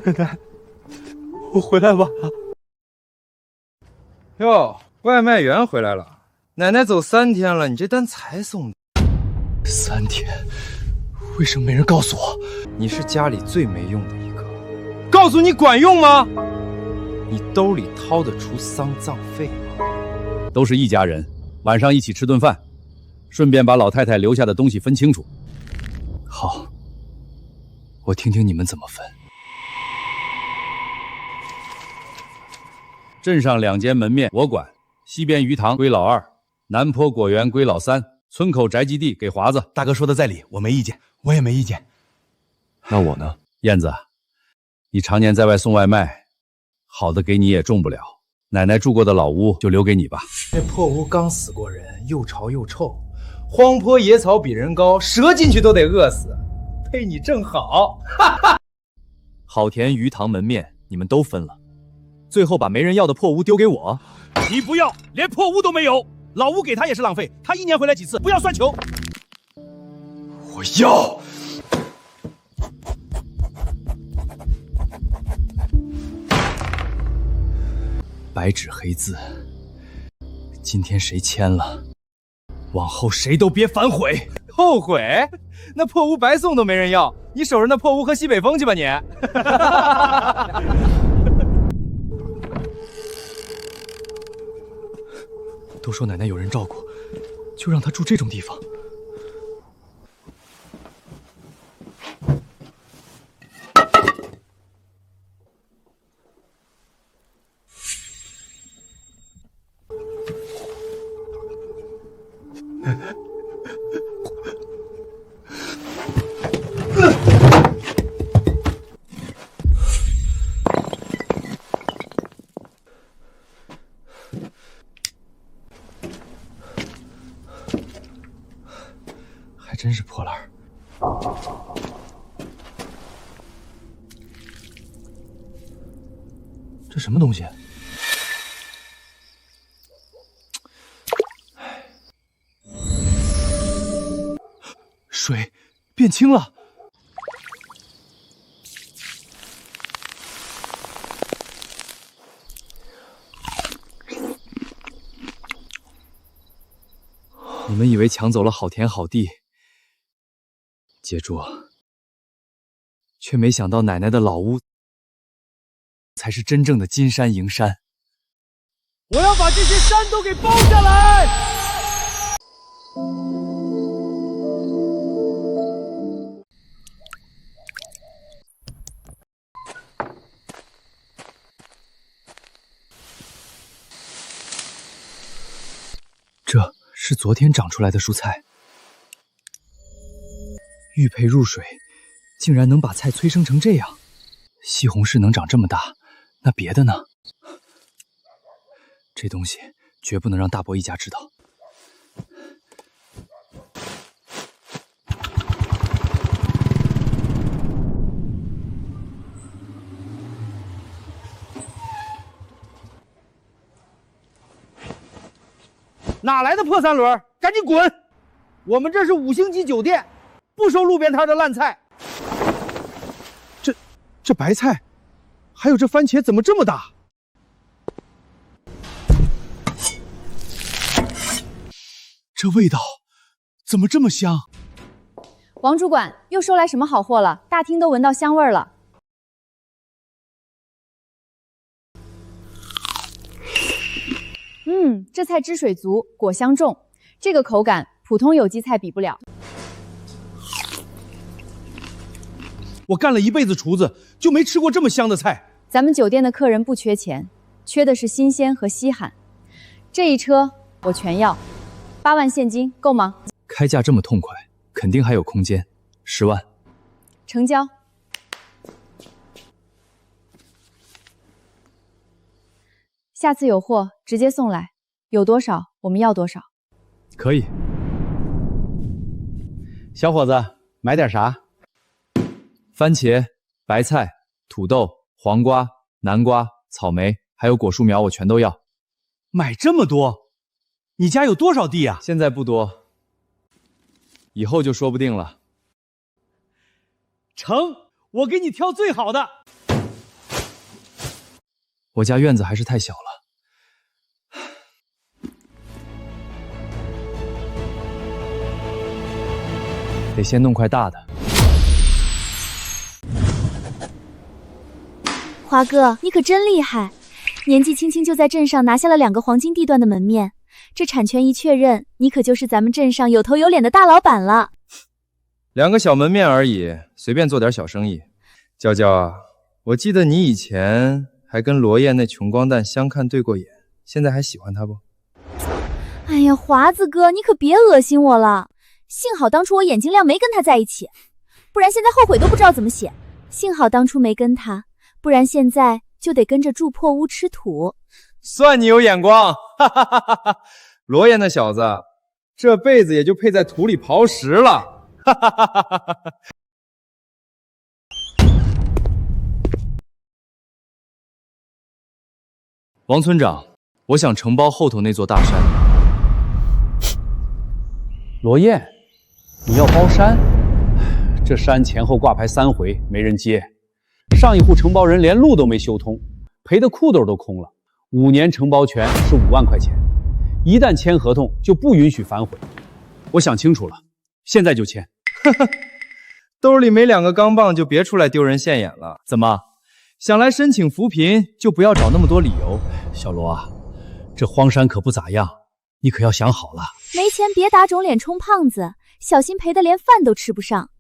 奶奶，我回来晚了。哟，外卖员回来了。奶奶走3天了，你这单才送的。3天，为什么没人告诉我？你是家里最没用的一个。告诉你管用吗？你兜里掏得出丧葬费吗？都是一家人，晚上一起吃顿饭，顺便把老太太留下的东西分清楚。好，我听听你们怎么分。镇上2间门面我管，西边鱼塘归老2，南坡果园归老3，村口宅基地给华子。大哥说的在理，我没意见，我也没意见。那我呢？燕子，你常年在外送外卖，好的给你也种不了。奶奶住过的老屋就留给你吧。这破屋刚死过人，又潮又臭，荒坡野草比人高，蛇进去都得饿死。配你正好。好田鱼塘门面你们都分了，最后把没人要的破屋丢给我。你不要，连破屋都没有，老屋给他也是浪费，他1年回来几次，不要算球。我要。白纸黑字，今天谁签了，往后谁都别反悔。后悔？那破屋白送都没人要，你守着那破屋喝西北风去吧你。都说奶奶有人照顾，就让她住这种地方。还真是破烂儿。这什么东西？水变清了。你们以为抢走了好田好地，接住，却没想到奶奶的老屋才是真正的金山银山。我要把这些山都给包下来。这是昨天长出来的蔬菜，玉佩入水，竟然能把菜催生成这样。西红柿能长这么大，那别的呢？这东西绝不能让大伯一家知道。哪来的破3轮？赶紧滚！我们这是5星级酒店，不收路边摊的烂菜。这白菜，还有这番茄，怎么这么大？这味道怎么这么香？王主管又收来什么好货了？大厅都闻到香味儿了。这菜汁水足，果香重，这个口感普通有机菜比不了。我干了一辈子厨子，就没吃过这么香的菜。咱们酒店的客人不缺钱，缺的是新鲜和稀罕。这一车我全要，8万现金够吗？开价这么痛快，肯定还有空间。10万，成交。下次有货直接送来，有多少我们要多少。可以。小伙子，买点啥？番茄、白菜、土豆、黄瓜、南瓜、草莓，还有果树苗，我全都要。买这么多，你家有多少地啊？现在不多，以后就说不定了。成，我给你挑最好的。我家院子还是太小了。得先弄块大的。华哥，你可真厉害，年纪轻轻就在镇上拿下了2个黄金地段的门面，这产权一确认，你可就是咱们镇上有头有脸的大老板了。2个小门面而已，随便做点小生意。娇娇啊，我记得你以前还跟罗燕那穷光蛋相看对过眼，现在还喜欢他不？哎呀，华子哥，你可别恶心我了。幸好当初我眼睛亮没跟他在一起，不然现在后悔都不知道怎么写。幸好当初没跟他，不然现在就得跟着住破屋吃土。算你有眼光，哈哈哈哈！罗燕那小子，这辈子也就配在土里刨食了，哈哈哈哈！王村长，我想承包后头那座大山。罗燕，你要包山？这山前后挂牌3回，没人接。上一户承包人连路都没修通，赔的裤兜都空了。5年承包权是5万块钱，一旦签合同就不允许反悔。我想清楚了，现在就签。兜里没2个钢镚就别出来丢人现眼了。怎么，想来申请扶贫就不要找那么多理由？小罗啊，这荒山可不咋样，你可要想好了。没钱别打肿脸充胖子，小心赔得连饭都吃不上。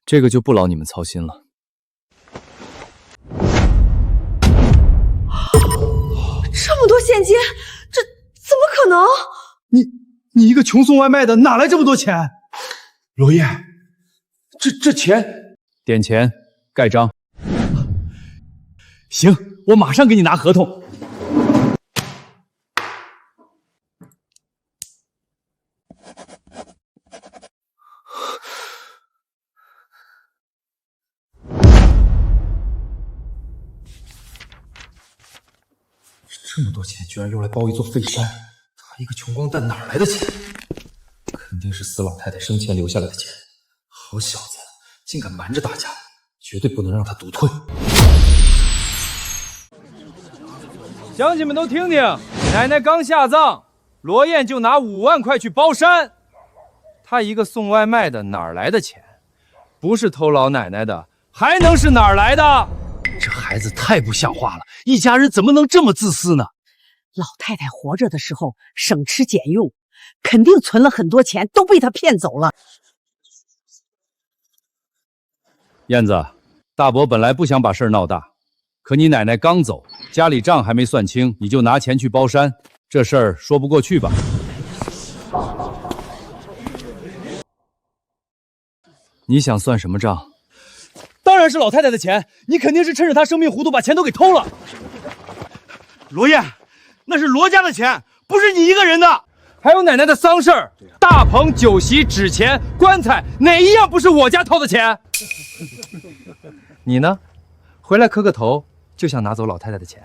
这个就不劳你们操心了。这么多现金，这怎么可能？你一个穷送外卖的，哪来这么多钱？罗燕，这钱，点钱盖章。行，我马上给你拿合同。这么多钱居然用来包一座废山，他一个穷光蛋哪来的钱？肯定是死老太太生前留下来的钱。好小子，竟敢瞒着大家，绝对不能让他独退。乡亲们都听听，奶奶刚下葬，罗燕就拿5万块去包山。他一个送外卖的哪儿来的钱？不是偷老奶奶的，还能是哪儿来的？这孩子太不像话了，一家人怎么能这么自私呢？老太太活着的时候省吃俭用，肯定存了很多钱，都被他骗走了。燕子，大伯本来不想把事儿闹大，可你奶奶刚走，家里账还没算清，你就拿钱去包山，这事儿说不过去吧？你想算什么账？当然是老太太的钱，你肯定是趁着她生命糊涂把钱都给偷了。罗燕，那是罗家的钱，不是你一个人的。还有奶奶的丧事儿，大棚、酒席、纸钱、棺材，哪一样不是我家掏的钱？你呢？回来磕个头，就想拿走老太太的钱？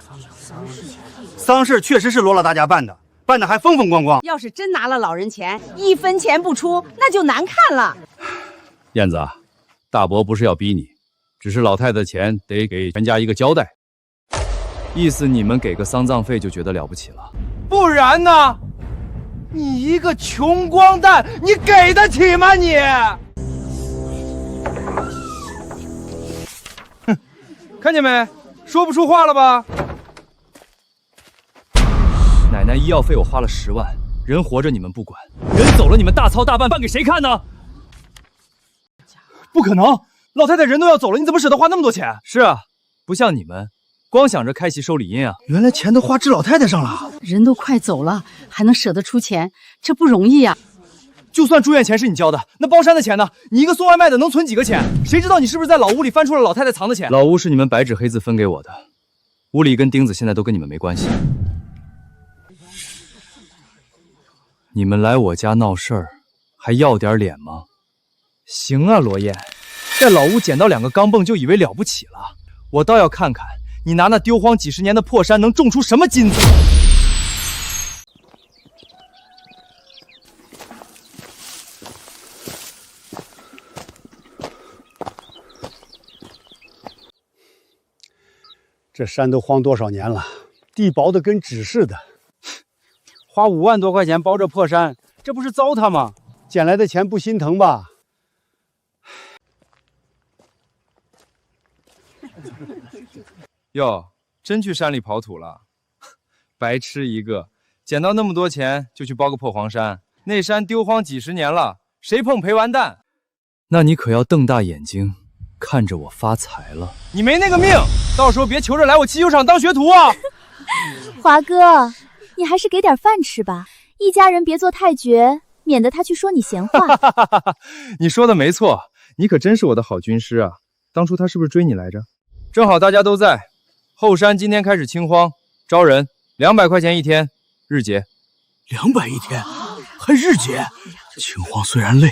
丧事确实是罗老大家办的，办的还风风光光。要是真拿了老人钱，1分钱不出，那就难看了。燕子啊，大伯不是要逼你，只是老太太的钱得给全家一个交代。意思你们给个丧葬费就觉得了不起了？不然呢？你一个穷光蛋，你给得起吗你？哼，看见没？说不出话了吧？奶奶医药费我花了10万，人活着你们不管，人走了你们大操大办，办给谁看呢？不可能，老太太人都要走了，你怎么舍得花那么多钱？是啊，不像你们，光想着开席收礼银啊。原来钱都花治老太太上了，人都快走了，还能舍得出钱，这不容易呀。就算住院钱是你交的，那包山的钱呢？你一个送外卖的能存几个钱？谁知道你是不是在老屋里翻出了老太太藏的钱？老屋是你们白纸黑字分给我的，屋里跟钉子现在都跟你们没关系。你们来我家闹事儿，还要点脸吗？行啊，罗燕，在老屋捡到2个钢镚就以为了不起了，我倒要看看你拿那丢荒几10年的破山能种出什么金子。这山都荒多少年了，地薄的跟纸似的。花5万多块钱包这破山，这不是糟蹋吗？捡来的钱不心疼吧？哟，真去山里刨土了？白痴一个！捡到那么多钱就去包个破黄山，那山丢荒几十年了，谁碰赔完蛋。那你可要瞪大眼睛看着我发财了。你没那个命，到时候别求着来我汽修厂当学徒啊！华哥，你还是给点饭吃吧，一家人别做太绝，免得他去说你闲话。你说的没错，你可真是我的好军师啊！当初他是不是追你来着？正好大家都在，后山今天开始清荒，招人，200块钱一天，日结。200一天，还日结？清荒虽然累，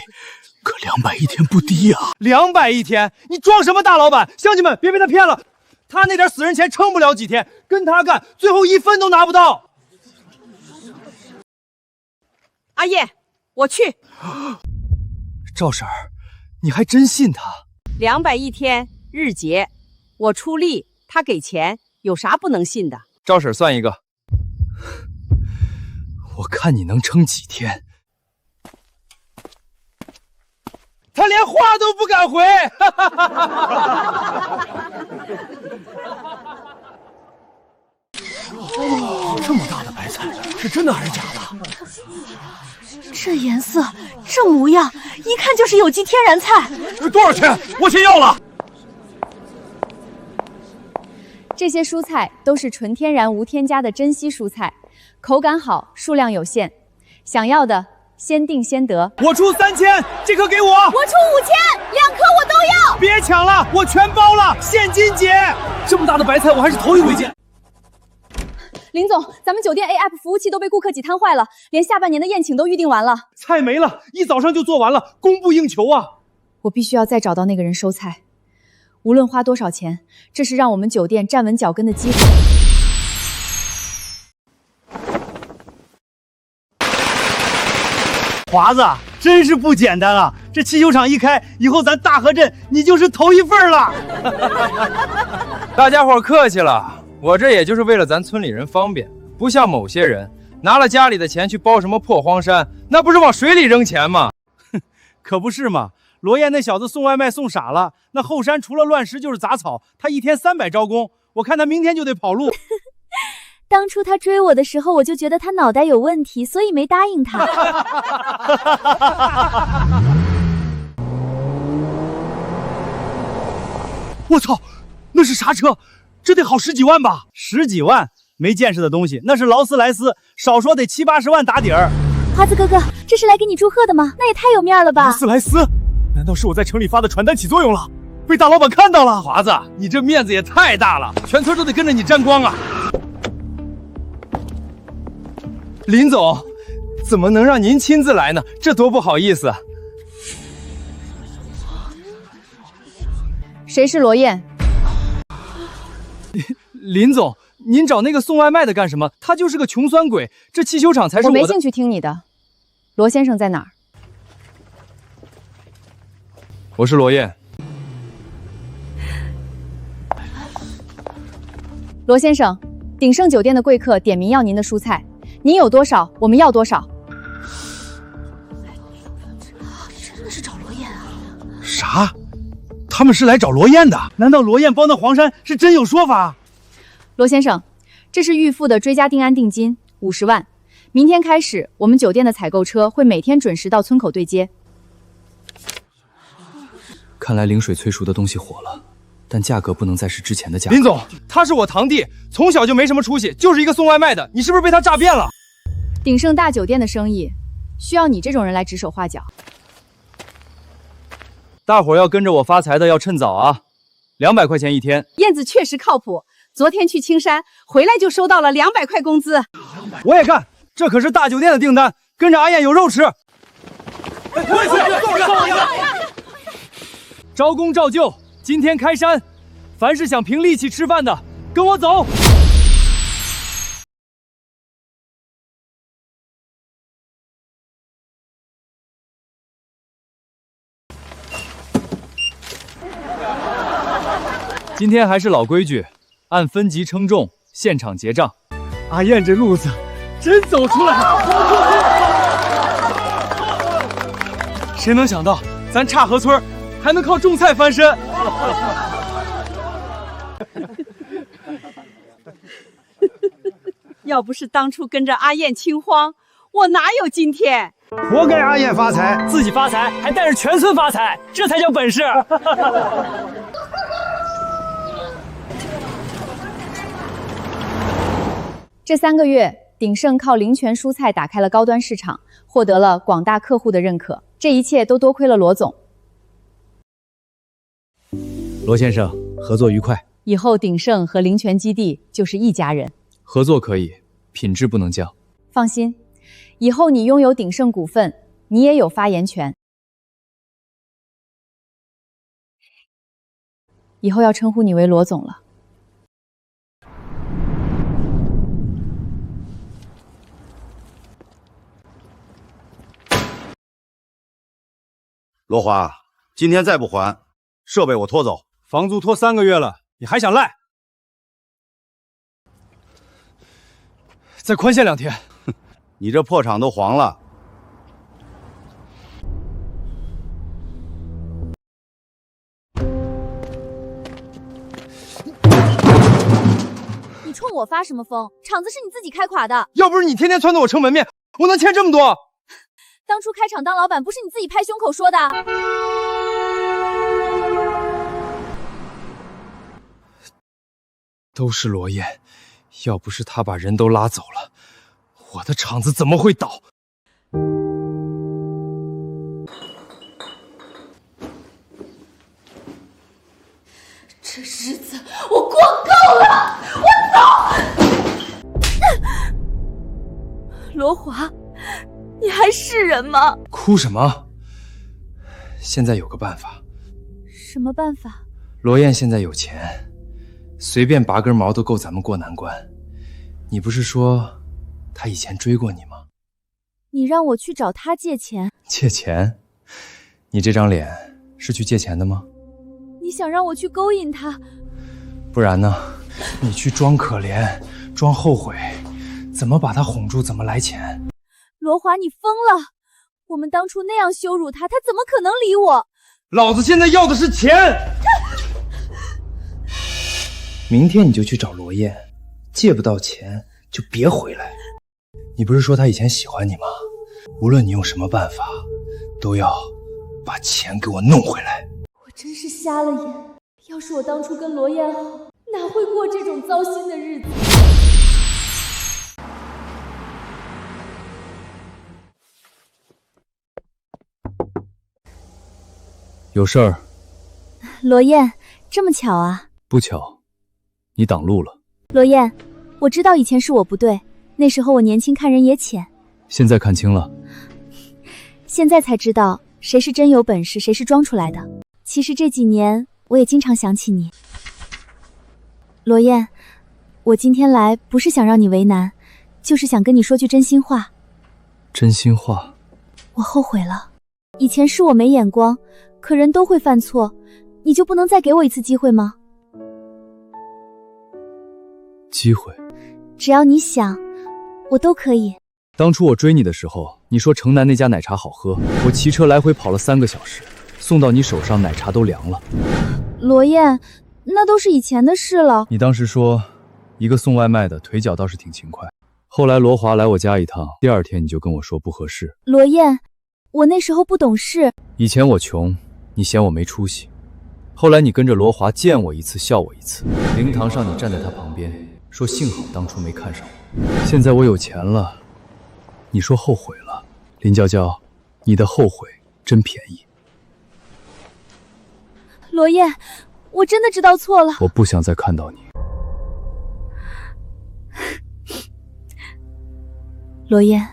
可200一天不低啊！200一天，你装什么大老板？乡亲们，别被他骗了，他那点死人钱撑不了几天，跟他干，最后1分都拿不到。阿叶，我去。赵婶儿，你还真信他？200一天，日结，我出力，他给钱，有啥不能信的？赵婶算一个。我看你能撑几天。他连话都不敢回。这么大的白菜，是真的还是假的？这颜色，这模样，一看就是有机天然菜。多少钱？我先要了。这些蔬菜都是纯天然无添加的珍稀蔬菜，口感好，数量有限，想要的先定先得。我出3000，这颗给我。我出5000，2颗我都要。别抢了，我全包了，现金结。这么大的白菜，我还是头一回见。林总，咱们酒店 APP 服务器都被顾客挤瘫坏了，连下半年的宴请都预定完了。菜没了，一早上就做完了，供不应求啊！我必须要再找到那个人收菜，无论花多少钱，这是让我们酒店站稳脚跟的机会。华子，真是不简单啊！这汽修厂一开，以后咱大河镇你就是头一份了。大家伙客气了。我这也就是为了咱村里人方便，不像某些人拿了家里的钱去包什么破荒山，那不是往水里扔钱吗？可不是嘛！罗燕那小子送外卖送傻了，那后山除了乱石就是杂草，他一天300招工，我看他明天就得跑路。当初他追我的时候，我就觉得他脑袋有问题，所以没答应他。我操，那是啥车？这得好10几万吧？10几万，没见识的东西，那是劳斯莱斯，少说得70、80万打底儿。华子哥哥，这是来给你祝贺的吗？那也太有面了吧！劳斯莱斯？难道是我在城里发的传单起作用了，被大老板看到了？华子，你这面子也太大了，全村都得跟着你沾光啊！林总，怎么能让您亲自来呢？这多不好意思。谁是罗燕？林总，您找那个送外卖的干什么？他就是个穷酸鬼，这汽修厂才是我的。我没兴趣听你的。罗先生在哪儿？我是罗燕。罗先生，鼎盛酒店的贵客点名要您的蔬菜，您有多少，我们要多少。真的是找罗燕啊？啥？他们是来找罗燕的？难道罗燕包那黄山是真有说法？罗先生，这是预付的追加定安定金50万，明天开始，我们酒店的采购车会每天准时到村口对接。看来灵水催熟的东西火了，但价格不能再是之前的价格。林总，他是我堂弟，从小就没什么出息，就是一个送外卖的，你是不是被他诈骗了？鼎盛大酒店的生意，需要你这种人来指手画脚。大伙要跟着我发财的要趁早啊！200块钱一天。燕子确实靠谱，昨天去青山回来就收到了200块工资。我也干，这可是大酒店的订单，跟着阿燕有肉吃。招工照旧，今天开山，凡是想凭力气吃饭的，跟我走。今天还是老规矩，按分级称重，现场结账。阿燕这路子真走出来了！谁能想到，咱岔河村还能靠种菜翻身？要不是当初跟着阿燕清荒，我哪有今天？活该阿燕发财，自己发财还带着全村发财，这才叫本事！这3个月，鼎盛靠林泉蔬菜打开了高端市场，获得了广大客户的认可。这一切都多亏了罗总。罗先生，合作愉快。以后鼎盛和林泉基地就是一家人。合作可以，品质不能降。放心，以后你拥有鼎盛股份，你也有发言权。以后要称呼你为罗总了。罗华，今天再不还，设备我拖走。房租拖3个月了，你还想赖？再宽限2天。你这破厂都黄了。你冲我发什么疯？厂子是你自己开垮的，要不是你天天撺掇我撑门面，我能欠这么多？当初开厂当老板不是你自己拍胸口说的？都是罗燕，要不是他把人都拉走了，我的厂子怎么会倒？这日子我过够了，我走！罗华，你还是人吗？哭什么？现在有个办法。什么办法？罗燕现在有钱，随便拔根毛都够咱们过难关。你不是说她以前追过你吗？你让我去找他借钱？借钱？你这张脸是去借钱的吗？你想让我去勾引他？不然呢？你去装可怜，装后悔，怎么把他哄住，怎么来钱？罗华，你疯了！我们当初那样羞辱他，他怎么可能理我？老子现在要的是钱！明天你就去找罗燕，借不到钱就别回来。你不是说他以前喜欢你吗？无论你用什么办法，都要把钱给我弄回来。我真是瞎了眼，要是我当初跟罗燕好，哪会过这种糟心的日子？有事儿？罗燕，这么巧啊？不巧，你挡路了。罗燕，我知道以前是我不对，那时候我年轻看人也浅。现在看清了。现在才知道谁是真有本事，谁是装出来的。其实这几年我也经常想起你。罗燕，我今天来不是想让你为难，就是想跟你说句真心话。真心话？我后悔了，以前是我没眼光，可人都会犯错，你就不能再给我一次机会吗？机会？只要你想，我都可以。当初我追你的时候，你说城南那家奶茶好喝，我骑车来回跑了3个小时，送到你手上奶茶都凉了。罗燕，那都是以前的事了。你当时说，一个送外卖的腿脚倒是挺勤快。后来罗华来我家一趟，第2天你就跟我说不合适。罗燕，我那时候不懂事。以前我穷，你嫌我没出息。后来你跟着罗华见我一次笑我一次，灵堂上你站在他旁边，说幸好当初没看上我。现在我有钱了，你说后悔了。林娇娇，你的后悔真便宜。罗燕，我真的知道错了。我不想再看到你。罗燕，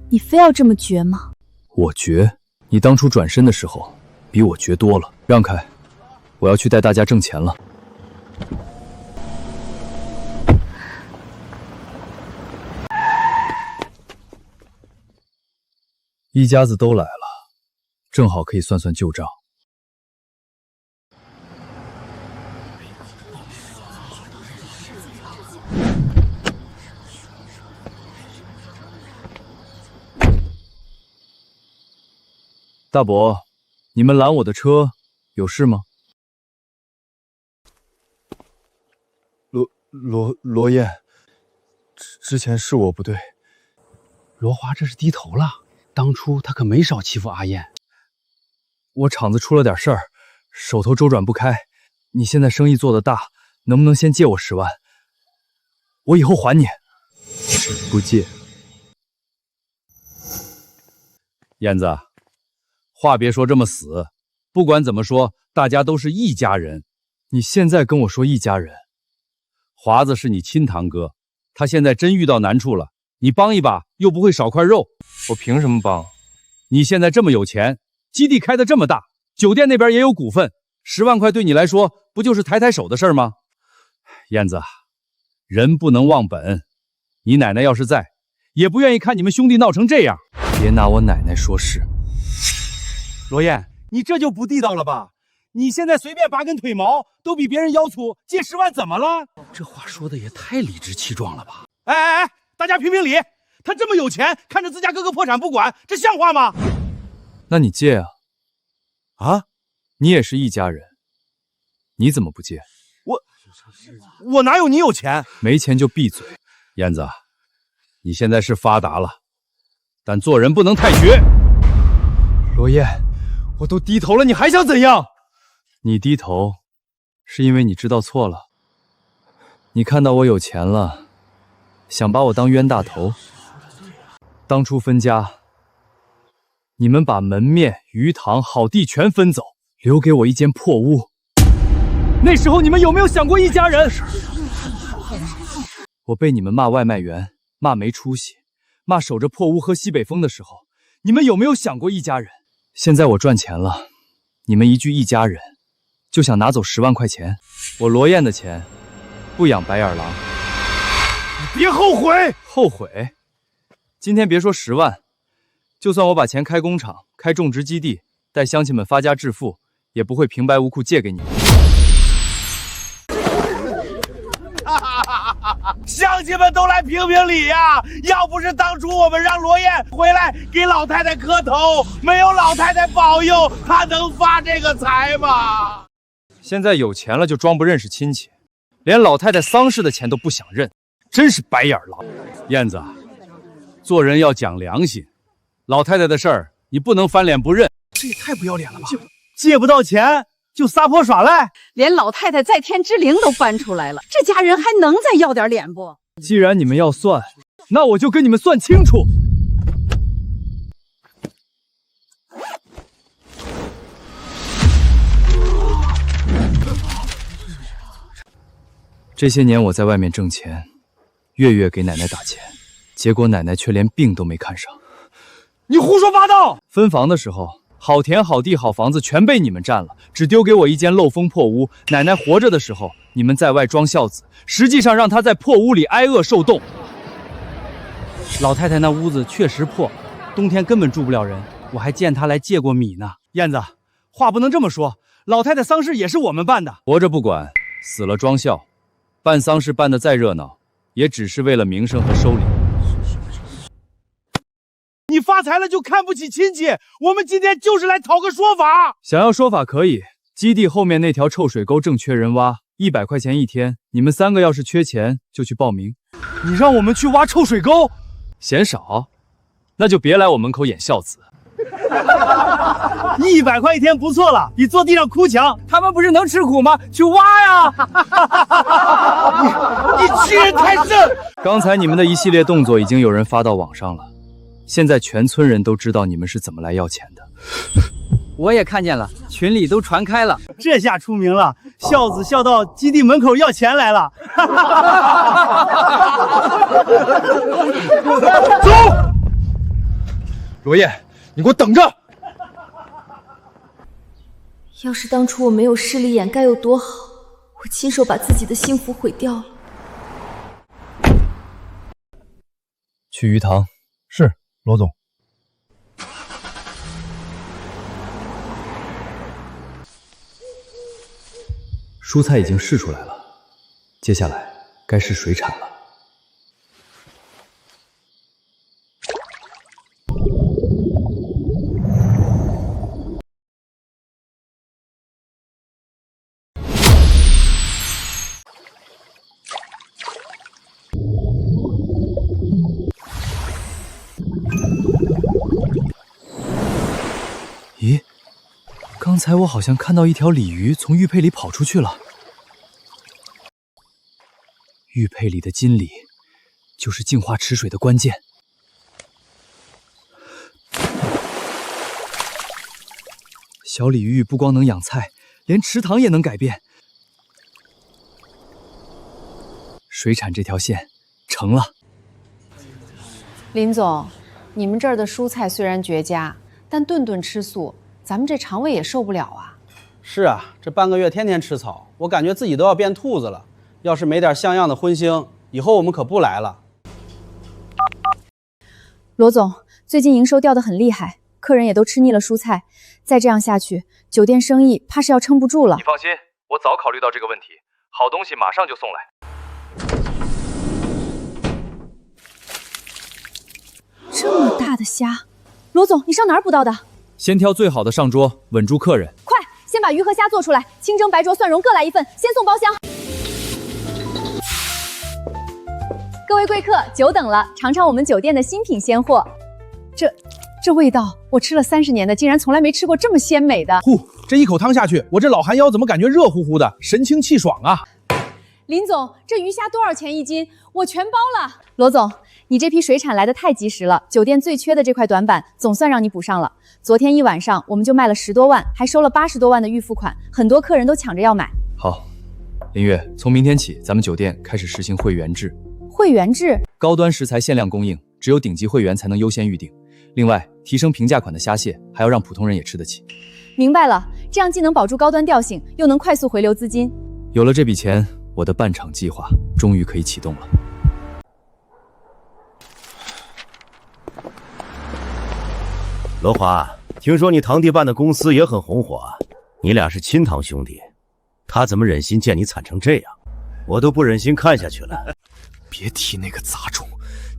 你非要这么绝吗？我绝？你当初转身的时候比我绝多了。让开，我要去带大家挣钱了。一家子都来了，正好可以算算旧账。大伯，你们拦我的车有事吗？罗燕，之前是我不对。罗华这是低头了，当初他可没少欺负阿燕。我厂子出了点事儿，手头周转不开。你现在生意做得大，能不能先借我10万？我以后还你。不借。燕子，话别说这么死，不管怎么说，大家都是一家人。你现在跟我说一家人？华子是你亲堂哥，他现在真遇到难处了，你帮一把又不会少块肉。我凭什么帮？你现在这么有钱，基地开得这么大，酒店那边也有股份，10万块对你来说不就是抬抬手的事吗？燕子，人不能忘本，你奶奶要是在，也不愿意看你们兄弟闹成这样。别拿我奶奶说事。罗燕，你这就不地道了吧？你现在随便拔根腿毛都比别人腰粗，借10万怎么了？这话说的也太理直气壮了吧！哎，大家评评理，他这么有钱，看着自家哥哥破产不管，这像话吗？那你借啊！啊，你也是一家人，你怎么不借？我哪有你有钱？没钱就闭嘴。燕子，你现在是发达了，但做人不能太绝。罗燕，我都低头了，你还想怎样？你低头，是因为你知道错了。你看到我有钱了，想把我当冤大头。当初分家，你们把门面、鱼塘、好地全分走，留给我一间破屋。那时候你们有没有想过一家人？我被你们骂外卖员，骂没出息，骂守着破屋喝西北风的时候，你们有没有想过一家人？现在我赚钱了，你们一句一家人，就想拿走10万块钱。我罗燕的钱，不养白眼狼。你别后悔！后悔？今天别说10万，就算我把钱开工厂、开种植基地，带乡亲们发家致富，也不会平白无故借给你们。乡亲们都来评评理呀！要不是当初我们让罗燕回来给老太太磕头，没有老太太保佑，她能发这个财吗？现在有钱了就装不认识亲戚，连老太太丧事的钱都不想认，真是白眼狼。燕子，做人要讲良心，老太太的事儿你不能翻脸不认。这也太不要脸了吧！借不到钱就撒泼耍赖，连老太太在天之灵都搬出来了，这家人还能再要点脸不？既然你们要算，那我就跟你们算清楚。这些年我在外面挣钱，月月给奶奶打钱，结果奶奶却连病都没看上。你胡说八道！分房的时候，好田、好地、好房子全被你们占了，只丢给我一间漏风破屋。奶奶活着的时候，你们在外装孝子，实际上让她在破屋里挨饿受冻。老太太那屋子确实破，冬天根本住不了人，我还见她来借过米呢。燕子，话不能这么说，老太太丧事也是我们办的。活着不管，死了装孝，办丧事办得再热闹，也只是为了名声和收礼。你发财了就看不起亲戚，我们今天就是来讨个说法。想要说法可以，基地后面那条臭水沟正缺人挖，100块钱一天，你们3个要是缺钱就去报名。你让我们去挖臭水沟，嫌少？那就别来我门口演孝子。100块一天不错了，比坐地上哭强。他们不是能吃苦吗？去挖呀！你欺人太甚！刚才你们的一系列动作已经有人发到网上了，现在全村人都知道你们是怎么来要钱的。我也看见了，群里都传开了。这下出名了，孝子孝到基地门口要钱来了。走！罗燕，你给我等着！要是当初我没有势力眼该有多好，我亲手把自己的幸福毁掉了。去鱼塘。是，罗总。蔬菜已经试出来了，接下来该是水产了。咦，刚才我好像看到一条鲤鱼从玉佩里跑出去了。玉佩里的金鲤，就是净化池水的关键。小鲤鱼不光能养菜，连池塘也能改变。水产这条线成了。林总，你们这儿的蔬菜虽然绝佳，但顿顿吃素，咱们这肠胃也受不了啊。是啊，这半个月天天吃草，我感觉自己都要变兔子了。要是没点像样的荤腥，以后我们可不来了。罗总，最近营收掉得很厉害，客人也都吃腻了蔬菜，再这样下去，酒店生意怕是要撑不住了。你放心，我早考虑到这个问题，好东西马上就送来。这么大的虾，罗总，你上哪儿捕到的？先挑最好的上桌，稳住客人。快，先把鱼和虾做出来，清蒸、白灼、蒜蓉各来1份，先送包厢。各位贵客，久等了，尝尝我们酒店的新品鲜货。这味道，我吃了30年的，竟然从来没吃过这么鲜美的。呼，这一口汤下去，我这老寒腰怎么感觉热乎乎的，神清气爽啊！林总，这鱼虾多少钱1斤？我全包了。罗总，你这批水产来得太及时了，酒店最缺的这块短板总算让你补上了。昨天一晚上我们就卖了10多万，还收了80多万的预付款，很多客人都抢着要买。好，林月，从明天起，咱们酒店开始实行会员制。会员制，高端食材限量供应，只有顶级会员才能优先预定。另外，提升平价款的虾蟹，还要让普通人也吃得起。明白了，这样既能保住高端调性，又能快速回流资金。有了这笔钱，我的办厂计划终于可以启动了。罗华，听说你堂弟办的公司也很红火啊，你俩是亲堂兄弟，他怎么忍心见你惨成这样？我都不忍心看下去了。别提那个杂种，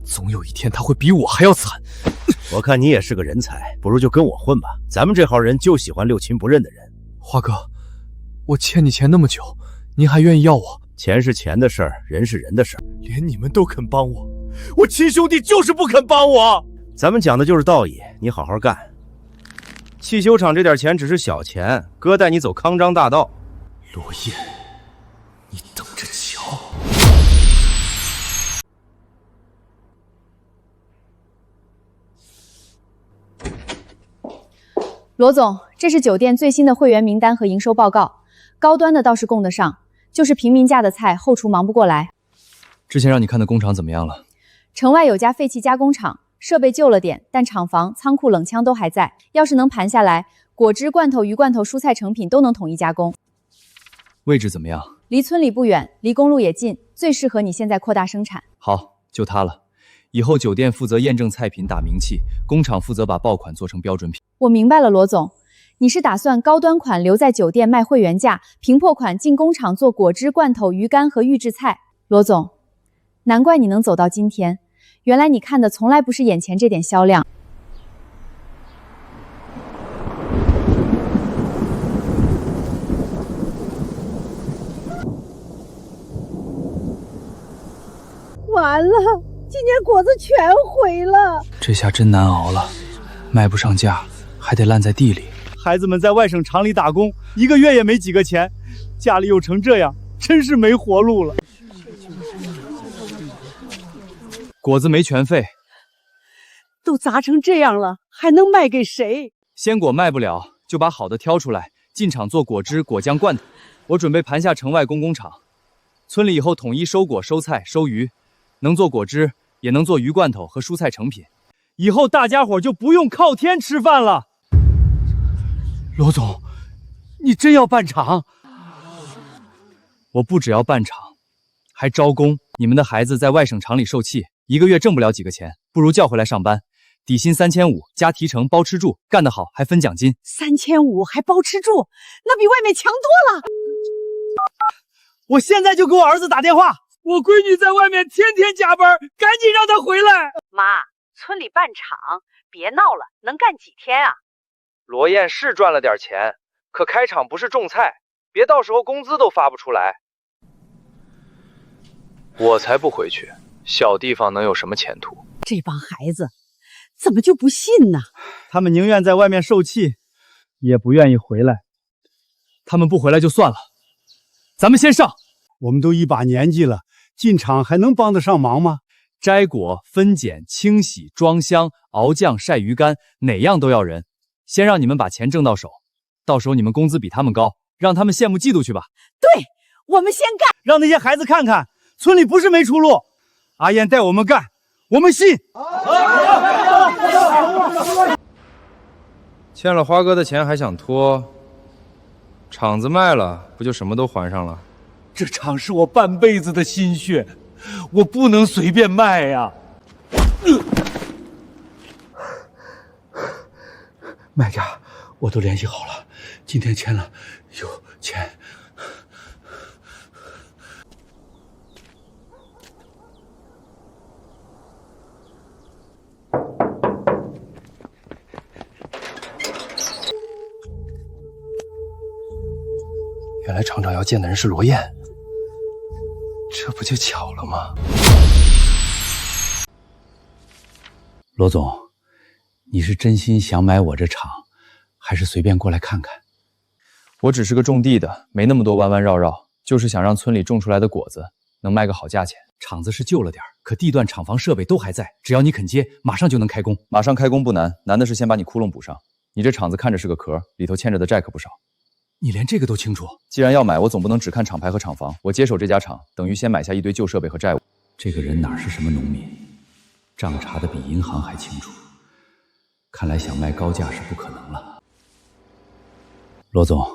总有一天他会比我还要惨。我看你也是个人才，不如就跟我混吧。咱们这号人就喜欢六亲不认的人。华哥，我欠你钱那么久，您还愿意要我？钱是钱的事儿，人是人的事儿。连你们都肯帮我，我亲兄弟就是不肯帮我。咱们讲的就是道义，你好好干。汽修厂这点钱只是小钱，哥带你走康庄大道。罗烨，你等着瞧。罗总，这是酒店最新的会员名单和营收报告，高端的倒是供得上，就是平民价的菜，后厨忙不过来。之前让你看的工厂怎么样了？城外有家废弃加工厂，设备旧了点，但厂房、仓库、冷仓都还在。要是能盘下来，果汁、罐头、鱼罐头、蔬菜成品都能统一加工。位置怎么样？离村里不远，离公路也近，最适合你现在扩大生产。好，就它了。以后酒店负责验证菜品打名气，工厂负责把爆款做成标准品。我明白了，罗总，你是打算高端款留在酒店卖会员价，平破款进工厂做果汁、罐头、鱼干和预制菜。罗总，难怪你能走到今天，原来你看的从来不是眼前这点销量。完了，今年果子全毁了。这下真难熬了，卖不上价，还得烂在地里。孩子们在外省厂里打工，1个月也没几个钱，家里又成这样，真是没活路了。果子没全废，都砸成这样了，还能卖给谁？鲜果卖不了，就把好的挑出来，进厂做果汁、果酱、罐头。我准备盘下城外工厂，村里以后统一收果、收菜、收鱼，能做果汁，也能做鱼罐头和蔬菜成品。以后大家伙就不用靠天吃饭了。罗总，你真要办厂？我不只要办厂，还招工。你们的孩子在外省厂里受气，1个月挣不了几个钱，不如叫回来上班，底薪3500加提成包吃住，干得好还分奖金。3500还包吃住，那比外面强多了。我现在就给我儿子打电话，我闺女在外面天天加班，赶紧让她回来。妈，村里办厂，别闹了，能干几天啊？罗燕是赚了点钱，可开厂不是种菜，别到时候工资都发不出来。我才不回去，小地方能有什么前途？这帮孩子怎么就不信呢？他们宁愿在外面受气，也不愿意回来。他们不回来就算了，咱们先上。我们都一把年纪了，进厂还能帮得上忙吗？摘果、分拣、清洗、装箱、熬酱、晒鱼干，哪样都要人。先让你们把钱挣到手，到时候你们工资比他们高，让他们羡慕嫉妒去吧。对，我们先干，让那些孩子看看，村里不是没出路。阿燕带我们干，我们信。欠了花哥的钱还想拖？厂子卖了，不就什么都还上了？这厂是我半辈子的心血，我不能随便卖呀。卖家，我都联系好了，今天签了，有钱。原来厂长要见的人是罗燕，这不就巧了吗？罗总，你是真心想买我这厂，还是随便过来看看？我只是个种地的，没那么多弯弯绕绕，就是想让村里种出来的果子能卖个好价钱。厂子是旧了点，可地段、厂房、设备都还在，只要你肯接，马上就能开工。马上开工不难，难的是先把你窟窿补上。你这厂子看着是个壳，里头欠着的债可不少。你连这个都清楚？既然要买，我总不能只看厂牌和厂房。我接手这家厂，等于先买下一堆旧设备和债务。这个人哪是什么农民，账查的比银行还清楚。看来想卖高价是不可能了。罗总，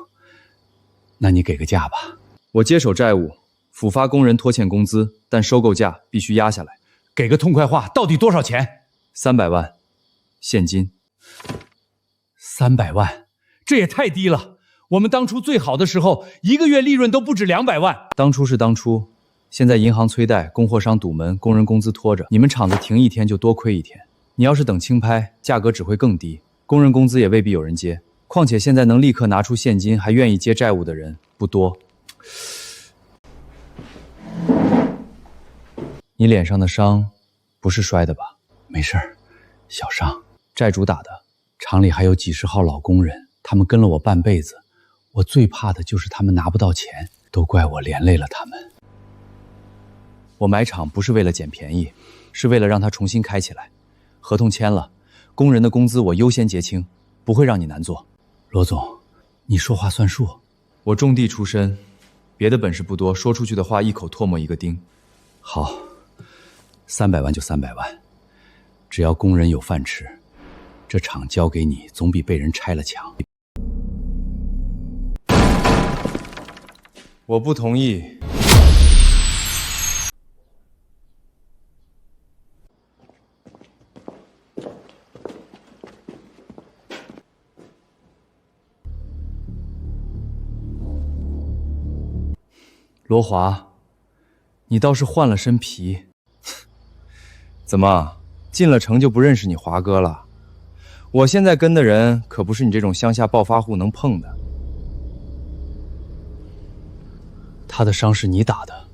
那你给个价吧。我接手债务，抚发工人拖欠工资，但收购价必须压下来。给个痛快话，到底多少钱？300万，现金。300万，这也太低了。我们当初最好的时候，一个月利润都不止200万。当初是当初，现在银行催贷，供货商堵门，工人工资拖着，你们厂子停一天就多亏一天。你要是等清拍，价格只会更低，工人工资也未必有人接。况且现在能立刻拿出现金还愿意接债务的人不多。你脸上的伤，不是摔的吧？没事儿，小伤。债主打的。厂里还有几十号老工人，他们跟了我半辈子。我最怕的就是他们拿不到钱，都怪我连累了他们。我买厂不是为了捡便宜，是为了让它重新开起来。合同签了，工人的工资我优先结清，不会让你难做。罗总，你说话算数。我种地出身，别的本事不多，说出去的话一口唾沫一个钉。好，300万就300万，只要工人有饭吃，这厂交给你总比被人拆了强。我不同意。罗华，你倒是换了身皮。怎么，进了城就不认识你华哥了？我现在跟的人可不是你这种乡下暴发户能碰的。他的伤是你打的，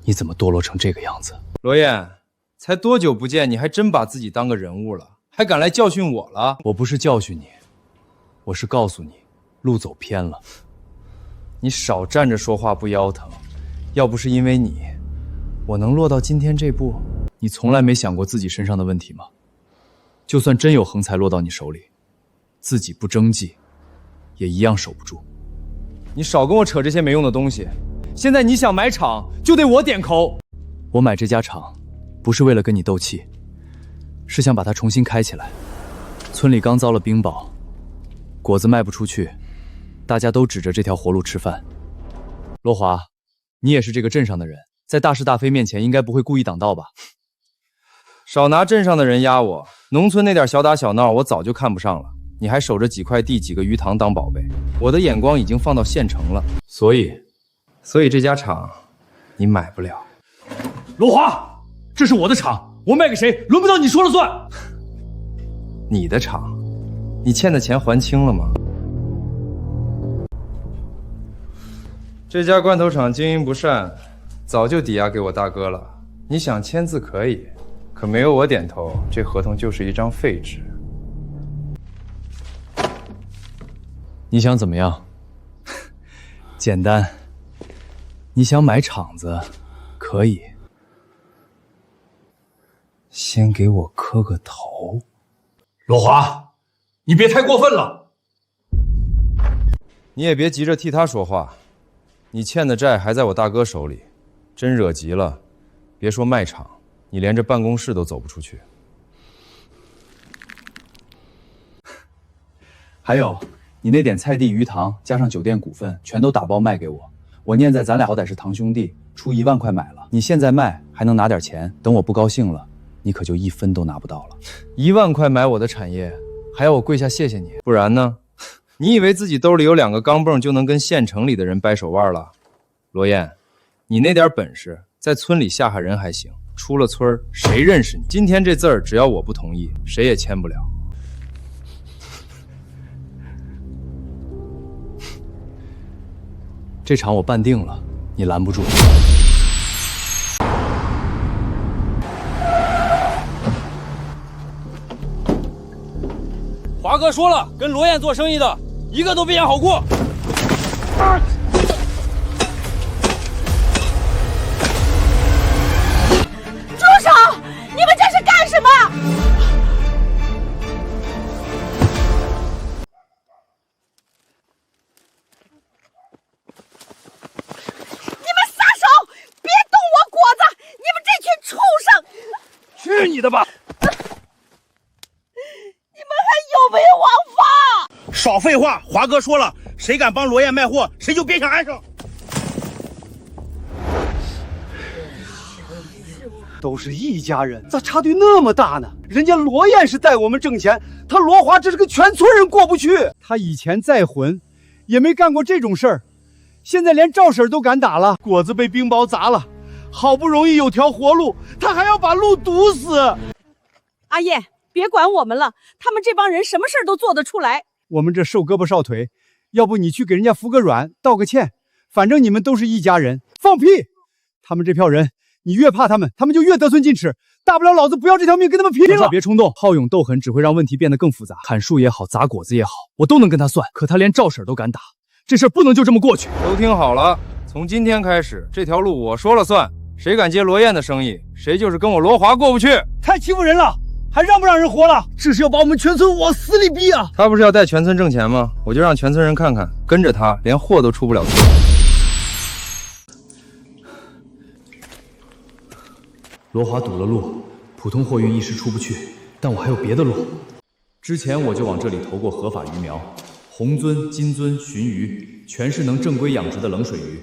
你怎么堕落成这个样子？罗燕，才多久不见，你还真把自己当个人物了，还敢来教训我了？我不是教训你，我是告诉你，路走偏了。你少站着说话不腰疼，要不是因为你，我能落到今天这步？你从来没想过自己身上的问题吗？就算真有横财落到你手里，自己不争气，也一样守不住。你少跟我扯这些没用的东西。现在你想买厂，就得我点口。我买这家厂，不是为了跟你斗气，是想把它重新开起来。村里刚遭了冰雹，果子卖不出去，大家都指着这条活路吃饭。罗华，你也是这个镇上的人，在大是大非面前，应该不会故意挡道吧？少拿镇上的人压我，农村那点小打小闹，我早就看不上了。你还守着几块地、几个鱼塘当宝贝，我的眼光已经放到县城了。所以这家厂，你买不了。罗华，这是我的厂，我卖给谁，轮不到你说了算。你的厂，你欠的钱还清了吗？这家罐头厂经营不善，早就抵押给我大哥了。你想签字可以，可没有我点头，这合同就是一张废纸。你想怎么样？简单，你想买场子，可以。先给我磕个头。罗华，你别太过分了。你也别急着替他说话，你欠的债还在我大哥手里，真惹急了，别说卖场，你连这办公室都走不出去。还有，你那点菜地鱼塘加上酒店股份，全都打包卖给我。我念在咱俩好歹是堂兄弟，出1万块买了。你现在卖还能拿点钱，等我不高兴了，你可就1分都拿不到了。1万块买我的产业，还要我跪下谢谢你？不然呢？你以为自己兜里有2个钢镚就能跟县城里的人掰手腕了？罗燕，你那点本事，在村里吓吓人还行，出了村谁认识你？今天这字儿，只要我不同意，谁也签不了。这场我办定了，你拦不住。华哥说了，跟罗燕做生意的，一个都别想好过。住手！你们这是干什么？你们撒手！别动我果子！你们这群畜生！去你的吧！你们还有没有王法？少废话！华哥说了，谁敢帮罗燕卖货，谁就别想安生。都是一家人，咋差距那么大呢？人家罗燕是带我们挣钱，他罗华这是跟全村人过不去。他以前再混，也没干过这种事儿，现在连赵婶都敢打了，果子被冰雹砸了，好不容易有条活路，他还要把路堵死。阿燕，别管我们了，他们这帮人什么事儿都做得出来。我们这瘦胳膊少腿，要不你去给人家服个软，道个歉，反正你们都是一家人。放屁！他们这票人，你越怕他们，他们就越得寸进尺。大不了老子不要这条命，跟他们拼了！别冲动，好勇斗狠只会让问题变得更复杂。砍树也好，砸果子也好，我都能跟他算。可他连赵婶都敢打，这事儿不能就这么过去。都听好了，从今天开始，这条路我说了算。谁敢接罗燕的生意，谁就是跟我罗华过不去。太欺负人了，还让不让人活了？这是要把我们全村往死里逼啊！他不是要带全村挣钱吗？我就让全村人看看，跟着他连货都出不了村。罗华堵了路，普通货运一时出不去，但我还有别的路。之前我就往这里投过合法鱼苗，红鳟、金鳟、鲟鱼，全是能正规养殖的冷水鱼。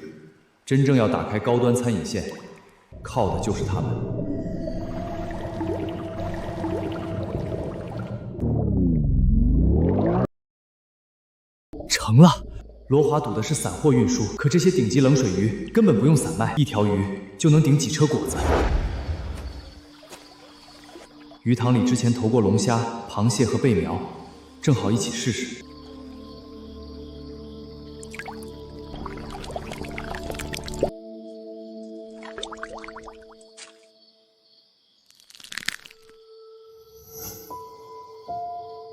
真正要打开高端餐饮线，靠的就是他们。成了，罗华赌的是散货运输，可这些顶级冷水鱼根本不用散卖，一条鱼就能顶几车果子。鱼塘里之前投过龙虾、螃蟹和贝苗，正好一起试试。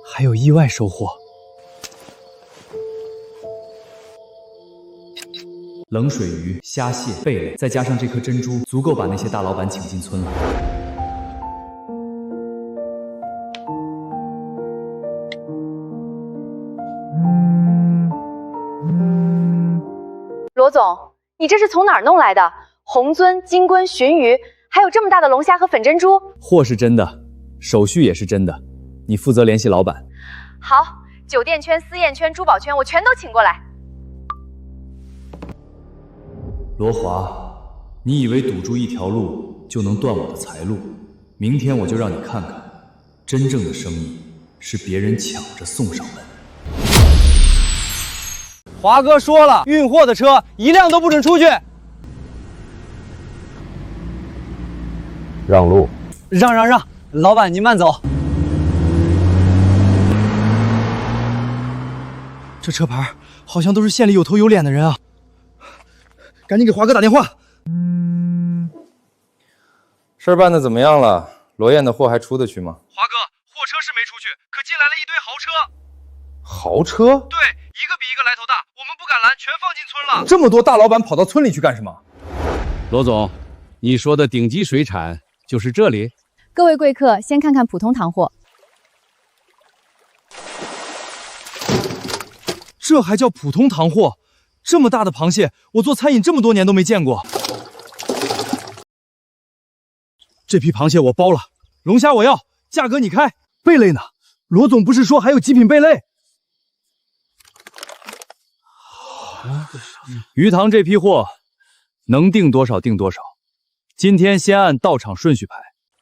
还有意外收获。冷水鱼、虾蟹、贝类，再加上这颗珍珠，足够把那些大老板请进村了。罗总，你这是从哪儿弄来的？红鳟、金龟、鲟鱼，还有这么大的龙虾和粉珍珠？货是真的，手续也是真的，你负责联系老板。好，酒店圈、私宴圈、珠宝圈，我全都请过来。罗华，你以为堵住一条路就能断我的财路？明天我就让你看看，真正的生意是别人抢着送上门。华哥说了，运货的车一辆都不准出去。让路！让，老板您慢走。这车牌好像都是县里有头有脸的人啊！赶紧给华哥打电话。事儿办得怎么样了？罗燕的货还出得去吗？华哥，货车是没出去，可进来了一堆豪车。豪车？对，一个比一个来头大，我们不敢拦，全放进村了。这么多大老板跑到村里去干什么？罗总，你说的顶级水产就是这里？各位贵客，先看看普通糖货。这还叫普通糖货？这么大的螃蟹，我做餐饮这么多年都没见过。这批螃蟹我包了，龙虾我要，价格你开。贝类呢？罗总不是说还有极品贝类？鱼塘这批货能定多少定多少，今天先按到场顺序排。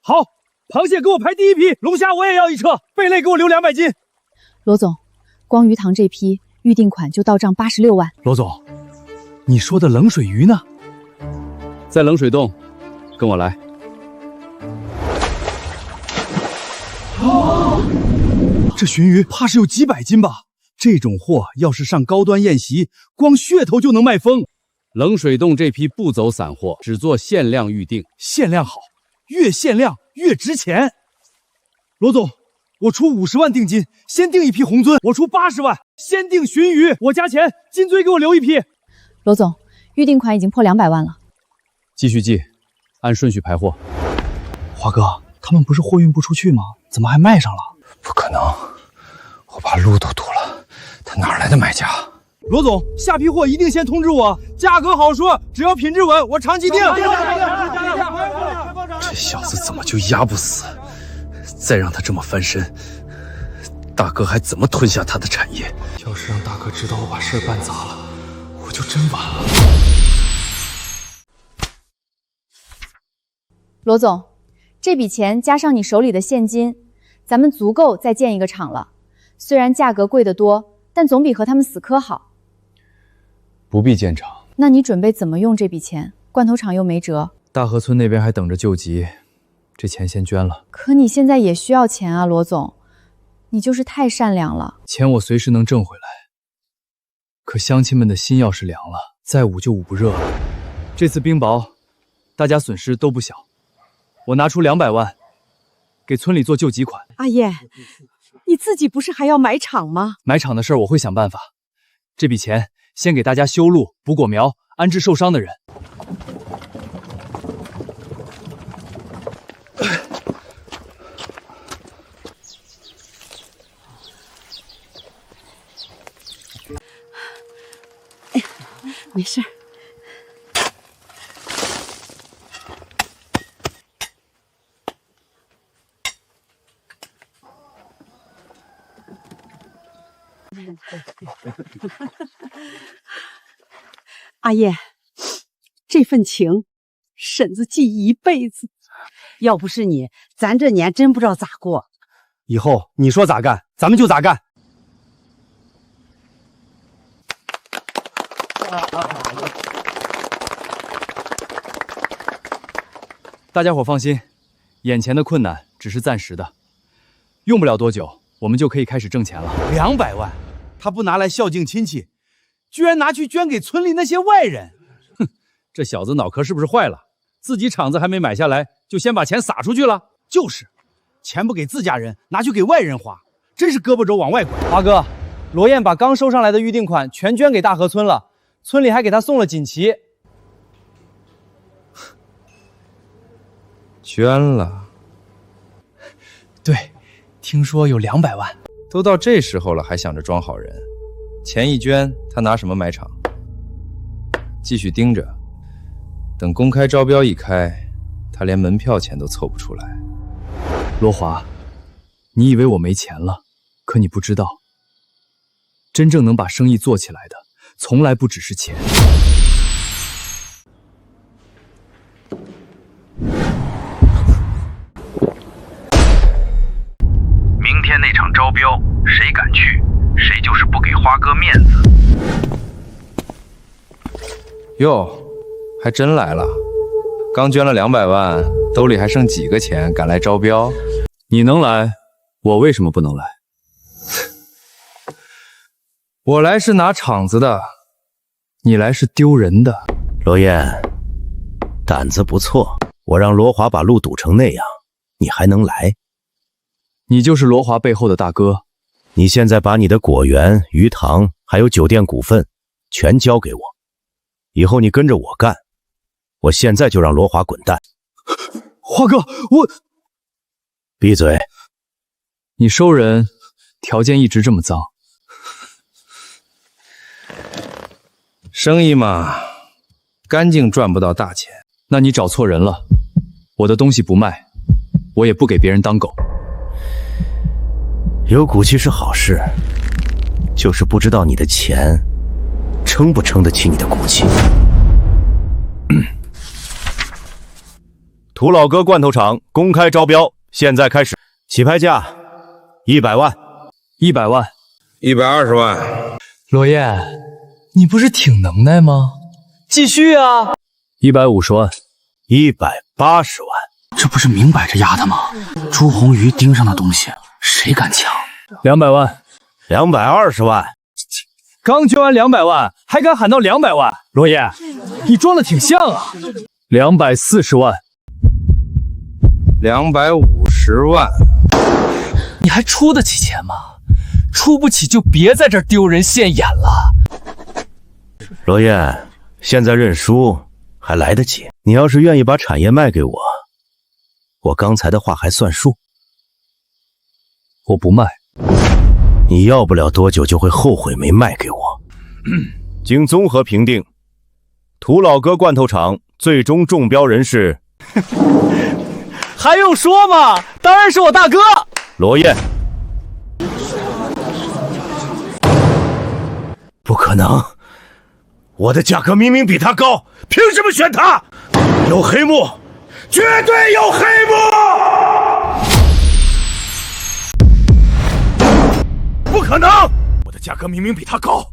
好，螃蟹给我排第一批，龙虾我也要一车，贝类给我留200斤。罗总，光鱼塘这批预定款就到账86万。罗总，你说的冷水鱼呢？在冷水洞，跟我来。这鲟鱼怕是有几百斤吧？这种货要是上高端宴席，光噱头就能卖疯。冷水洞这批不走散货，只做限量预定。限量好，越限量越值钱。罗总，我出50万定金，先订一批红鳟；我出80万，先订鲟鱼，我加钱，金鳟给我留一批。罗总，预定款已经破200万了。继续记，按顺序排货。华哥，他们不是货运不出去吗？怎么还卖上了？不可能，我把路都堵了，他哪来的买家？罗总，下批货一定先通知我，价格好说，只要品质稳，我长期订。这小子怎么就压不死？再让他这么翻身，大哥还怎么吞下他的产业？要是让大哥知道我把事儿办砸了，我就真完了。罗总，这笔钱加上你手里的现金，咱们足够再建一个厂了。虽然价格贵得多，但总比和他们死磕好。不必建厂。那你准备怎么用这笔钱？罐头厂又没辙，大河村那边还等着救急，这钱先捐了。可你现在也需要钱啊，罗总，你就是太善良了。钱我随时能挣回来，可乡亲们的心要是凉了，再捂就捂不热了。这次冰雹，大家损失都不小，我拿出200万，给村里做救急款。阿燕，你自己不是还要买厂吗？买厂的事儿我会想办法，这笔钱先给大家修路、补果苗、安置受伤的人。没事。阿燕，这份情，婶子记一辈子。要不是你，咱这年真不知道咋过。以后你说咋干，咱们就咋干。大家伙放心，眼前的困难只是暂时的，用不了多久，我们就可以开始挣钱了。200万，他不拿来孝敬亲戚，居然拿去捐给村里那些外人。哼，这小子脑壳是不是坏了？自己厂子还没买下来，就先把钱撒出去了。就是，钱不给自家人，拿去给外人花，真是胳膊肘往外拐。华哥，罗燕把刚收上来的预定款全捐给大河村了，村里还给他送了锦旗。捐了？对，听说有200万。都到这时候了，还想着装好人，钱一捐，他拿什么买厂？继续盯着，等公开招标一开，他连门票钱都凑不出来。罗华，你以为我没钱了，可你不知道，真正能把生意做起来的，从来不只是钱。明天那场招标，谁敢去，谁就是不给花哥面子。哟，还真来了！刚捐了200万，兜里还剩几个钱，敢来招标？你能来，我为什么不能来？我来是拿厂子的，你来是丢人的。罗燕，胆子不错，我让罗华把路堵成那样，你还能来？你就是罗华背后的大哥，你现在把你的果园、鱼塘还有酒店股份全交给我，以后你跟着我干。我现在就让罗华滚蛋。华哥，我闭嘴！你收人条件一直这么脏，生意嘛，干净赚不到大钱。那你找错人了。我的东西不卖，我也不给别人当狗。有骨气是好事，就是不知道你的钱撑不撑得起你的骨气。涂老哥罐头厂公开招标，现在开始，起拍价100万，100万，120万。罗燕，你不是挺能耐吗？继续啊！150万，180万，这不是明摆着压的吗？朱红鱼盯上的东西，谁敢抢？200万，220万。刚捐完200万，还敢喊到200万？罗燕，你装的挺像啊！240万，250万，你还出得起钱吗？出不起就别在这儿丢人现眼了。罗燕，现在认输还来得及。你要是愿意把产业卖给我，我刚才的话还算数。我不卖。你要不了多久就会后悔没卖给我。经综合评定，涂老哥罐头厂最终中标人是还用说吗？当然是我大哥罗燕。不可能，我的价格明明比他高，凭什么选他？有黑幕，绝对有黑幕！不可能，我的价格明明比他高，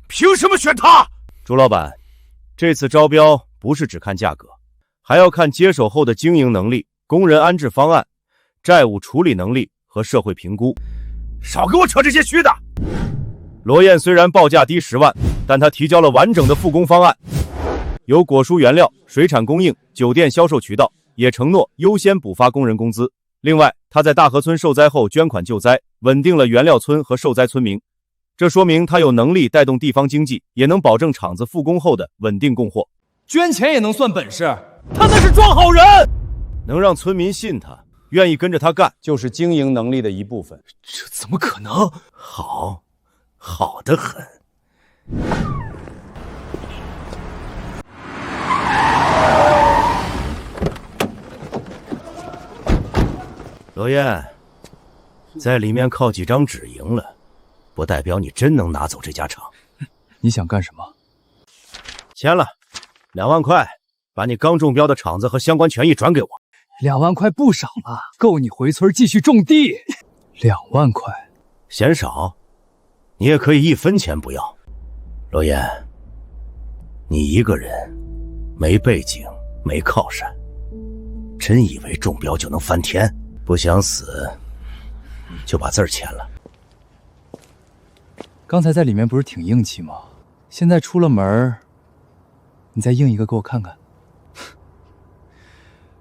凭什么选他？朱老板，这次招标不是只看价格，还要看接手后的经营能力、工人安置方案、债务处理能力和社会评估。少给我扯这些虚的！罗燕虽然报价低10万，但他提交了完整的复工方案，有果蔬原料、水产供应、酒店销售渠道，也承诺优先补发工人工资。另外，他在大河村受灾后捐款救灾，稳定了原料村和受灾村民。这说明他有能力带动地方经济，也能保证厂子复工后的稳定供货。捐钱也能算本事？他那是装好人，能让村民信他，愿意跟着他干，就是经营能力的一部分。这怎么可能？好，好得很。罗燕，在里面靠几张纸赢了，不代表你真能拿走这家厂。你想干什么？签了，2万块，把你刚中标的厂子和相关权益转给我。2万块不少了，够你回村继续种地。2万块，嫌少？你也可以1分钱不要。罗燕，你一个人，没背景，没靠山，真以为中标就能翻天？不想死，就把字儿签了。刚才在里面不是挺硬气吗？现在出了门，你再硬一个给我看看。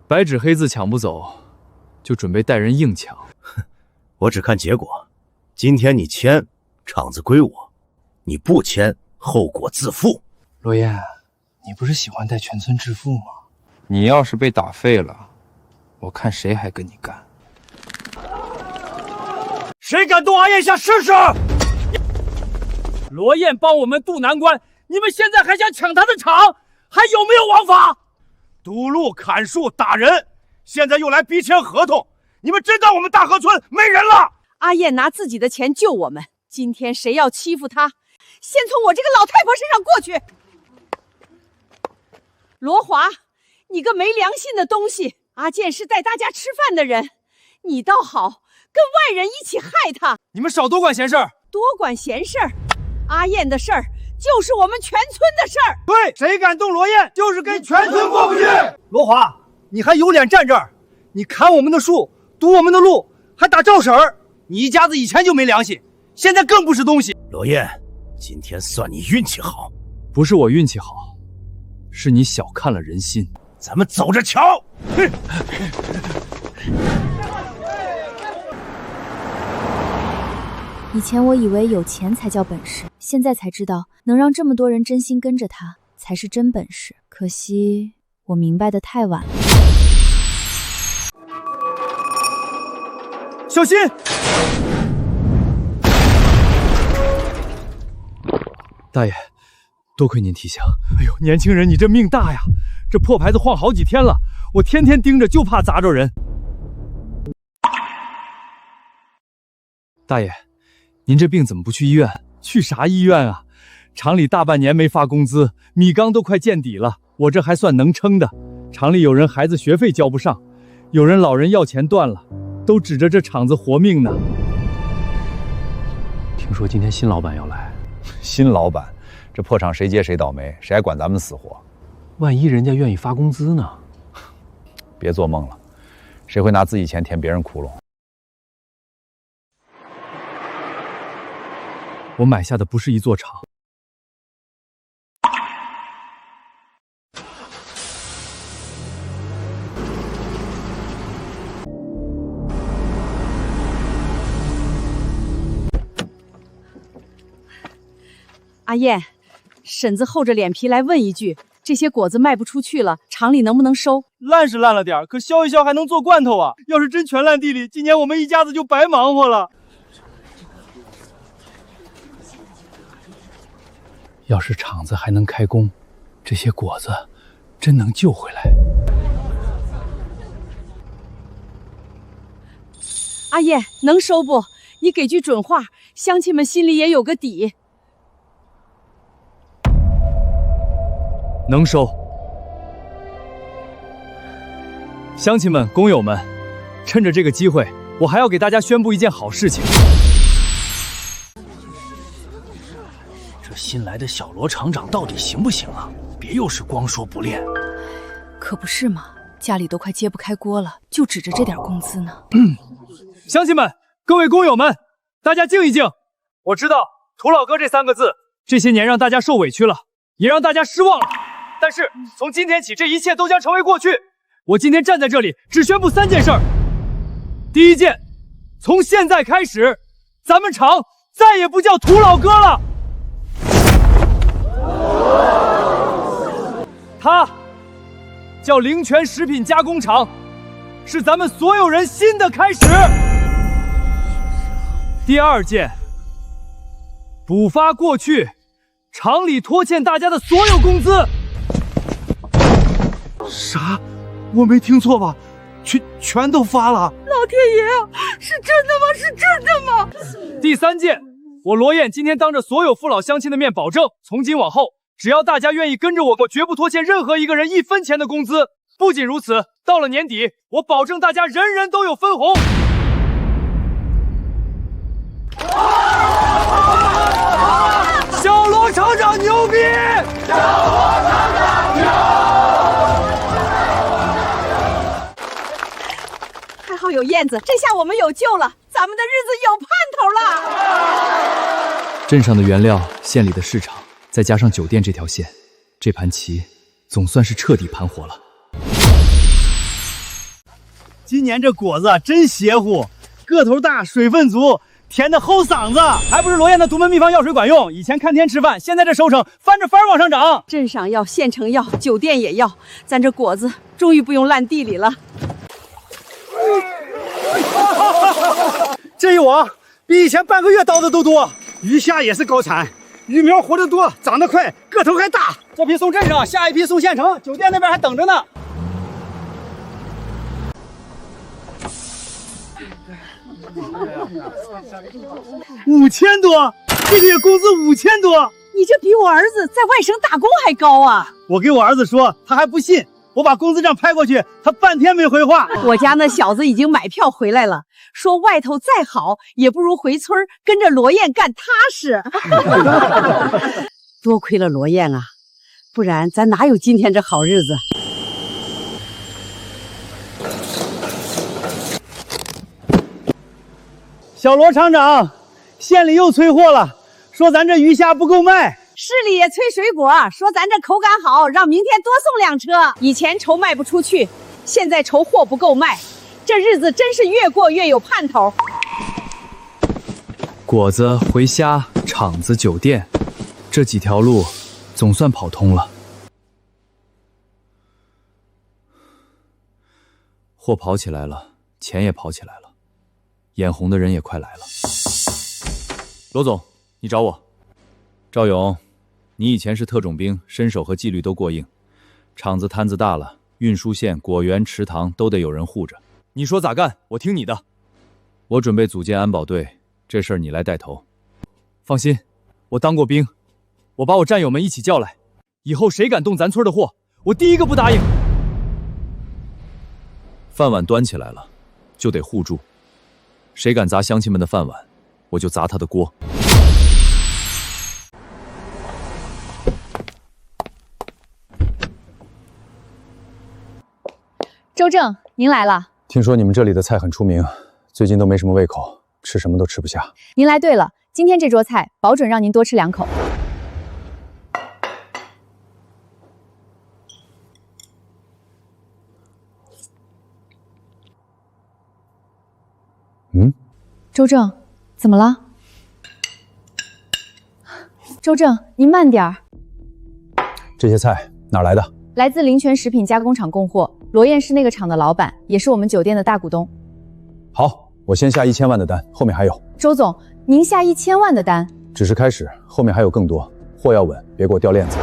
白纸黑字抢不走，就准备带人硬抢。我只看结果。今天你签，厂子归我；你不签，后果自负。罗燕，你不是喜欢带全村致富吗？你要是被打废了，我看谁还跟你干。谁敢动阿燕下试试？罗燕帮我们渡难关，你们现在还想抢他的场，还有没有王法？堵路、砍树、打人，现在又来逼签合同，你们真当我们大河村没人了？阿燕拿自己的钱救我们，今天谁要欺负她，先从我这个老太婆身上过去。罗华，你个没良心的东西！阿健是带大家吃饭的人，你倒好，跟外人一起害他。你们少多管闲事儿！多管闲事儿？阿燕的事儿就是我们全村的事儿。对，谁敢动罗燕，就是跟全村过不去。罗华，你还有脸站这儿？你砍我们的树，堵我们的路，还打赵婶儿！你一家子以前就没良心，现在更不是东西。罗燕，今天算你运气好。不是我运气好，是你小看了人心。咱们走着瞧。以前我以为有钱才叫本事，现在才知道能让这么多人真心跟着他才是真本事。可惜我明白的太晚了。小心！大爷，多亏您提醒。哎呦，年轻人，你这命大呀！这破牌子晃好几天了，我天天盯着，就怕砸着人。大爷，您这病怎么不去医院？去啥医院啊？厂里大半年没发工资，米缸都快见底了，我这还算能撑的。厂里有人孩子学费交不上，有人老人要钱断了，都指着这厂子活命呢。听说今天新老板要来。新老板，这破厂谁接谁倒霉，谁还管咱们死活？万一人家愿意发工资呢？别做梦了，谁会拿自己钱填别人窟窿？我买下的不是一座厂。阿燕，婶子厚着脸皮来问一句，这些果子卖不出去了，厂里能不能收？烂是烂了点，可削一削还能做罐头啊！要是真全烂地里，今年我们一家子就白忙活了。要是厂子还能开工，这些果子真能救回来。阿燕，能收不？你给句准话，乡亲们心里也有个底。能收。乡亲们、工友们，趁着这个机会，我还要给大家宣布一件好事情。这新来的小罗厂长到底行不行啊？别又是光说不练。可不是嘛，家里都快揭不开锅了，就指着这点工资呢。乡亲们、各位工友们，大家静一静。我知道“土老哥”这3个字，这些年让大家受委屈了，也让大家失望了。但是从今天起，这一切都将成为过去。我今天站在这里，只宣布3件事儿。第一件，从现在开始，咱们厂再也不叫土老哥了，它叫灵泉食品加工厂，是咱们所有人新的开始。第二件，补发过去厂里拖欠大家的所有工资。啥？我没听错吧？全都发了！老天爷啊，是真的吗？是真的吗？第3件，我罗燕今天当着所有父老乡亲的面保证，从今往后，只要大家愿意跟着我，我绝不拖欠任何一个人1分钱的工资。不仅如此，到了年底，我保证大家人人都有分红。小罗厂长牛逼！小罗厂长牛！还好有燕子，这下我们有救了，咱们的日子有盼头了。镇上的原料、县里的市场，再加上酒店这条线，这盘棋总算是彻底盘活了。今年这果子真邪乎，个头大，水分足，甜的齁嗓子，还不是罗燕的独门秘方药水管用。以前看天吃饭，现在这收成翻着番往上涨。镇上要，县城要，酒店也要，咱这果子终于不用烂地里了。这一网比以前半个月倒的都多。鱼虾也是高产，鱼苗活得多，长得快，个头还大。这批送镇上，下一批送县城，酒店那边还等着呢。5000多，这个月工资5000多，你这比我儿子在外省打工还高啊！我给我儿子说，他还不信。我把工资账拍过去，他半天没回话。我家那小子已经买票回来了，说外头再好也不如回村跟着罗燕干踏实。多亏了罗燕啊，不然咱哪有今天这好日子？小罗厂长，县里又催货了，说咱这鱼虾不够卖。市里也催水果，说咱这口感好，让明天多送2车。以前愁卖不出去，现在愁货不够卖，这日子真是越过越有盼头。果子、回虾、厂子、酒店，这几条路总算跑通了。货跑起来了，钱也跑起来了，眼红的人也快来了。罗总，你找我。赵勇，你以前是特种兵，身手和纪律都过硬，厂子摊子大了，运输线、果园、池塘都得有人护着。你说咋干，我听你的。我准备组建安保队，这事儿你来带头。放心，我当过兵，我把我战友们一起叫来，以后谁敢动咱村的货，我第一个不答应。饭碗端起来了，就得护住。谁敢砸乡亲们的饭碗，我就砸他的锅。周正，您来了。听说你们这里的菜很出名，最近都没什么胃口，吃什么都吃不下。您来对了，今天这桌菜保准让您多吃2口。周正，怎么了？周正，您慢点儿。这些菜哪儿来的？来自林泉食品加工厂供货，罗燕是那个厂的老板，也是我们酒店的大股东。好，我先下1000万的单，后面还有。周总，您下1000万的单？只是开始，后面还有更多。货要稳，别给我掉链子。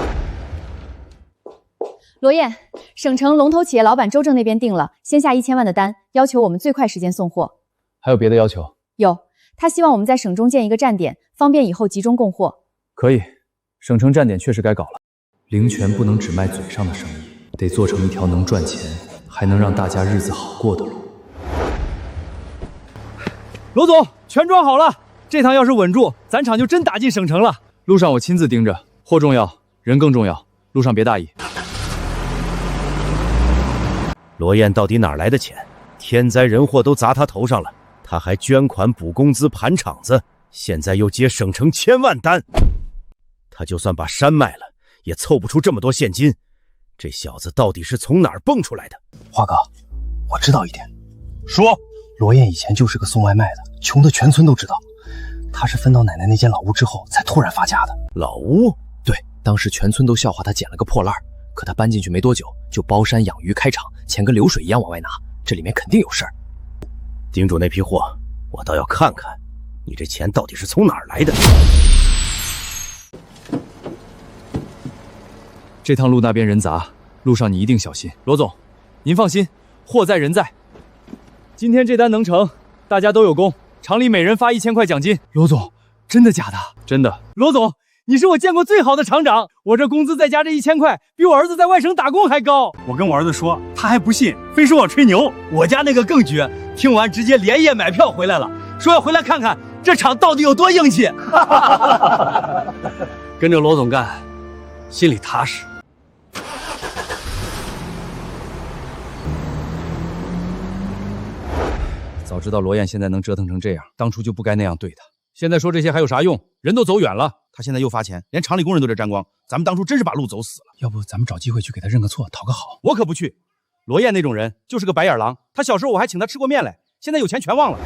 罗燕，省城龙头企业老板周正那边定了，先下1000万的单，要求我们最快时间送货。还有别的要求？有，他希望我们在省中建一个站点，方便以后集中供货。可以，省城站点确实该搞了。灵泉不能只卖嘴上的生意，得做成一条能赚钱，还能让大家日子好过的路。罗总，全装好了，这趟要是稳住，咱厂就真打进省城了。路上我亲自盯着，货重要，人更重要，路上别大意。罗燕到底哪来的钱？天灾人祸都砸他头上了，他还捐款补工资盘厂子，现在又接省城1000万单。他就算把山卖了，也凑不出这么多现金。这小子到底是从哪儿蹦出来的？华哥，我知道一点。说，罗燕以前就是个送外卖的，穷的全村都知道。他是分到奶奶那间老屋之后，才突然发家的。老屋？对，当时全村都笑话他捡了个破烂，可他搬进去没多久，就包山养鱼开厂，钱跟流水一样往外拿，这里面肯定有事儿。盯住那批货，我倒要看看，你这钱到底是从哪儿来的。这趟路那边人杂，路上你一定小心。罗总，您放心，货在人在。今天这单能成，大家都有功，厂里每人发1000块奖金。罗总，真的假的？真的。罗总，你是我见过最好的厂长，我这工资再加这1000块，比我儿子在外省打工还高。我跟我儿子说，他还不信，非说我吹牛。我家那个更绝，听完直接连夜买票回来了，说要回来看看这厂到底有多硬气。跟着罗总干，心里踏实。早知道罗燕现在能折腾成这样，当初就不该那样对她。现在说这些还有啥用？人都走远了，他现在又发钱，连厂里工人都得沾光。咱们当初真是把路走死了。要不咱们找机会去给他认个错，讨个好。我可不去。罗燕那种人就是个白眼狼，他小时候我还请他吃过面来，现在有钱全忘了。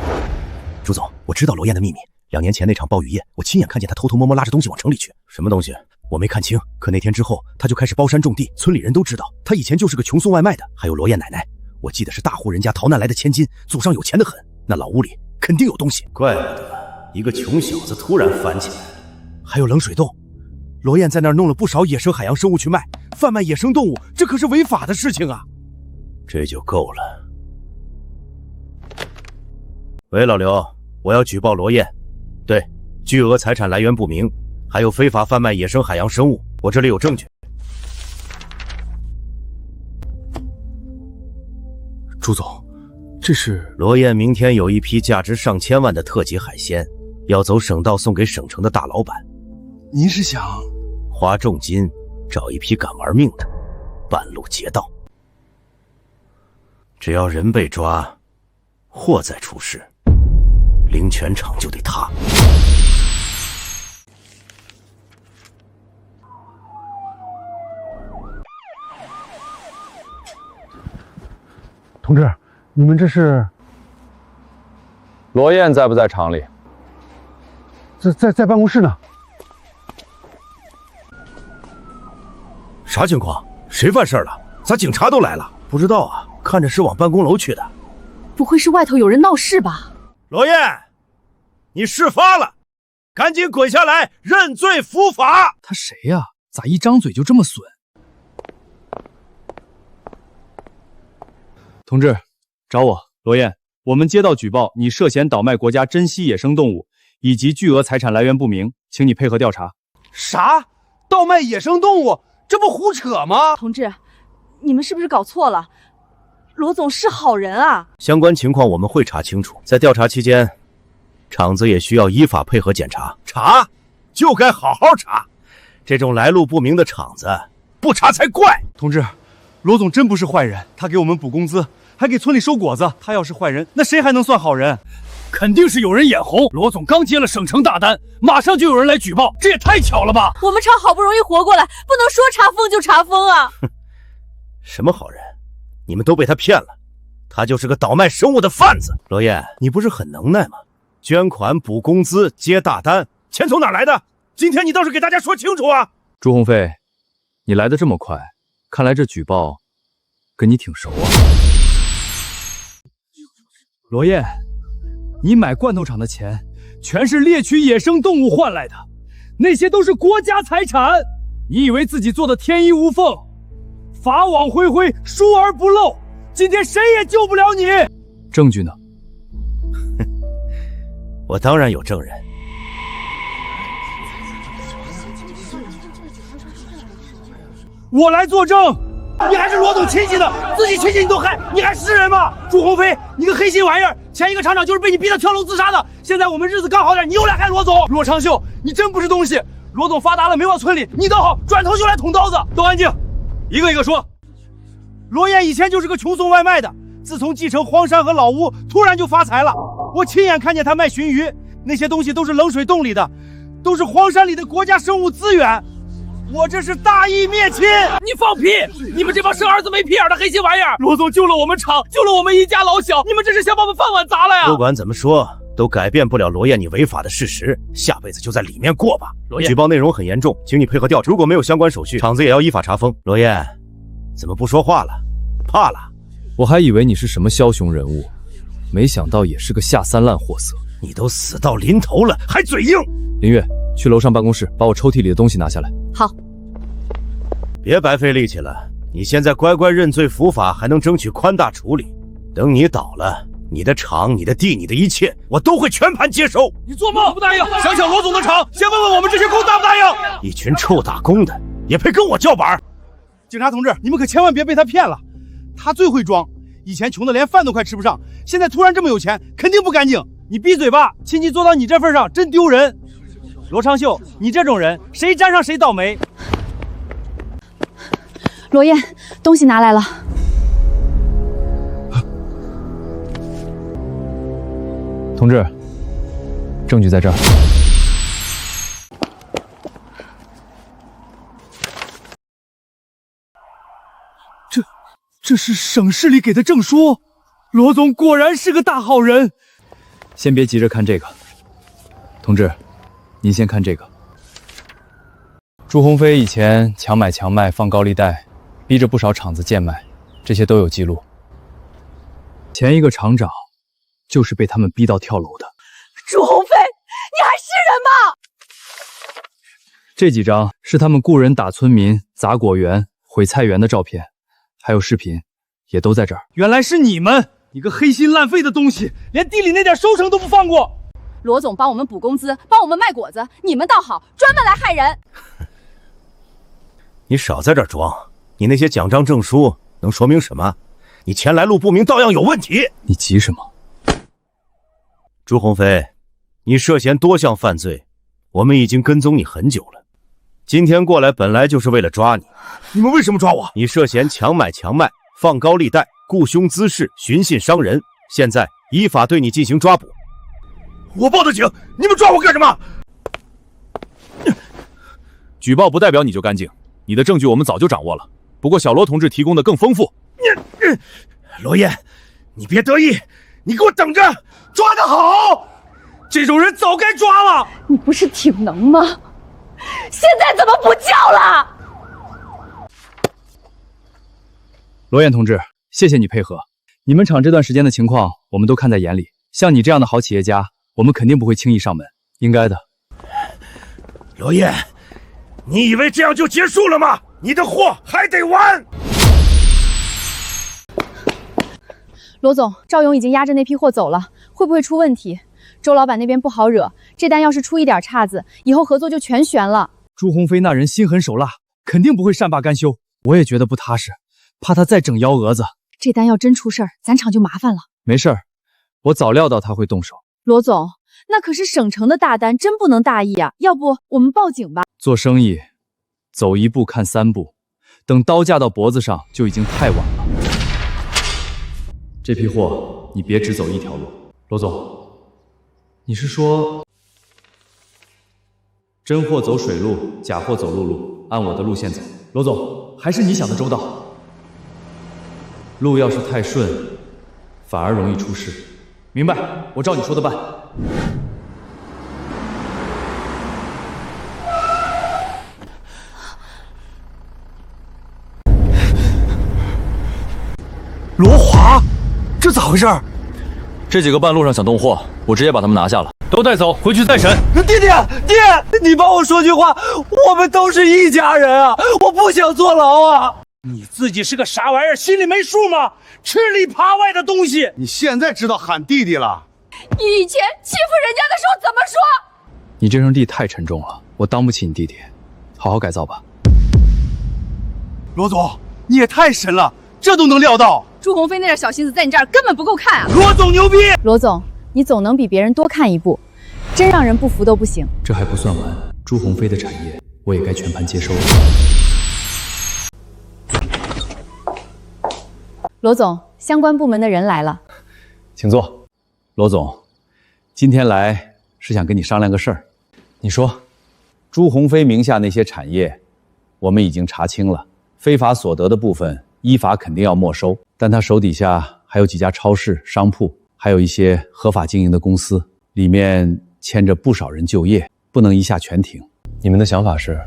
朱总，我知道罗燕的秘密。2年前那场暴雨夜，我亲眼看见他偷偷摸摸拉着东西往城里去。什么东西？我没看清。可那天之后，他就开始包山种地，村里人都知道他以前就是个穷送外卖的。还有罗燕奶奶，我记得是大户人家逃难来的千金，祖上有钱得很，那老屋里肯定有东西。怪不得一个穷小子突然翻起来。还有冷水洞，罗燕在那儿弄了不少野生海洋生物去卖，贩卖野生动物，这可是违法的事情啊！这就够了。喂，老刘，我要举报罗燕，对，巨额财产来源不明，还有非法贩卖野生海洋生物，我这里有证据。朱总，这是罗燕明天有一批价值上千万的特级海鲜，要走省道送给省城的大老板。您是想花重金找一批敢玩命的，半路劫道。只要人被抓，货再出事，灵泉厂就得塌。同志，你们这是？罗燕在不在厂里？在办公室呢。啥情况？谁犯事了？咋警察都来了？不知道啊，看着是往办公楼去的。不会是外头有人闹事吧？罗燕，你事发了，赶紧滚下来认罪伏法。他谁呀？咋一张嘴就这么损？同志，找我，罗燕。我们接到举报，你涉嫌倒卖国家珍稀野生动物以及巨额财产来源不明，请你配合调查。啥？倒卖野生动物？这不胡扯吗？同志，你们是不是搞错了？罗总是好人啊。相关情况我们会查清楚，在调查期间，厂子也需要依法配合检查。查就该好好查，这种来路不明的厂子不查才怪。同志，罗总真不是坏人，他给我们补工资，还给村里收果子。他要是坏人，那谁还能算好人？肯定是有人眼红。罗总刚接了省城大单，马上就有人来举报，这也太巧了吧！我们厂好不容易活过来，不能说查封就查封啊！什么好人？你们都被他骗了，他就是个倒卖生物的贩子。罗燕，你不是很能耐吗？捐款、补工资、接大单，钱从哪来的？今天你倒是给大家说清楚啊！朱鸿飞，你来的这么快，看来这举报跟你挺熟啊。罗燕，你买罐头厂的钱全是猎取野生动物换来的，那些都是国家财产。你以为自己做的天衣无缝，法网恢恢，疏而不漏，今天谁也救不了你。证据呢？我当然有证人。我来作证。你还是罗总亲戚的，自己亲戚你都害，你还是人吗？朱鸿飞，你个黑心玩意儿！前一个厂长就是被你逼得跳楼自杀的，现在我们日子刚好点，你又来害罗总。罗长秀，你真不是东西！罗总发达了没往村里，你倒好，转头就来捅刀子。都安静，一个一个说。罗燕以前就是个穷送外卖的，自从继承荒山和老屋，突然就发财了。我亲眼看见他卖鲟鱼，那些东西都是冷水洞里的，都是荒山里的国家生物资源。我这是大义灭亲！你放屁！你们这帮生儿子没屁眼的黑心玩意儿！罗总救了我们厂，救了我们一家老小，你们这是想把我们饭碗砸了呀！不管怎么说，都改变不了罗燕你违法的事实，下辈子就在里面过吧。罗燕，举报内容很严重，请你配合调查，如果没有相关手续，厂子也要依法查封。罗燕，怎么不说话了？怕了？我还以为你是什么枭雄人物，没想到也是个下三滥货色。你都死到临头了，还嘴硬！林月，去楼上办公室，把我抽屉里的东西拿下来。好。别白费力气了，你现在乖乖认罪伏法，还能争取宽大处理。等你倒了，你的厂、你的地、你的一切，我都会全盘接收。你做梦不答应！想抢罗总的厂，先问问我们这些工答不答应？一群臭打工的，也配跟我叫板？警察同志，你们可千万别被他骗了，他最会装。以前穷的连饭都快吃不上，现在突然这么有钱，肯定不干净。你闭嘴吧，亲戚做到你这份上，真丢人。罗长秀，你这种人，谁沾上谁倒霉。罗燕，东西拿来了。同志，证据在这儿。这是省市里给的证书。罗总果然是个大好人。先别急着看这个，同志，您先看这个。朱鸿飞以前强买强卖，放高利贷，逼着不少厂子贱卖，这些都有记录。前一个厂长就是被他们逼到跳楼的。朱鸿飞，你还是人吗？这几张是他们雇人打村民、砸果园、毁菜园的照片，还有视频，也都在这儿。原来是你们！你个黑心烂肺的东西，连地里那点收成都不放过！罗总帮我们补工资，帮我们卖果子，你们倒好，专门来害人。你少在这儿装！你那些奖章证书能说明什么？你钱来路不明，照样有问题。你急什么？朱鸿飞，你涉嫌多项犯罪，我们已经跟踪你很久了。今天过来本来就是为了抓你。你们为什么抓我？你涉嫌强买强卖、放高利贷、雇凶滋事、寻衅伤人，现在依法对你进行抓捕。我报的警，你们抓我干什么？举报不代表你就干净，你的证据我们早就掌握了，不过小罗同志提供的更丰富。罗燕，你别得意，你给我等着！抓得好！这种人早该抓了。你不是挺能吗？现在怎么不叫了？罗燕同志，谢谢你配合。你们厂这段时间的情况，我们都看在眼里。像你这样的好企业家，我们肯定不会轻易上门，应该的。罗燕，你以为这样就结束了吗？你的货还得完。罗总，赵勇已经押着那批货走了，会不会出问题？周老板那边不好惹，这单要是出一点岔子，以后合作就全悬了。朱鸿飞那人心狠手辣，肯定不会善罢甘休。我也觉得不踏实，怕他再整幺蛾子。这单要真出事儿，咱厂就麻烦了。没事儿，我早料到他会动手。罗总，那可是省城的大单，真不能大意啊！要不我们报警吧？做生意，走一步看三步，等刀架到脖子上就已经太晚了。这批货你别只走一条路。罗总，你是说真货走水路，假货走陆路，按我的路线走？罗总，还是你想的周到。路要是太顺，反而容易出事。明白，我照你说的办。罗华，这咋回事？这几个半路上想动货，我直接把他们拿下了，都带走，回去再审。爹，你帮我说句话，我们都是一家人啊，我不想坐牢啊。你自己是个啥玩意儿，心里没数吗？吃里扒外的东西。你现在知道喊弟弟了？你以前欺负人家的时候怎么说？你这声弟太沉重了，我当不起你弟弟，好好改造吧。罗总，你也太神了，这都能料到。朱鸿飞那点小心思在你这儿根本不够看啊！罗总牛逼！罗总，你总能比别人多看一步，真让人不服都不行。这还不算完，朱鸿飞的产业我也该全盘接收了。罗总，相关部门的人来了，请坐。罗总，今天来是想跟你商量个事儿。你说，朱鸿飞名下那些产业，我们已经查清了，非法所得的部分依法肯定要没收。但他手底下还有几家超市、商铺，还有一些合法经营的公司，里面牵着不少人就业，不能一下全停。你们的想法是？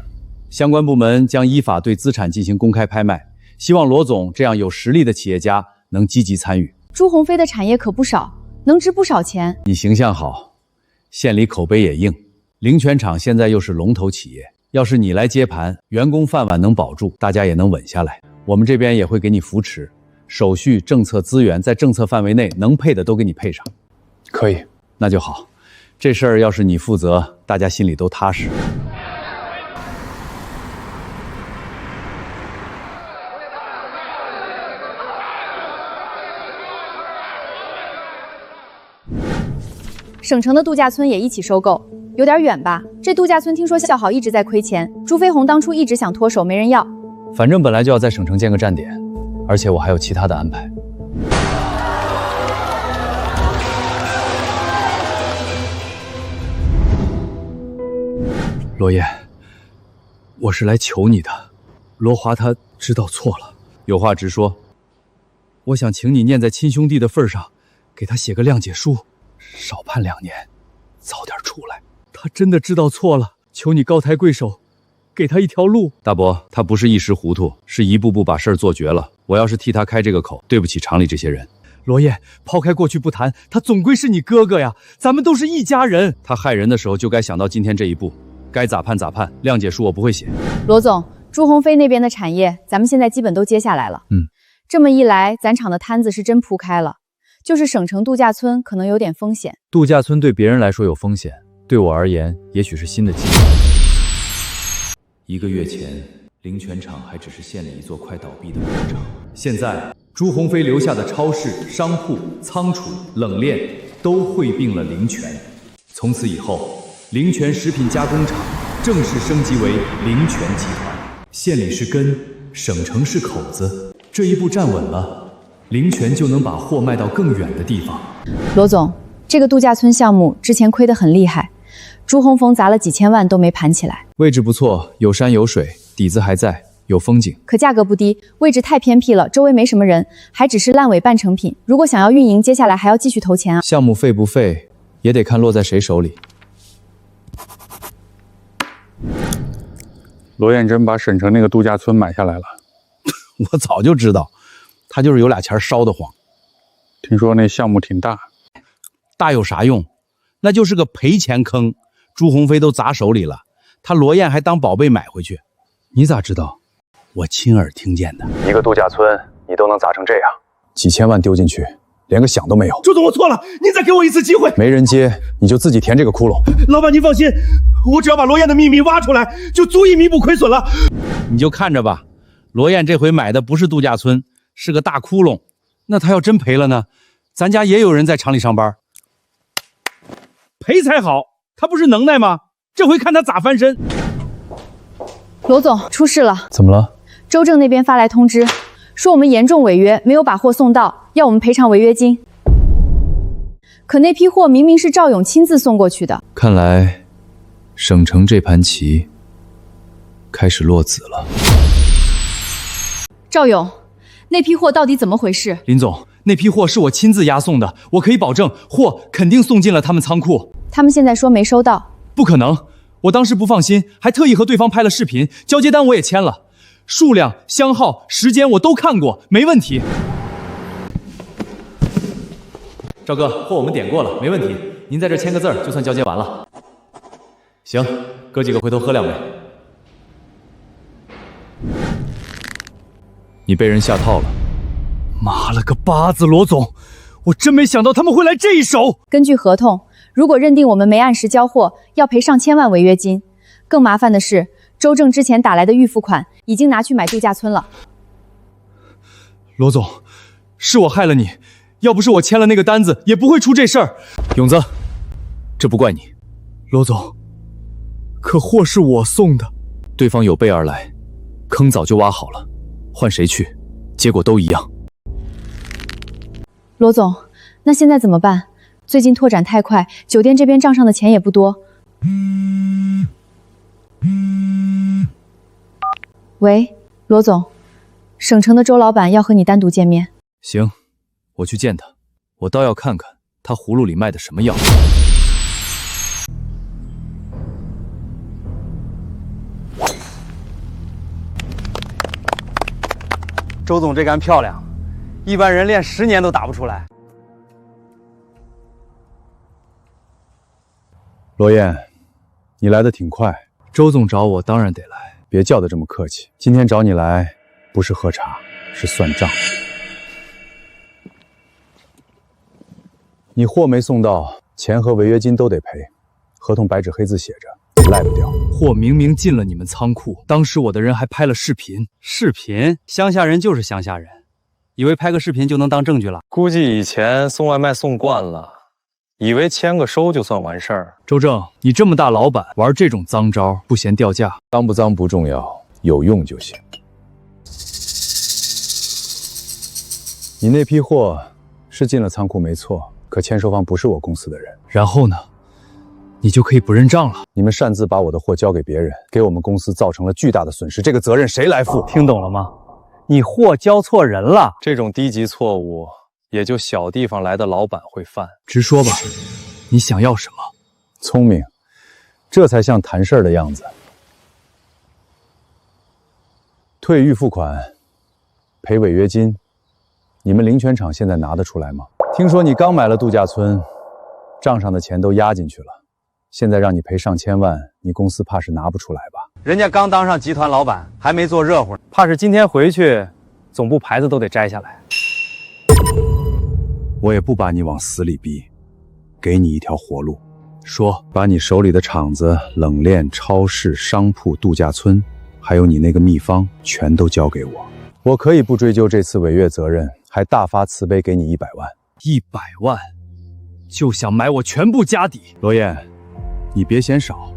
相关部门将依法对资产进行公开拍卖，希望罗总这样有实力的企业家能积极参与。朱鸿飞的产业可不少，能值不少钱。你形象好，县里口碑也硬，灵泉厂现在又是龙头企业，要是你来接盘，员工饭碗能保住，大家也能稳下来。我们这边也会给你扶持，手续、政策资源在政策范围内能配的都给你配上。可以，那就好。这事儿要是你负责，大家心里都踏实。省城的度假村也一起收购，有点远吧？这度假村听说效好一直在亏钱，朱飞鸿当初一直想脱手，没人要。反正本来就要在省城建个站点，而且我还有其他的安排。罗燕，我是来求你的。罗华他知道错了，有话直说。我想请你念在亲兄弟的份上，给他写个谅解书，少判2年，早点出来。他真的知道错了，求你高抬贵手，给他一条路。大伯，他不是一时糊涂，是一步步把事儿做绝了。我要是替他开这个口，对不起厂里这些人。罗燕，抛开过去不谈，他总归是你哥哥呀，咱们都是一家人。他害人的时候就该想到今天这一步，该咋判咋判。谅解书我不会写。罗总，朱鸿飞那边的产业，咱们现在基本都接下来了。这么一来，咱厂的摊子是真铺开了。就是省城度假村可能有点风险。度假村对别人来说有风险，对我而言，也许是新的机会。1个月前，灵泉厂还只是县里一座快倒闭的破厂，现在朱鸿飞留下的超市、商铺、仓储、冷链都汇并了灵泉。从此以后，灵泉食品加工厂正式升级为灵泉集团。县里是根，省城是口子，这一步站稳了，灵泉就能把货卖到更远的地方。罗总，这个度假村项目之前亏得很厉害，朱鸿峰砸了几千万都没盘起来。位置不错，有山有水，底子还在，有风景。可价格不低，位置太偏僻了，周围没什么人，还只是烂尾半成品。如果想要运营，接下来还要继续投钱啊。项目废不废，也得看落在谁手里。罗彦珍把沈城那个度假村买下来了。我早就知道，他就是有俩钱烧得慌。听说那项目挺大，大有啥用？那就是个赔钱坑。朱鸿飞都砸手里了，他罗燕还当宝贝买回去。你咋知道？我亲耳听见的。一个度假村你都能砸成这样，几千万丢进去，连个响都没有。周总，我错了，您再给我一次机会。没人接，你就自己填这个窟窿。老板，您放心，我只要把罗燕的秘密挖出来，就足以弥补亏损了。你就看着吧，罗燕这回买的不是度假村，是个大窟窿。那他要真赔了呢？咱家也有人在厂里上班，赔才好。他不是能耐吗？这回看他咋翻身。罗总，出事了！怎么了？周正那边发来通知，说我们严重违约，没有把货送到，要我们赔偿违约金。可那批货明明是赵勇亲自送过去的。看来，省城这盘棋开始落子了。赵勇，那批货到底怎么回事？林总，那批货是我亲自押送的，我可以保证，货肯定送进了他们仓库。他们现在说没收到。不可能，我当时不放心，还特意和对方拍了视频，交接单我也签了，数量、箱号、时间我都看过，没问题。赵哥，货我们点过了，没问题，您在这签个字就算交接完了。行，哥几个回头喝两杯。你被人下套了。妈了个巴子，罗总，我真没想到他们会来这一手。根据合同，如果认定我们没按时交货，要赔上千万违约金。更麻烦的是，周正之前打来的预付款已经拿去买度假村了。罗总，是我害了你，要不是我签了那个单子，也不会出这事儿。勇子，这不怪你。罗总，可货是我送的。对方有备而来，坑早就挖好了，换谁去，结果都一样。罗总，那现在怎么办？最近拓展太快，酒店这边账上的钱也不多。喂，罗总，省城的周老板要和你单独见面。行，我去见他，我倒要看看他葫芦里卖的什么药。周总这杆漂亮，一般人练10年都打不出来。罗燕，你来的挺快。周总找我，当然得来。别叫得这么客气。今天找你来，不是喝茶，是算账。你货没送到，钱和违约金都得赔。合同白纸黑字写着，赖不掉。货明明进了你们仓库，当时我的人还拍了视频。视频？乡下人就是乡下人，以为拍个视频就能当证据了？估计以前送外卖送惯了，以为签个收就算完事儿。周正，你这么大老板，玩这种脏招不嫌掉价？脏不脏不重要，有用就行。你那批货是进了仓库没错，可签收方不是我公司的人。然后呢？你就可以不认账了。你们擅自把我的货交给别人，给我们公司造成了巨大的损失，这个责任谁来负？听懂了吗？你货交错人了。这种低级错误，也就小地方来的老板会犯。直说吧，你想要什么？聪明，这才像谈事儿的样子。退预付款，赔违约金，你们灵泉厂现在拿得出来吗？听说你刚买了度假村，账上的钱都压进去了，现在让你赔上千万，你公司怕是拿不出来吧？人家刚当上集团老板，还没做热乎，怕是今天回去，总部牌子都得摘下来。我也不把你往死里逼，给你一条活路。说，把你手里的厂子、冷链、超市、商铺、度假村，还有你那个秘方，全都交给我。我可以不追究这次违约责任，还大发慈悲给你100万。100万，就想买我全部家底？罗燕，你别嫌少，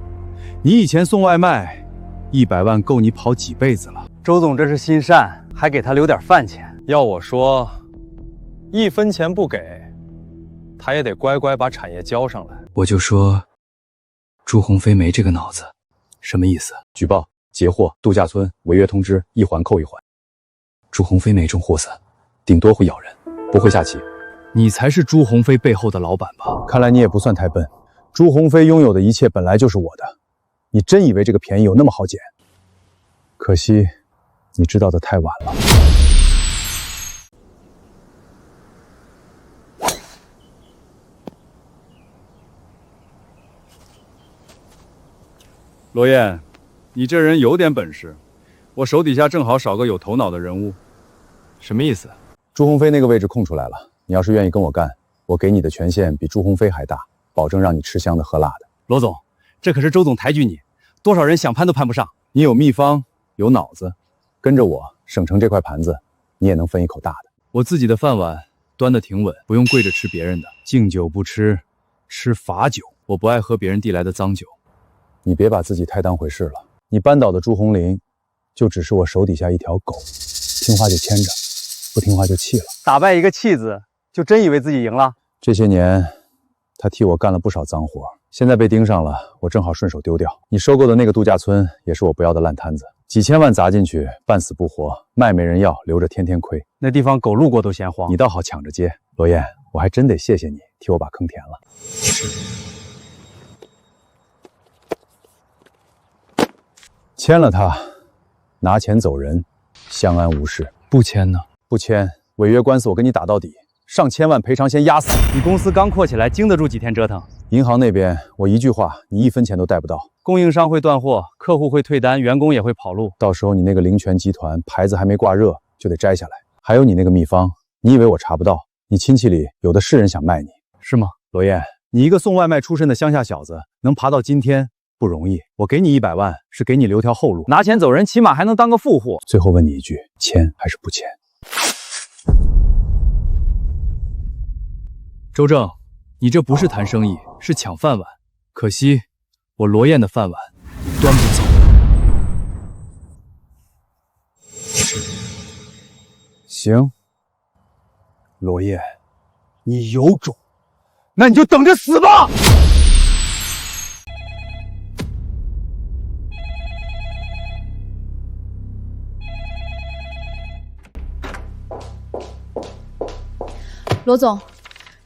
你以前送外卖，100万够你跑几辈子了。周总这是心善，还给他留点饭钱。要我说，1分钱不给，他也得乖乖把产业交上来。我就说，朱鸿飞没这个脑子，什么意思？举报、截货、度假村违约通知，一环扣一环。朱鸿飞没中货散，顶多会咬人，不会下棋。你才是朱鸿飞背后的老板吧？看来你也不算太笨。朱鸿飞拥有的一切本来就是我的，你真以为这个便宜有那么好捡？可惜，你知道的太晚了。罗燕，你这人有点本事，我手底下正好少个有头脑的人物。什么意思？朱鸿飞那个位置空出来了，你要是愿意跟我干，我给你的权限比朱鸿飞还大，保证让你吃香的喝辣的。罗总，这可是周总抬举你，多少人想攀都攀不上。你有秘方，有脑子，跟着我省城这块盘子，你也能分一口大的。我自己的饭碗端得挺稳，不用跪着吃别人的。敬酒不吃，吃罚酒。我不爱喝别人递来的脏酒。你别把自己太当回事了。你扳倒的朱红林，就只是我手底下一条狗，听话就牵着，不听话就弃了。打败一个弃子，就真以为自己赢了？这些年，他替我干了不少脏活，现在被盯上了，我正好顺手丢掉。你收购的那个度假村也是我不要的烂摊子，几千万砸进去，半死不活，卖没人要，留着天天亏。那地方狗路过都嫌荒。你倒好抢着接，罗燕，我还真得谢谢你替我把坑填了。签了他，拿钱走人，相安无事。不签呢？不签，违约官司我跟你打到底，上千万赔偿先压死你。你公司刚扩起来，经得住几天折腾？银行那边我一句话，你1分钱都贷不到。供应商会断货，客户会退单，员工也会跑路。到时候你那个灵泉集团牌子还没挂热，就得摘下来。还有你那个秘方，你以为我查不到？你亲戚里有的是人想卖你，是吗？罗燕，你一个送外卖出身的乡下小子，能爬到今天不容易。我给你100万，是给你留条后路。拿钱走人，起码还能当个富户。最后问你一句，签还是不签？周正，你这不是谈生意，是抢饭碗。可惜，我罗燕的饭碗端不走。行，罗燕，你有种，那你就等着死吧！罗总，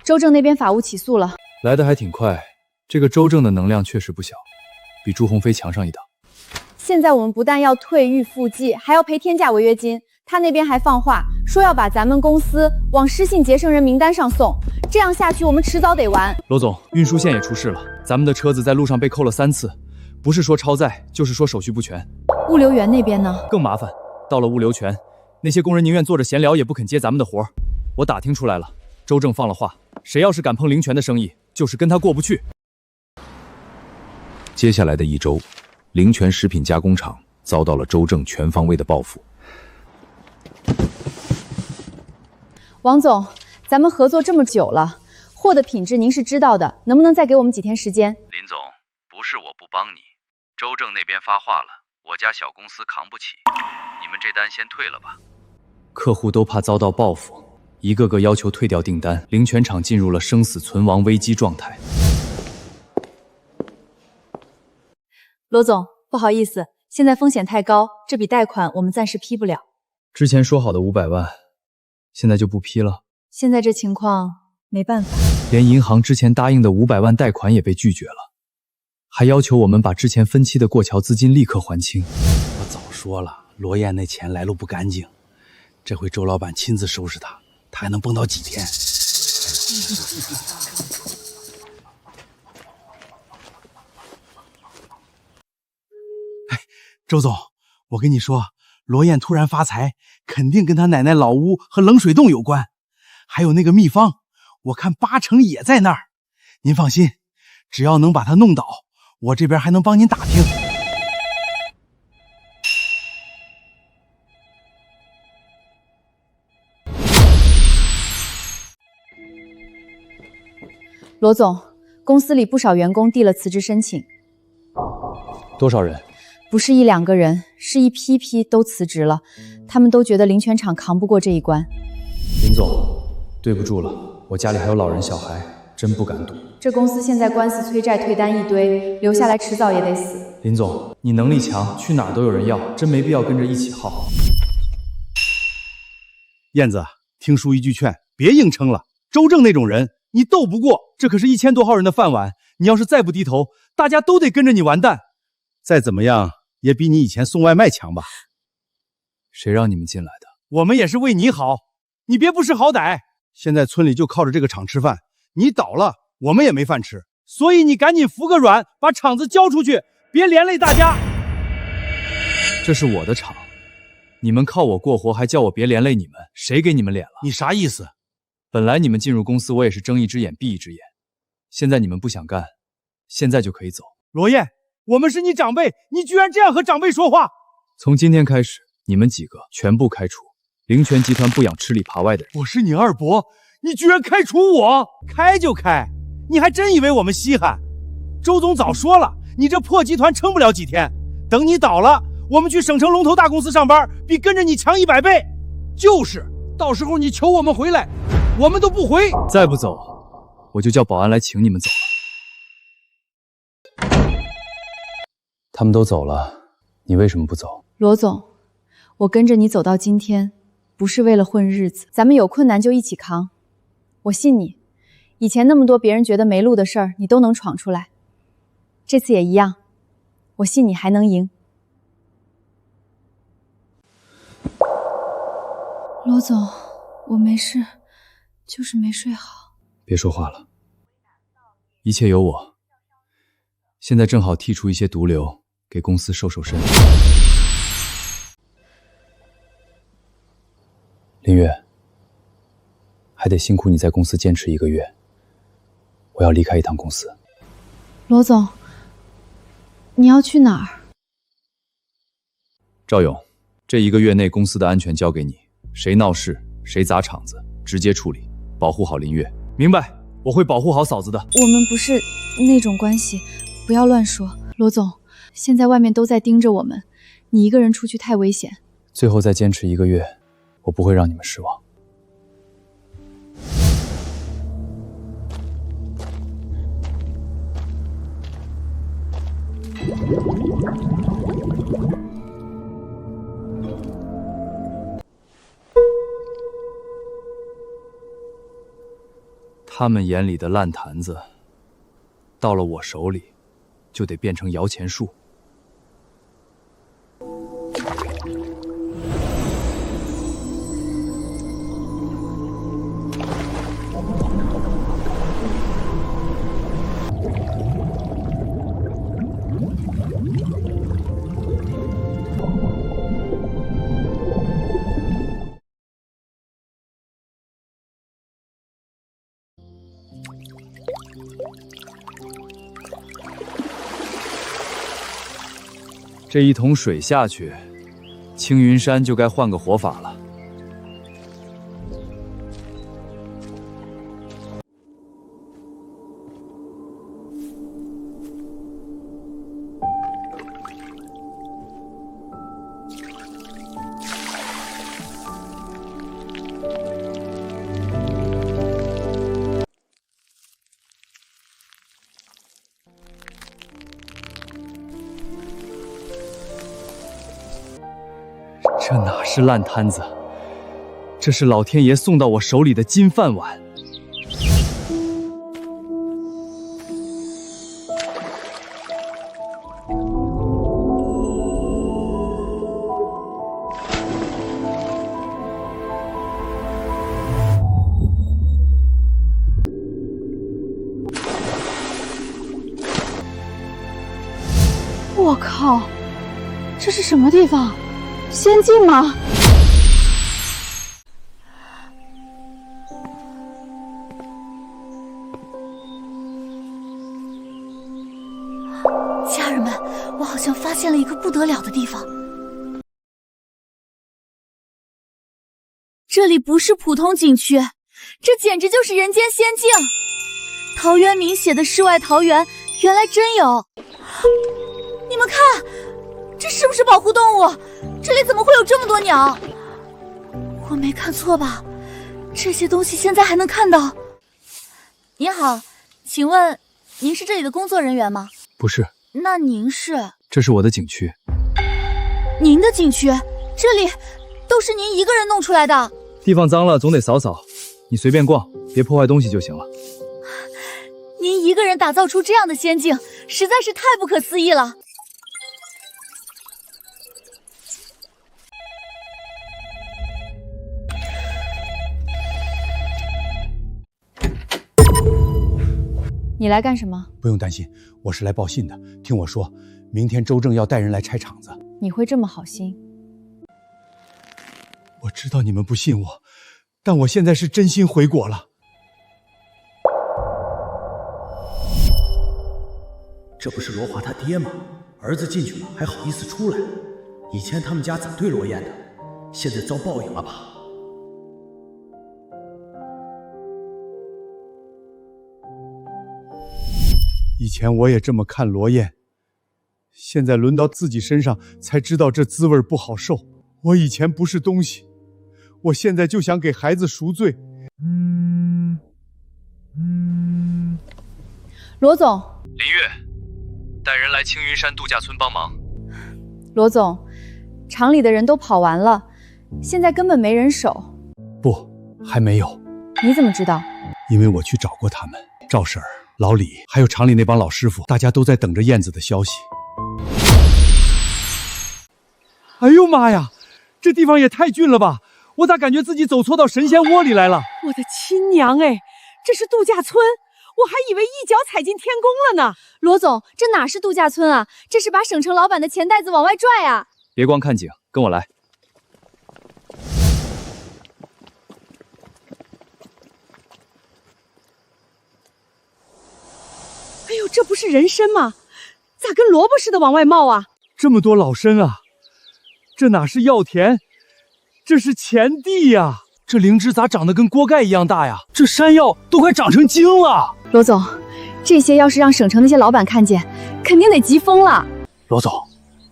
周正那边法务起诉了，来得还挺快。这个周正的能量确实不小，比朱鸿飞强上一档。现在我们不但要退预付记，还要赔天价违约金。他那边还放话说要把咱们公司往失信结生人名单上送，这样下去我们迟早得完。罗总，运输线也出事了，咱们的车子在路上被扣了3次，不是说超载，就是说手续不全。物流园那边呢？更麻烦，到了物流权，那些工人宁愿坐着闲聊，也不肯接咱们的活。我打听出来了，周正放了话，谁要是敢碰灵泉的生意，就是跟他过不去。接下来的1周，灵泉食品加工厂遭到了周正全方位的报复。王总，咱们合作这么久了，货的品质您是知道的，能不能再给我们几天时间？林总，不是我不帮你，周正那边发话了，我家小公司扛不起，你们这单先退了吧。客户都怕遭到报复，一个个要求退掉订单，灵泉厂进入了生死存亡危机状态。罗总，不好意思，现在风险太高，这笔贷款我们暂时批不了。之前说好的500万，现在就不批了。现在这情况没办法，连银行之前答应的500万贷款也被拒绝了，还要求我们把之前分期的过桥资金立刻还清。我早说了，罗燕那钱来路不干净，这回周老板亲自收拾他，他还能蹦跶几天？周总，我跟你说，罗燕突然发财，肯定跟他奶奶老屋和冷水洞有关，还有那个秘方，我看80%也在那儿。您放心，只要能把他弄倒，我这边还能帮您打听。罗总，公司里不少员工递了辞职申请。多少人？不是1、2个人，是一批批都辞职了。他们都觉得灵泉厂扛不过这一关。林总，对不住了，我家里还有老人小孩，真不敢赌。这公司现在官司催债退单一堆，留下来迟早也得死。林总，你能力强，去哪儿都有人要，真没必要跟着一起耗。燕子，听叔一句劝，别硬撑了。周正那种人，你斗不过。这可是1000多号人的饭碗，你要是再不低头，大家都得跟着你完蛋。再怎么样，也比你以前送外卖强吧？谁让你们进来的？我们也是为你好，你别不识好歹。现在村里就靠着这个厂吃饭，你倒了，我们也没饭吃。所以你赶紧服个软，把厂子交出去，别连累大家。这是我的厂，你们靠我过活，还叫我别连累你们，谁给你们脸了？你啥意思？本来你们进入公司，我也是睁一只眼闭一只眼。现在你们不想干，现在就可以走。罗燕，我们是你长辈，你居然这样和长辈说话！从今天开始，你们几个全部开除。灵泉集团不养吃里扒外的人。我是你二伯，你居然开除我？开就开，你还真以为我们稀罕？周总早说了，你这破集团撑不了几天，等你倒了，我们去省城龙头大公司上班，比跟着你强100倍。就是，到时候你求我们回来，我们都不回。再不走，我就叫保安来请你们走了。他们都走了，你为什么不走？罗总，我跟着你走到今天，不是为了混日子，咱们有困难就一起扛。我信你，以前那么多别人觉得没路的事儿，你都能闯出来。这次也一样，我信你还能赢。罗总，我没事，就是没睡好。别说话了，一切有我。现在正好剔除一些毒瘤，给公司瘦瘦身。林月，还得辛苦你在公司坚持1个月，我要离开一趟公司。罗总，你要去哪儿？赵勇，这1个月内公司的安全交给你，谁闹事，谁砸场子，直接处理，保护好林月。明白，我会保护好嫂子的。我们不是那种关系，不要乱说。罗总，现在外面都在盯着我们，你一个人出去太危险。最后再坚持1个月，我不会让你们失望。他们眼里的烂摊子，到了我手里，就得变成摇钱树。这1桶水下去，青云山就该换个活法了。这哪是烂摊子，这是老天爷送到我手里的金饭碗。我靠，这是什么地方？仙境吗？家人们，我好像发现了一个不得了的地方。这里不是普通景区，这简直就是人间仙境。陶渊明写的世外桃源，原来真有。你们看，这是不是保护动物？这里怎么会有这么多鸟？我没看错吧？这些东西现在还能看到。您好，请问您是这里的工作人员吗？不是。那您是？这是我的景区。您的景区？这里都是您一个人弄出来的？地方脏了总得扫扫，你随便逛。别破坏东西就行了。您一个人打造出这样的仙境，实在是太不可思议了。你来干什么？不用担心，我是来报信的。听我说，明天周正要带人来拆场子。你会这么好心？我知道你们不信我，但我现在是真心回国了。这不是罗华他爹吗？儿子进去了还好意思出来？以前他们家咋对罗燕的？现在遭报应了吧？以前我也这么看罗燕，现在轮到自己身上才知道这滋味不好受。我以前不是东西，我现在就想给孩子赎罪。罗总，林月，带人来青云山度假村帮忙。罗总，厂里的人都跑完了，现在根本没人守。不，还没有。你怎么知道？因为我去找过他们，赵婶儿、老李，还有厂里那帮老师傅，大家都在等着燕子的消息。哎呦妈呀，这地方也太峻了吧！我咋感觉自己走错到神仙窝里来了？我的亲娘哎，这是度假村，我还以为一脚踩进天宫了呢。罗总，这哪是度假村啊？这是把省城老板的钱袋子往外拽啊！别光看景，跟我来。哎呦，这不是人参吗？咋跟萝卜似的往外冒啊？这么多老参啊！这哪是药田，这是钱地呀！这灵芝咋长得跟锅盖一样大呀？这山药都快长成精了！罗总，这些要是让省城那些老板看见，肯定得急疯了。罗总，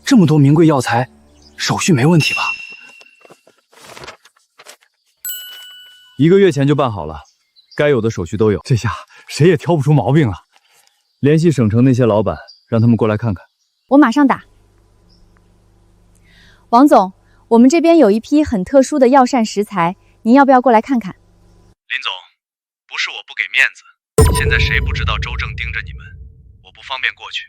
这么多名贵药材，手续没问题吧？1个月前就办好了，该有的手续都有。这下谁也挑不出毛病了。联系省城那些老板，让他们过来看看。我马上打。王总，我们这边有一批很特殊的药膳食材，您要不要过来看看？林总，不是我不给面子，现在谁不知道周正盯着你们，我不方便过去。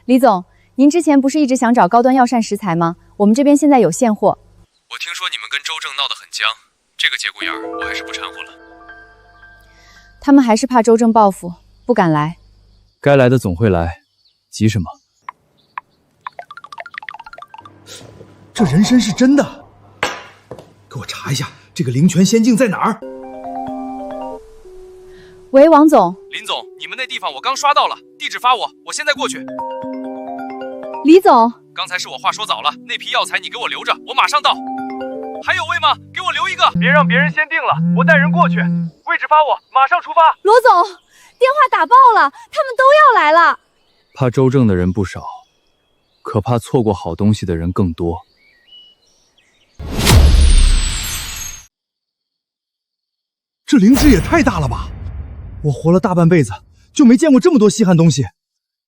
李总，您之前不是一直想找高端药膳食材吗？我们这边现在有现货。我听说你们跟周正闹得很僵，这个节骨眼儿我还是不掺和了。他们还是怕周正报复，不敢来。该来的总会来，急什么？这人参是真的，给我查一下这个灵泉仙境在哪儿。喂，王总。林总，你们那地方我刚刷到了，地址发我，我现在过去。李总，刚才是我话说早了，那批药材你给我留着，我马上到。还有位吗？给我留一个，别让别人先定了，我带人过去。位置发我，马上出发。罗总，电话打爆了，他们都要来了。怕周正的人不少，可怕错过好东西的人更多。这灵芝也太大了吧！我活了大半辈子，就没见过这么多稀罕东西。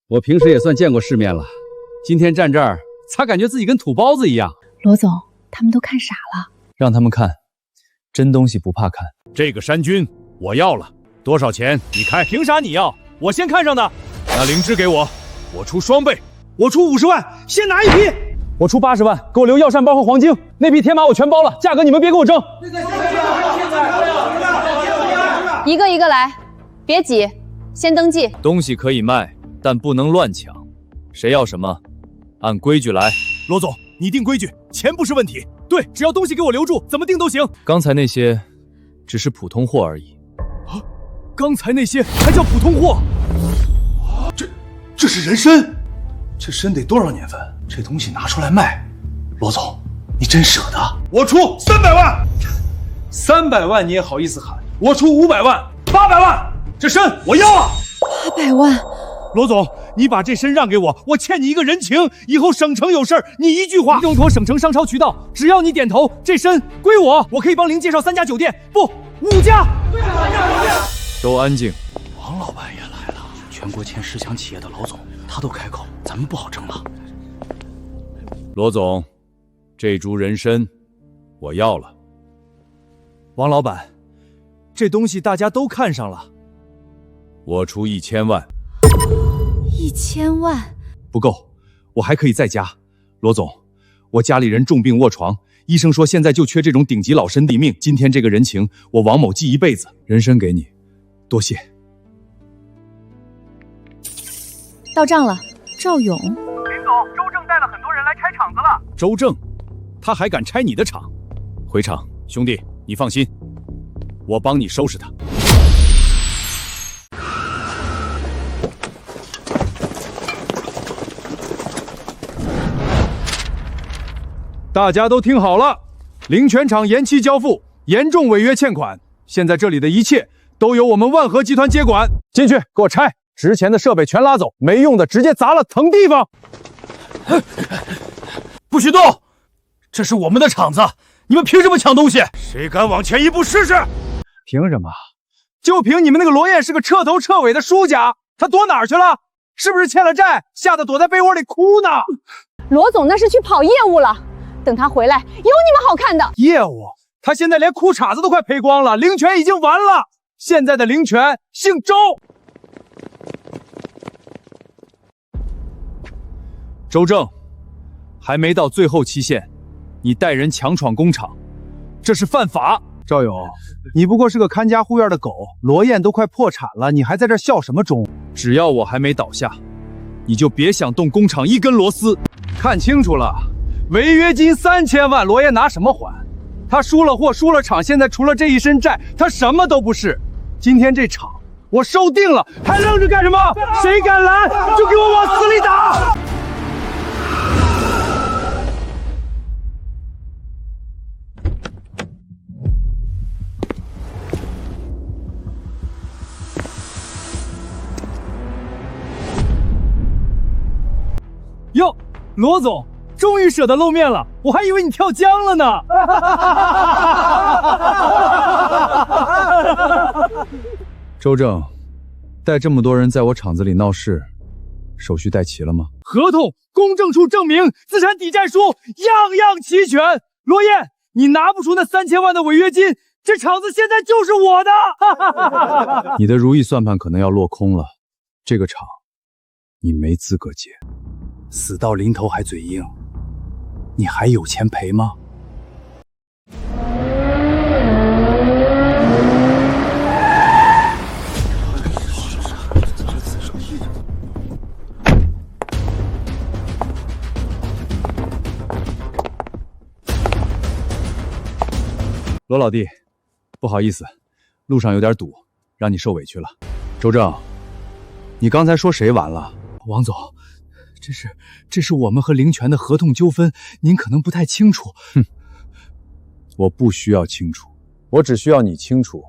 我平时也算见过世面了，今天站这儿，咋感觉自己跟土包子一样？罗总，他们都看傻了。让他们看，真东西不怕看。这个山菌我要了，多少钱？你开。凭啥你要？我先看上的。那灵芝给我，我出双倍。我出50万，先拿一批。我出80万，给我留药膳包和黄精。那批天麻我全包了，价格你们别给我争。一个一个来，别挤，先登记。东西可以卖，但不能乱抢。谁要什么，按规矩来。罗总，你定规矩，钱不是问题。对，只要东西给我留住，怎么定都行。刚才那些只是普通货而已。啊，刚才那些还叫普通货？这是人参，这参得多少年份？这东西拿出来卖，罗总，你真舍得？我出300万，300万你也好意思喊？我出500万，800万，这参我要啊！800万，罗总，你把这参让给我，我欠你一个人情。以后省城有事儿，你一句话，用妥省城商超渠道，只要你点头，这参归我。我可以帮您介绍3家酒店，不，5家。都安静。王老板也来了，全国前10强企业的老总，他都开口，咱们不好争了。罗总，这株人参我要了。王老板，这东西大家都看上了，我出1000万。1000万不够，我还可以再加。罗总，我家里人重病卧床，医生说现在就缺这种顶级老神抵命。今天这个人情，我王某记一辈子。人参给你，多谢。到账了，赵勇。林总，周正带了很多人来拆场子了。周正，他还敢拆你的场？回场，兄弟，你放心，我帮你收拾他。大家都听好了，灵泉厂延期交付，严重违约欠款。现在这里的一切都由我们万和集团接管。进去给我拆，值钱的设备全拉走，没用的直接砸了腾地方。不许动！这是我们的厂子，你们凭什么抢东西？谁敢往前一步试试？凭什么？就凭你们那个罗燕是个彻头彻尾的输家，他躲哪儿去了？是不是欠了债，吓得躲在被窝里哭呢？罗总那是去跑业务了，等他回来有你们好看的。业务？他现在连裤衩子都快赔光了，灵泉已经完了。现在的灵泉姓周。周正，还没到最后期限，你带人强闯工厂，这是犯法。赵勇，你不过是个看家护院的狗，罗燕都快破产了，你还在这笑什么钟？只要我还没倒下，你就别想动工厂一根螺丝。看清楚了，违约金3000万，罗燕拿什么还？他输了货，输了场，现在除了这一身债，他什么都不是。今天这场我收定了，还愣着干什么？谁敢拦，就给我往死里打！哟，罗总，终于舍得露面了，我还以为你跳江了呢。周正，带这么多人在我厂子里闹事，手续带齐了吗？合同、公证处证明、资产抵债书，样样齐全。罗燕，你拿不出那3000万的违约金，这厂子现在就是我的。你的如意算盘可能要落空了，这个厂你没资格接。死到临头还嘴硬，你还有钱赔吗？罗老弟，不好意思，路上有点堵，让你受委屈了。周正，你刚才说谁完了？王总，这是我们和灵泉的合同纠纷，您可能不太清楚。哼，我不需要清楚，我只需要你清楚，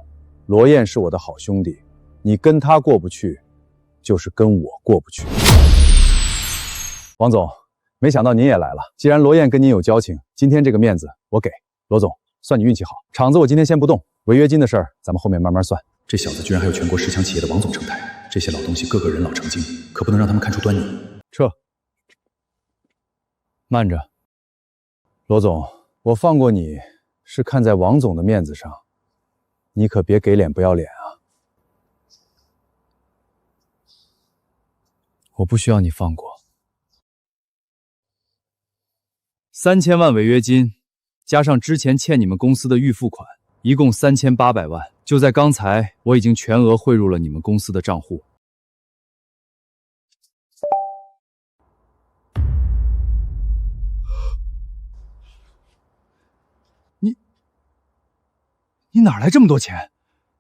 罗燕是我的好兄弟，你跟他过不去，就是跟我过不去。王总，没想到您也来了。既然罗燕跟您有交情，今天这个面子我给。罗总，算你运气好，厂子我今天先不动，违约金的事儿咱们后面慢慢算。这小子居然还有全国10强企业的王总称台，这些老东西个个人老成精，可不能让他们看出端倪。撤。慢着，罗总，我放过你是看在王总的面子上，你可别给脸不要脸啊！我不需要你放过。3000万违约金，加上之前欠你们公司的预付款，一共3800万。就在刚才，我已经全额汇入了你们公司的账户。你哪来这么多钱？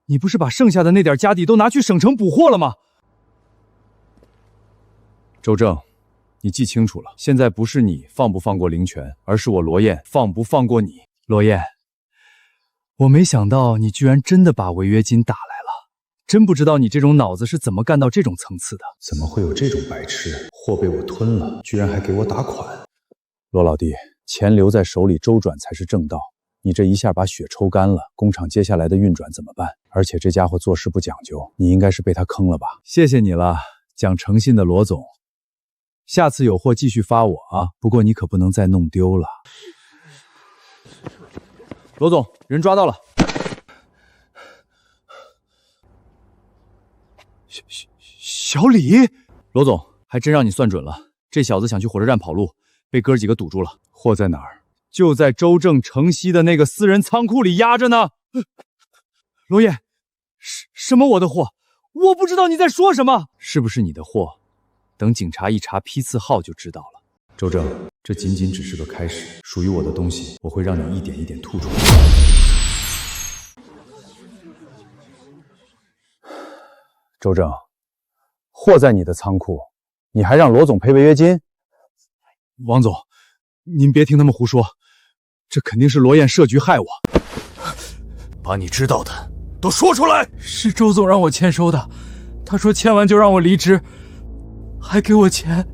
你不是把剩下的那点家底都拿去省城补货了吗？周正，你记清楚了，现在不是你放不放过灵泉，而是我罗燕放不放过你。罗燕，我没想到你居然真的把违约金打来了，真不知道你这种脑子是怎么干到这种层次的。怎么会有这种白痴？货被我吞了，居然还给我打款。罗老弟，钱留在手里周转才是正道。你这一下把血抽干了，工厂接下来的运转怎么办？而且这家伙做事不讲究，你应该是被他坑了吧？谢谢你了，讲诚信的罗总。下次有货继续发我啊，不过你可不能再弄丢了。罗总，人抓到了。小李，罗总，还真让你算准了。这小子想去火车站跑路，被哥几个堵住了。货在哪儿？就在周正城西的那个私人仓库里压着呢。罗燕，什么我的货？我不知道你在说什么。是不是你的货？等警察一查批次号就知道了。周正，这仅仅只是个开始，属于我的东西，我会让你一点一点吐出来。周正，货在你的仓库，你还让罗总赔违约金？王总，您别听他们胡说，这肯定是罗燕设局害我。把你知道的都说出来。是周总让我签收的，他说签完就让我离职，还给我钱，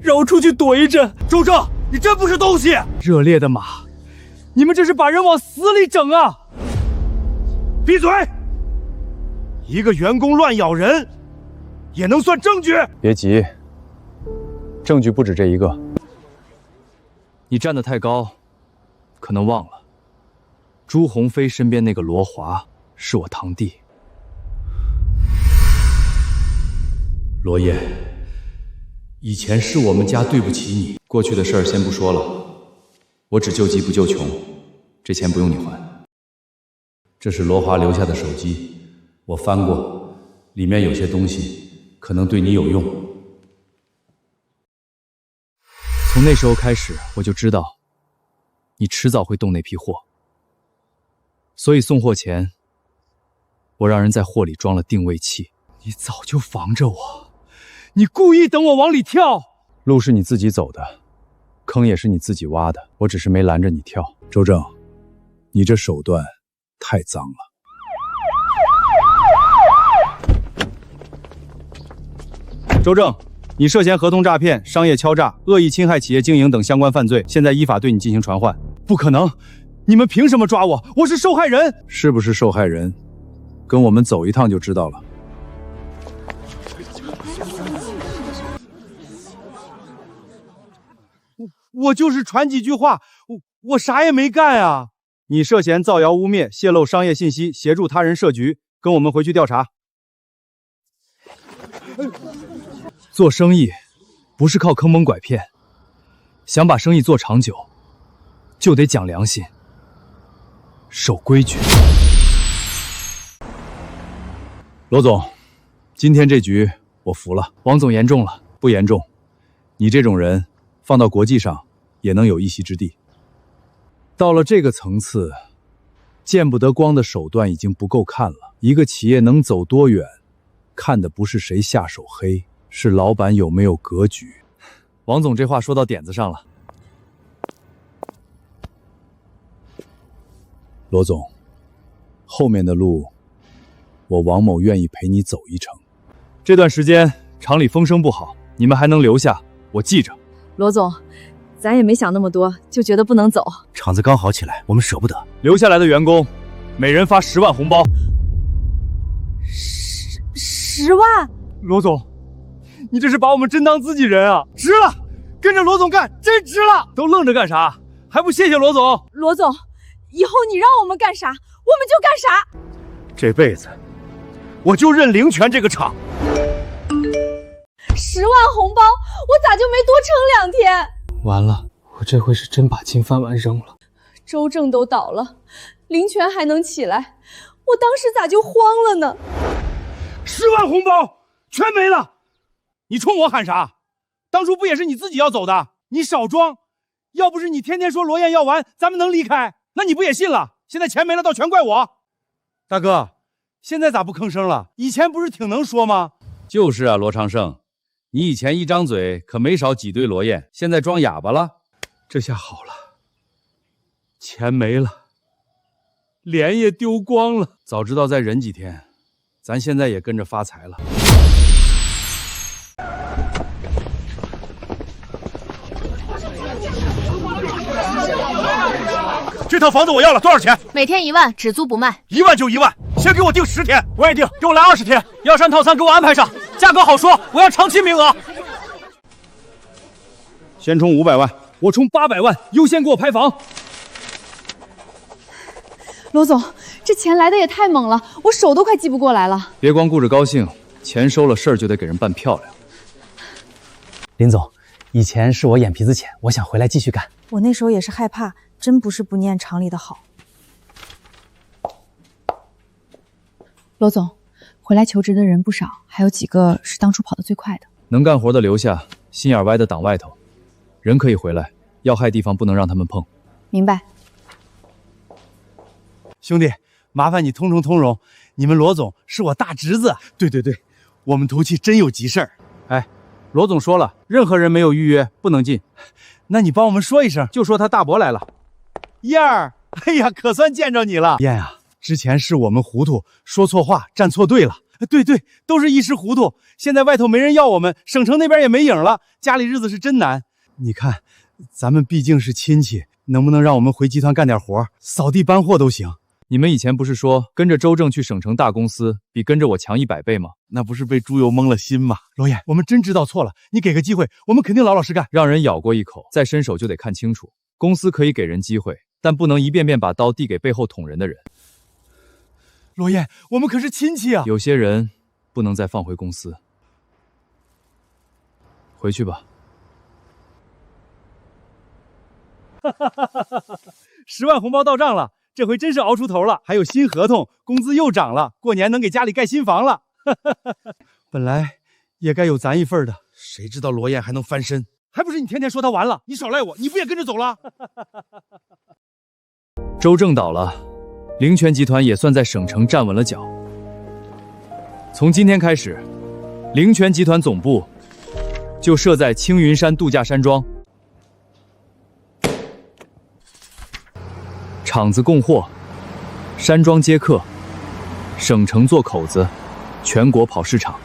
让我出去躲一阵。周正，你真不是东西！热烈的马，你们这是把人往死里整啊！闭嘴！一个员工乱咬人，也能算证据？别急，证据不止这一个。你站得太高，可能忘了，朱鸿飞身边那个罗华是我堂弟。罗燕，以前是我们家对不起你，过去的事儿先不说了，我只救急不救穷，这钱不用你还。这是罗华留下的手机，我翻过，里面有些东西可能对你有用。从那时候开始，我就知道你迟早会动那批货，所以送货前，我让人在货里装了定位器。你早就防着我，你故意等我往里跳。路是你自己走的，坑也是你自己挖的，我只是没拦着你跳。周正，你这手段太脏了。周正，你涉嫌合同诈骗、商业敲诈、恶意侵害企业经营等相关犯罪，现在依法对你进行传唤。不可能，你们凭什么抓我？我是受害人。是不是受害人？跟我们走一趟就知道了。我就是传几句话，我啥也没干啊！你涉嫌造谣污蔑、泄露商业信息、协助他人设局，跟我们回去调查。做生意不是靠坑蒙拐骗，想把生意做长久，就得讲良心，守规矩。罗总，今天这局我服了。王总严重了？不严重，你这种人放到国际上也能有一席之地。到了这个层次，见不得光的手段已经不够看了。一个企业能走多远，看的不是谁下手黑，是老板有没有格局。王总这话说到点子上了。罗总，后面的路，我王某愿意陪你走一程。这段时间厂里风声不好，你们还能留下，我记着。罗总，咱也没想那么多，就觉得不能走。厂子刚好起来，我们舍不得。留下来的员工，每人发10万红包。10万？罗总，你这是把我们真当自己人啊！值了，跟着罗总干，真值了！都愣着干啥？还不谢谢罗总？罗总，以后你让我们干啥，我们就干啥。这辈子，我就认灵泉这个厂。 10万红包，我咋就没多撑2天？完了，我这回是真把金饭碗扔了。周正都倒了，灵泉还能起来，我当时咋就慌了呢？10万红包全没了，你冲我喊啥？当初不也是你自己要走的？你少装！要不是你天天说罗燕要完，咱们能离开？那你不也信了？现在钱没了，倒全怪我。大哥，现在咋不吭声了？以前不是挺能说吗？就是啊，罗长胜。 你以前一张嘴可没少挤兑罗燕，现在装哑巴了。这下好了，钱没了，脸也丢光了。早知道再忍几天，咱现在也跟着发财了。这套房子我要了，多少钱？每天1万，只租不卖。1万就1万，先给我定10天。我也定，给我来20天。药膳套餐给我安排上。 价格好说，我要长期名额。先充500万，我充800万，优先给我排房。罗总，这钱来的也太猛了，我手都快记不过来了。别光顾着高兴，钱收了，事儿就得给人办漂亮。林总，以前是我眼皮子浅，我想回来继续干。我那时候也是害怕，真不是不念厂里的好。罗总，回来求职的人不少，还有几个是当初跑得最快的。能干活的留下，心眼歪的挡外头。人可以回来，要害地方不能让他们碰。明白。兄弟，麻烦你通融，你们罗总是我大侄子。对，我们图气真有急事儿。哎，罗总说了，任何人没有预约不能进。那你帮我们说一声，就说他大伯来了。燕儿，哎呀，可算见着你了。燕啊，之前是我们糊涂，说错话，站错队了。对，都是一时糊涂。现在外头没人要我们，省城那边也没影了，家里日子是真难。你看，咱们毕竟是亲戚，能不能让我们回集团干点活，扫地搬货都行。你们以前不是说跟着周正去省城大公司比跟着我强100倍吗？那不是被猪油蒙了心吗？罗燕，我们真知道错了，你给个机会，我们肯定老实干。让人咬过一口，再伸手就得看清楚。公司可以给人机会，但不能一遍遍把刀递给背后捅人的人。罗燕，我们可是亲戚啊！有些人不能再放回公司。回去吧。10万红包到账了。这回真是熬出头了，还有新合同，工资又涨了，过年能给家里盖新房了。本来也该有咱一份的，谁知道罗燕还能翻身？还不是你天天说他完了，你少赖我，你不也跟着走了？周正倒了，凌泉集团也算在省城站稳了脚。从今天开始，凌泉集团总部就设在青云山度假山庄。厂子供货，山庄接客，省城做口子，全国跑市场。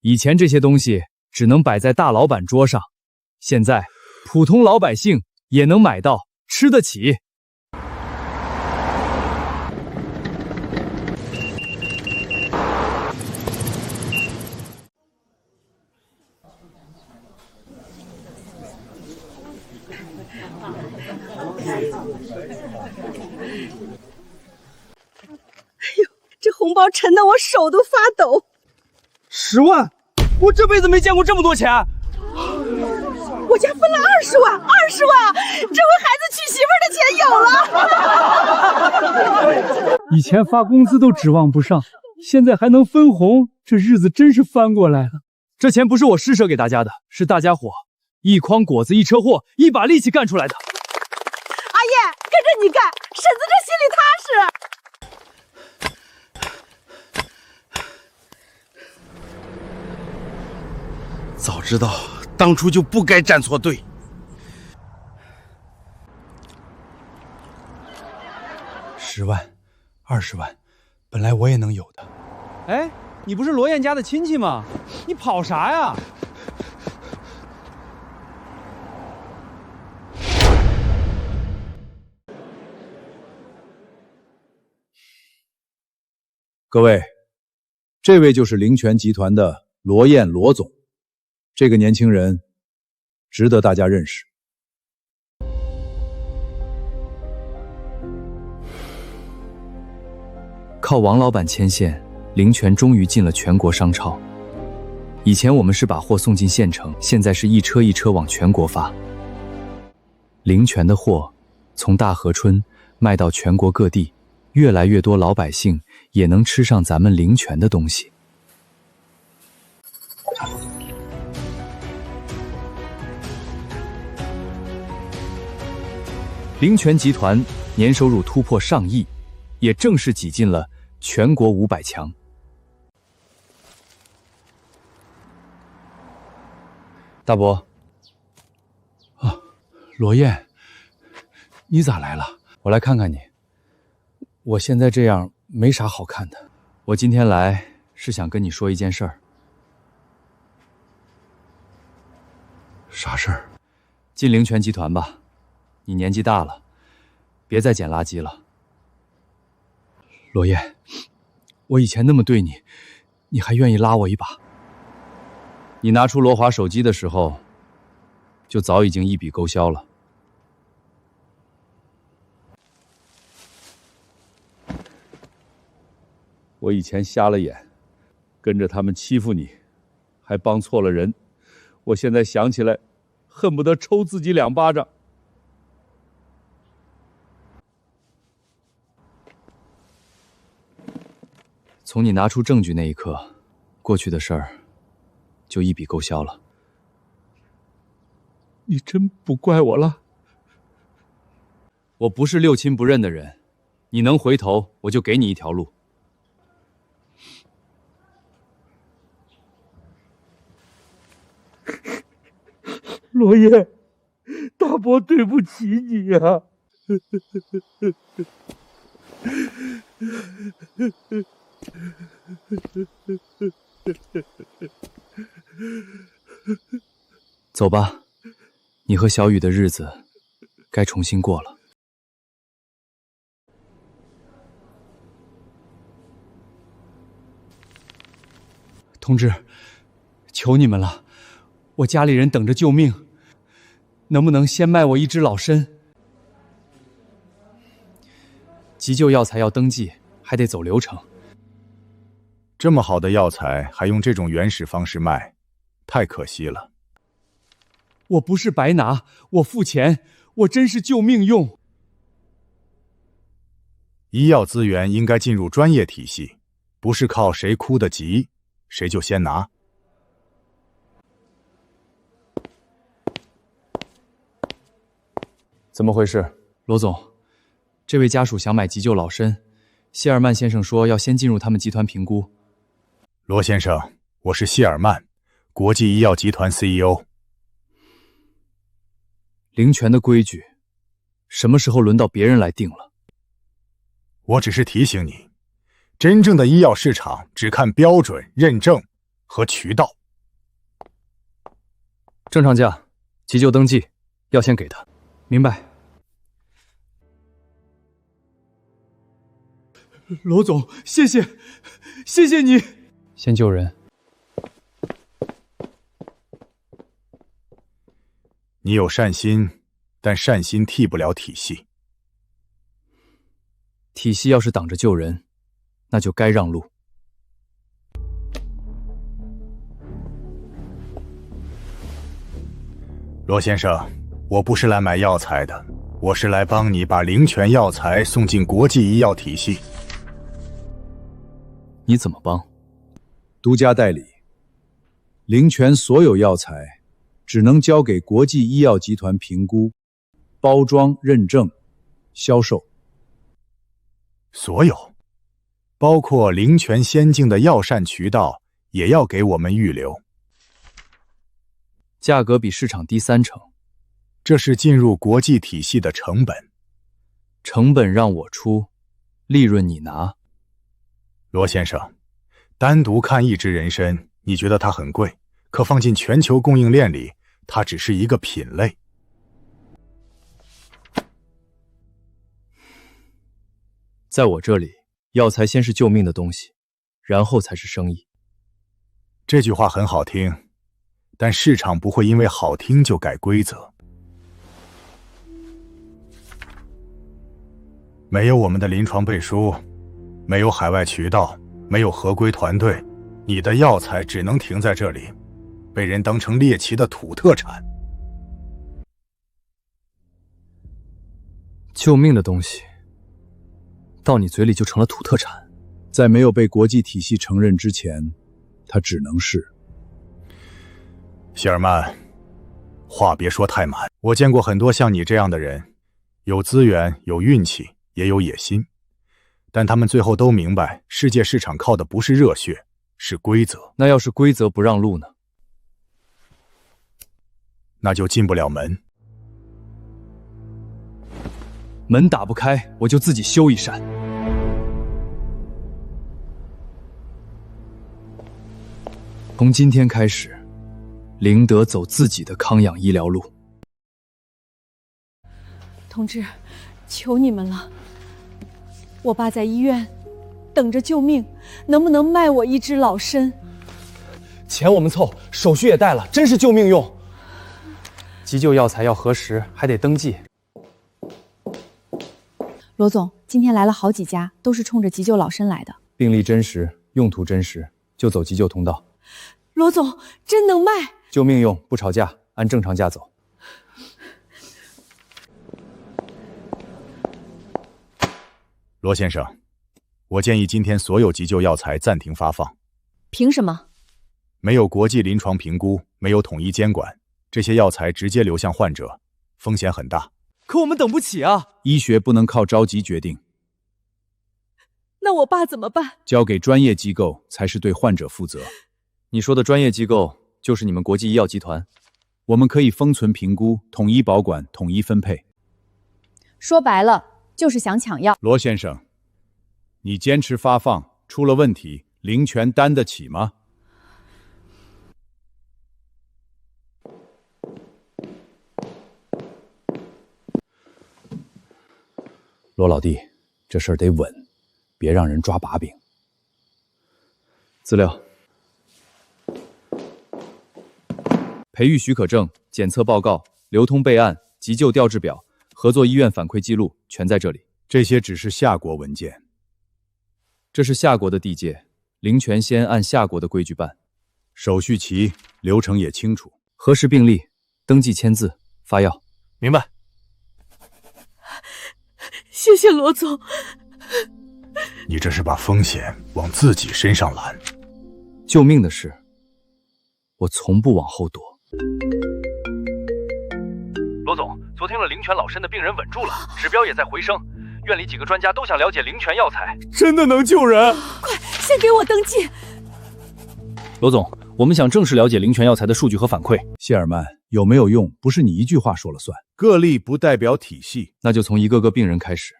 以前这些东西只能摆在大老板桌上，现在普通老百姓也能买到，吃得起。这红包沉得我手都发抖。10万，我这辈子没见过这么多钱。我家分了20万，20万，这回孩子娶媳妇的钱有了。以前发工资都指望不上，现在还能分红，这日子真是翻过来了。这钱不是我施舍给大家的，是大家伙一筐果子一车货，一把力气干出来的。阿叶，跟着你干，婶子这心里踏实。早知道当初就不该站错队。10万、20万，本来我也能有的。哎，你不是罗燕家的亲戚吗？你跑啥呀？各位，这位就是凌泉集团的罗燕罗总。这个年轻人值得大家认识。靠王老板牵线，凌泉终于进了全国商超。以前我们是把货送进县城，现在是一车一车往全国发。凌泉的货从大河村卖到全国各地，越来越多老百姓也能吃上咱们凌泉的东西。凌泉集团年收入突破上亿，也正式挤进了全国500强。大伯，罗燕，你咋来了？我来看看你。我现在这样没啥好看的。我今天来是想跟你说一件事儿。啥事儿？进凌泉集团吧。你年纪大了，别再捡垃圾了。罗燕，我以前那么对你，你还愿意拉我一把？你拿出罗华手机的时候，就早已经一笔勾销了。我以前瞎了眼，跟着他们欺负你，还帮错了人。我现在想起来，恨不得抽自己2巴掌。从你拿出证据那一刻，过去的事儿就一笔勾销了。你真不怪我了？我不是六亲不认的人，你能回头，我就给你一条路。罗烨，大伯对不起你呀！走吧，你和小雨的日子该重新过了。同志，求你们了，我家里人等着救命，能不能先卖我一只老参？急救药材要登记，还得走流程。这么好的药材还用这种原始方式卖，太可惜了。我不是白拿，我付钱，我真是救命用。医药资源应该进入专业体系，不是靠谁哭得急，谁就先拿。怎么回事？罗总，这位家属想买急救老参，谢尔曼先生说要先进入他们集团评估。罗先生，我是谢尔曼，国际医药集团 CEO。林泉的规矩，什么时候轮到别人来定了？我只是提醒你，真正的医药市场只看标准、认证和渠道。正常价，急救登记，要先给他。明白。罗总，谢谢，谢谢你。先救人。你有善心，但善心替不了体系。体系要是挡着救人，那就该让路。罗先生，我不是来买药材的，我是来帮你把灵泉药材送进国际医药体系。你怎么帮？独家代理，灵泉所有药材只能交给国际医药集团评估、包装、认证、销售。所有，包括灵泉先进的药膳渠道，也要给我们预留。价格比市场低30%，这是进入国际体系的成本。成本让我出，利润你拿。罗先生，单独看一支人参，你觉得它很贵，可放进全球供应链里，它只是一个品类。在我这里，药材先是救命的东西，然后才是生意。这句话很好听，但市场不会因为好听就改规则。没有我们的临床背书，没有海外渠道，没有合规团队，你的药材只能停在这里，被人当成猎奇的土特产。救命的东西，到你嘴里就成了土特产。在没有被国际体系承认之前，它只能是。谢尔曼，话别说太满。我见过很多像你这样的人，有资源，有运气，也有野心，但他们最后都明白，世界市场靠的不是热血，是规则。那要是规则不让路呢？那就进不了门。门打不开，我就自己修一扇。从今天开始，林德走自己的康养医疗路。同志，求你们了，我爸在医院等着救命，能不能卖我一只老参？钱我们凑，手续也带了，真是救命用。急救药材要核实，还得登记。罗总，今天来了好几家，都是冲着急救老参来的。病例真实，用途真实，就走急救通道。罗总，真能卖？救命用，不吵架，按正常价走。罗先生，我建议今天所有急救药材暂停发放。凭什么？没有国际临床评估，没有统一监管，这些药材直接流向患者，风险很大。可我们等不起啊！医学不能靠着急决定，那我爸怎么办？交给专业机构才是对患者负责。你说的专业机构就是你们国际医药集团？我们可以封存评估，统一保管，统一分配。说白了，就是想抢药。罗先生，你坚持发放，出了问题，林泉担得起吗？罗老弟，这事儿得稳，别让人抓把柄。资料、培育许可证、检测报告、流通备案、急救调制表、合作医院反馈记录，全在这里。这些只是夏国文件。这是夏国的地界，林泉先按夏国的规矩办，手续齐，流程也清楚。核实病历，登记签字，发药。明白。谢谢罗总。你这是把风险往自己身上揽。救命的事，我从不往后躲。罗总，昨天了灵泉老参的病人稳住了，指标也在回升。院里几个专家都想了解灵泉药材，真的能救人？快，先给我登记。罗总，我们想正式了解灵泉药材的数据和反馈。谢尔曼，有没有用，不是你一句话说了算。个例不代表体系，那就从一个个病人开始。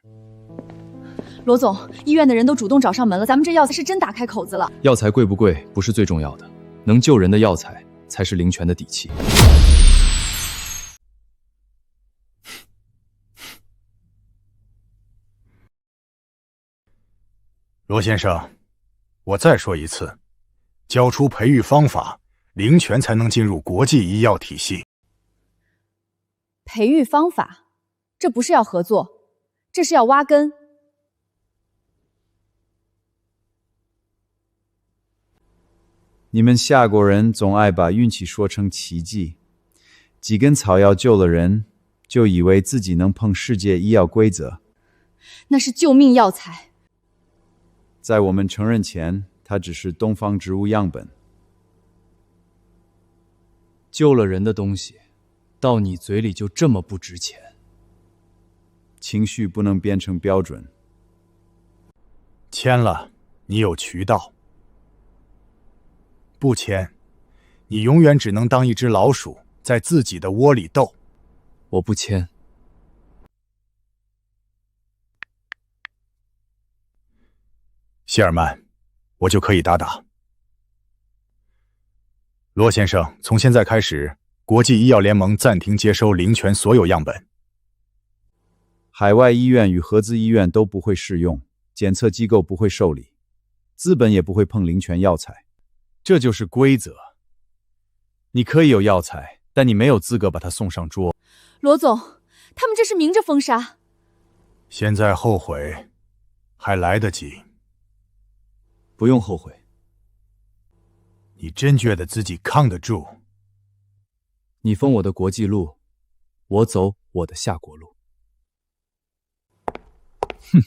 罗总，医院的人都主动找上门了，咱们这药材是真打开口子了。药材贵不贵不是最重要的，能救人的药材才是灵泉的底气。罗先生，我再说一次，交出培育方法，灵泉才能进入国际医药体系。培育方法，这不是要合作，这是要挖根。你们夏国人总爱把运气说成奇迹，几根草药救了人，就以为自己能碰世界医药规则。那是救命药材。在我们承认前，它只是东方植物样本。救了人的东西，到你嘴里就这么不值钱？情绪不能变成标准。签了，你有渠道；不签，你永远只能当一只老鼠，在自己的窝里斗。我不签。谢尔曼，我就可以打。罗先生，从现在开始，国际医药联盟暂停接收灵泉所有样本。海外医院与合资医院都不会适用，检测机构不会受理，资本也不会碰灵泉药材。这就是规则。你可以有药材，但你没有资格把它送上桌。罗总，他们这是明着封杀。现在后悔还来得及。不用后悔。你真觉得自己抗得住？你封我的国际路，我走我的夏国路。哼！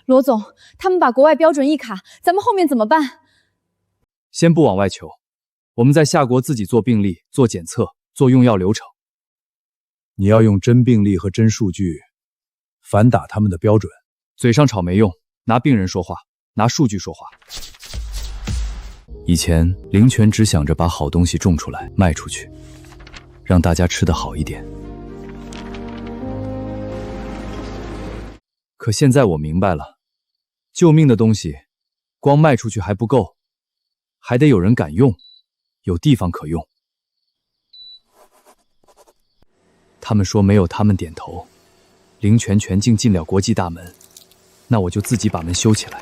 罗总，他们把国外标准一卡，咱们后面怎么办？先不往外求，我们在夏国自己做病例、做检测、做用药流程。你要用真病例和真数据，反打他们的标准。嘴上吵没用，拿病人说话，拿数据说话。以前灵泉只想着把好东西种出来卖出去，让大家吃得好一点。可现在我明白了，救命的东西光卖出去还不够，还得有人敢用，有地方可用。他们说没有他们点头，灵泉全境进了国际大门，那我就自己把门修起来。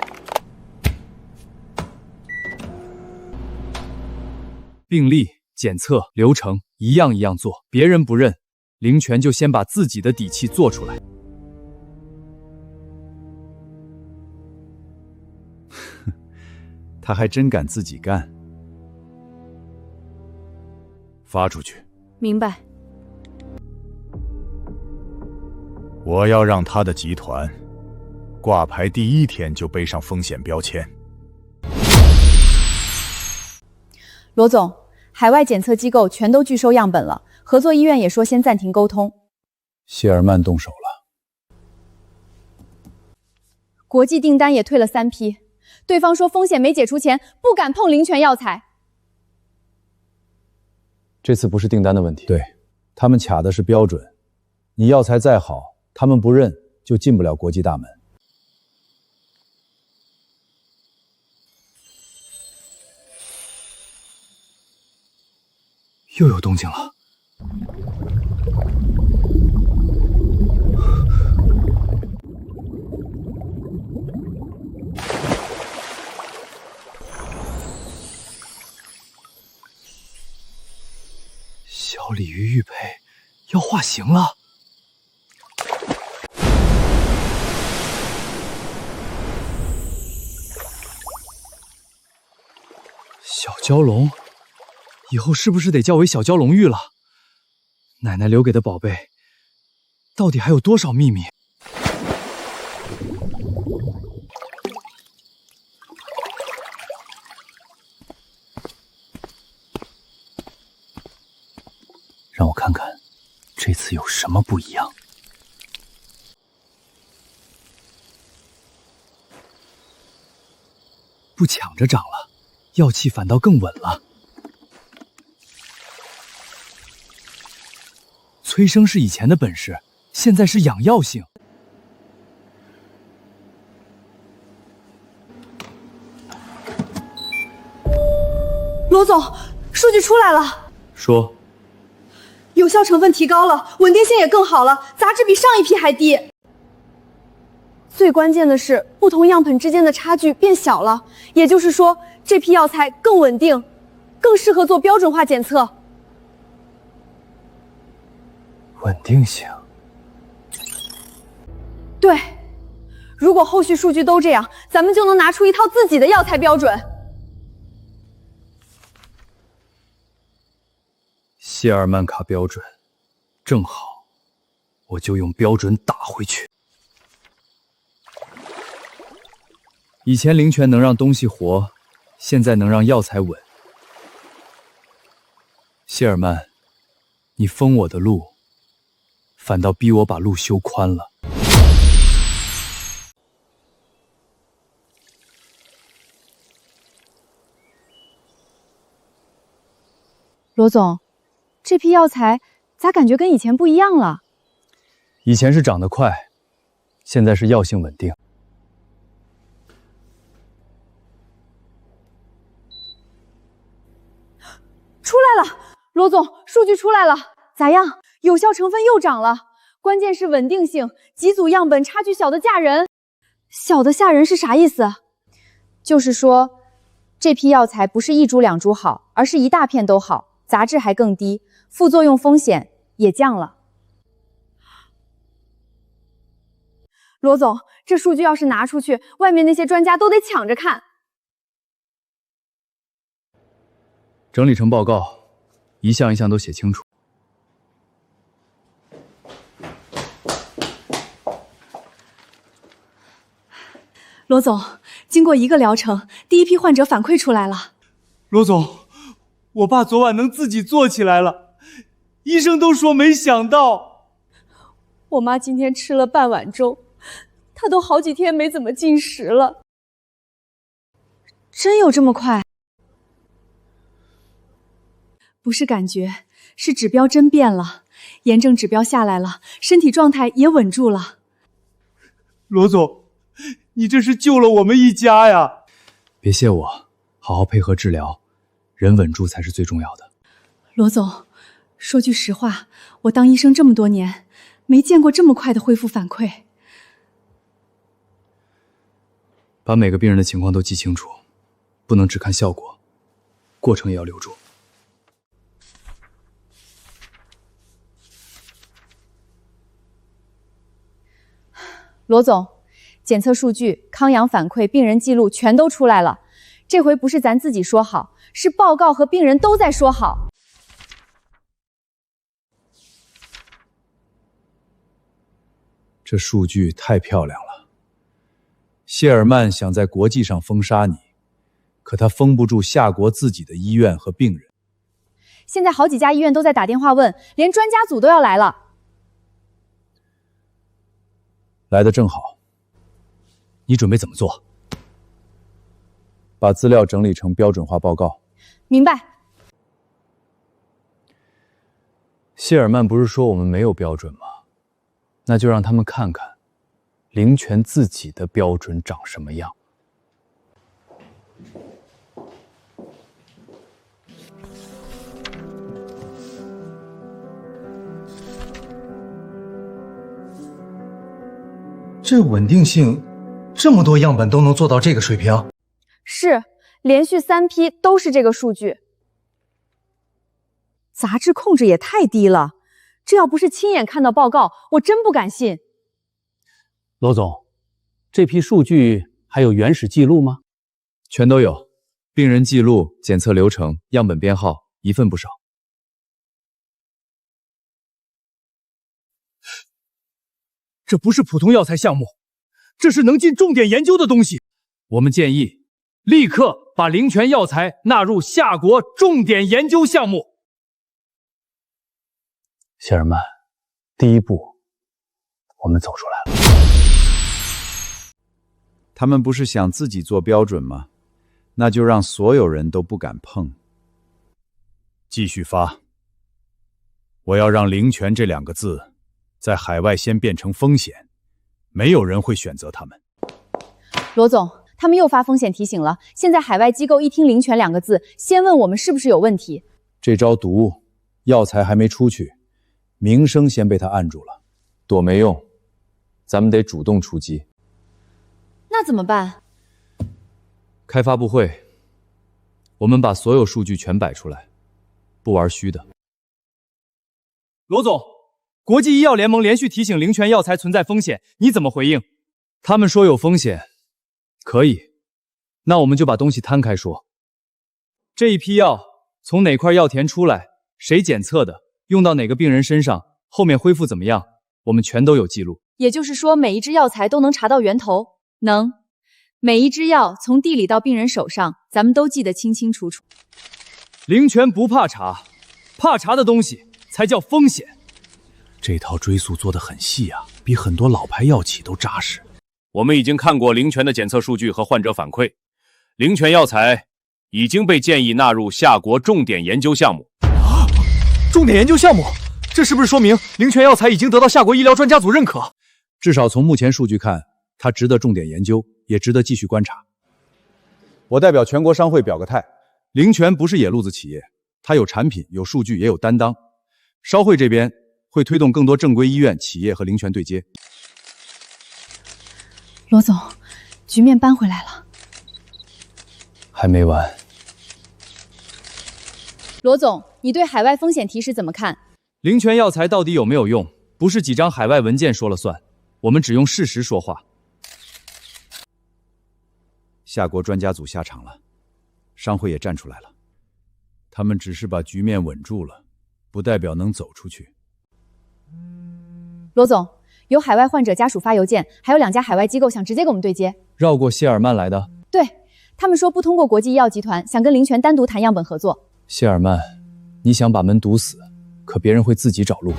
病历、检测流程一样一样做，别人不认，林泉就先把自己的底气做出来。他还真敢自己干。发出去。明白。我要让他的集团挂牌第1天就背上风险标签。罗总，海外检测机构全都拒收样本了，合作医院也说先暂停沟通。谢尔曼动手了。国际订单也退了3批，对方说风险没解除前不敢碰林泉药材。这次不是订单的问题，对，他们卡的是标准。你药材再好，他们不认，就进不了国际大门。又有动静了。小鲤鱼玉佩要化形了。小蛟龙，以后是不是得叫为小蛟龙玉了？奶奶留给的宝贝，到底还有多少秘密？让我看看，这次有什么不一样。不抢着长了，药气反倒更稳了。催生是以前的本事，现在是养药性。罗总，数据出来了。说。有效成分提高了，稳定性也更好了，杂质比上一批还低。最关键的是，不同样本之间的差距变小了，也就是说，这批药材更稳定，更适合做标准化检测。稳定性。对，如果后续数据都这样，咱们就能拿出一套自己的药材标准。谢尔曼卡标准，正好，我就用标准打回去。以前灵泉能让东西活，现在能让药材稳。谢尔曼，你封我的路，反倒逼我把路修宽了。罗总，这批药材咋感觉跟以前不一样了？以前是长得快，现在是药性稳定。出来了，罗总，数据出来了，咋样？有效成分又涨了，关键是稳定性，几组样本差距小的吓人。小的吓人是啥意思？就是说，这批药材不是1株2株好，而是一大片都好。杂质还更低，副作用风险也降了。罗总，这数据要是拿出去，外面那些专家都得抢着看。整理成报告，一项一项都写清楚。罗总，经过1个疗程，第1批患者反馈出来了。罗总，我爸昨晚能自己坐起来了，医生都说没想到。我妈今天吃了半碗粥，她都好几天没怎么进食了。真有这么快？不是感觉，是指标真变了，炎症指标下来了，身体状态也稳住了。罗总，你这是救了我们一家呀！别谢我，好好配合治疗，人稳住才是最重要的。罗总，说句实话，我当医生这么多年，没见过这么快的恢复反馈。把每个病人的情况都记清楚，不能只看效果，过程也要留住。罗总，检测数据、康阳反馈、病人记录全都出来了。这回不是咱自己说好，是报告和病人都在说好。这数据太漂亮了。谢尔曼想在国际上封杀你，可他封不住夏国自己的医院和病人。现在好几家医院都在打电话问，连专家组都要来了。来得正好。你准备怎么做？把资料整理成标准化报告。明白。谢尔曼不是说我们没有标准吗？那就让他们看看灵泉自己的标准长什么样。这稳定性，这么多样本都能做到这个水平？是，连续3批都是这个数据。杂质控制也太低了，这要不是亲眼看到报告，我真不敢信。罗总，这批数据还有原始记录吗？全都有，病人记录、检测流程、样本编号，一份不少。这不是普通药材项目，这是能进重点研究的东西。我们建议立刻把灵泉药材纳入夏国重点研究项目。谢尔曼，第一步，我们走出来了。他们不是想自己做标准吗？那就让所有人都不敢碰。继续发。我要让灵泉这2个字在海外先变成风险，没有人会选择他们。罗总，他们又发风险提醒了。现在海外机构一听灵泉2个字，先问我们是不是有问题。这招毒，药材还没出去，名声先被他按住了。躲没用，咱们得主动出击。那怎么办？开发布会，我们把所有数据全摆出来，不玩虚的。罗总，国际医药联盟连续提醒灵泉药材存在风险，你怎么回应？他们说有风险，可以，那我们就把东西摊开说。这一批药从哪块药田出来，谁检测的，用到哪个病人身上，后面恢复怎么样，我们全都有记录。也就是说，每一支药材都能查到源头？能。每一支药从地里到病人手上，咱们都记得清清楚楚。灵泉不怕查，怕查的东西才叫风险。这套追溯做得很细啊，比很多老牌药企都扎实。我们已经看过灵泉的检测数据和患者反馈，灵泉药材已经被建议纳入夏国重点研究项目。重点研究项目，这是不是说明灵泉药材已经得到夏国医疗专家组认可？至少从目前数据看，它值得重点研究，也值得继续观察。我代表全国商会表个态，灵泉不是野路子企业，它有产品、有数据，也有担当。商会这边会推动更多正规医院、企业和灵泉对接。罗总，局面扳回来了。还没完。罗总，你对海外风险提示怎么看？灵泉药材到底有没有用，不是几张海外文件说了算，我们只用事实说话。夏国专家组下场了，商会也站出来了，他们只是把局面稳住了，不代表能走出去。罗总，有海外患者家属发邮件，还有2家海外机构想直接跟我们对接。绕过谢尔曼来的？对，他们说不通过国际医药集团，想跟灵泉单独谈样本合作。谢尔曼，你想把门堵死，可别人会自己找路。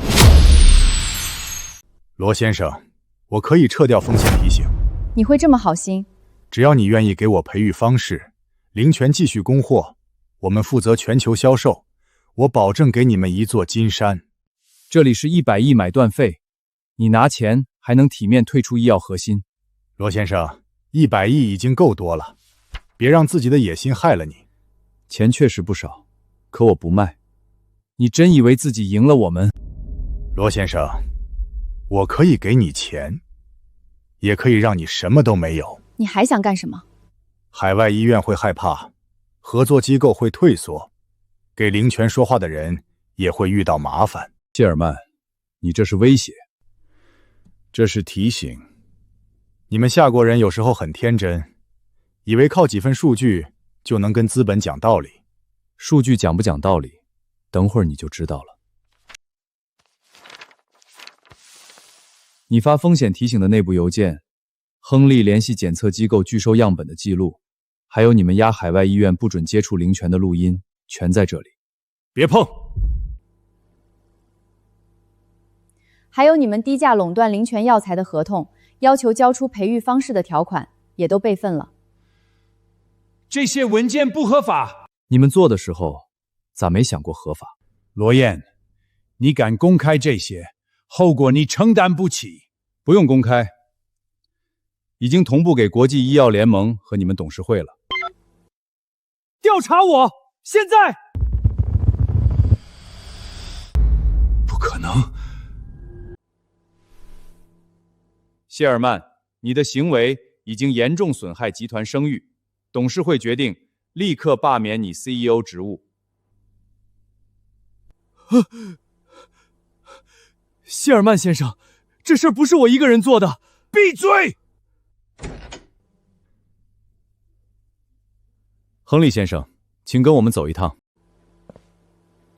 罗先生，我可以撤掉风险提醒。你会这么好心？只要你愿意给我培育方式，灵泉继续供货，我们负责全球销售，我保证给你们一座金山。这里是100亿买断费，你拿钱还能体面退出医药核心。罗先生，100亿已经够多了，别让自己的野心害了你。钱确实不少，可我不卖。你真以为自己赢了我们？罗先生，我可以给你钱，也可以让你什么都没有。你还想干什么？海外医院会害怕，合作机构会退缩，给灵泉说话的人也会遇到麻烦。谢尔曼，你这是威胁？这是提醒。你们夏国人有时候很天真，以为靠几份数据就能跟资本讲道理。数据讲不讲道理，等会儿你就知道了。你发风险提醒的内部邮件，亨利联系检测机构拒收样本的记录，还有你们压海外医院不准接触灵泉的录音，全在这里。别碰！还有你们低价垄断灵泉药材的合同，要求交出培育方式的条款，也都备份了。这些文件不合法。你们做的时候，咋没想过合法？罗燕，你敢公开这些，后果你承担不起。不用公开，已经同步给国际医药联盟和你们董事会了。调查我！现在！不可能！谢尔曼，你的行为已经严重损害集团声誉，董事会决定立刻罢免你 CEO 职务。谢尔曼先生，这事儿不是我一个人做的。闭嘴！亨利先生，请跟我们走一趟。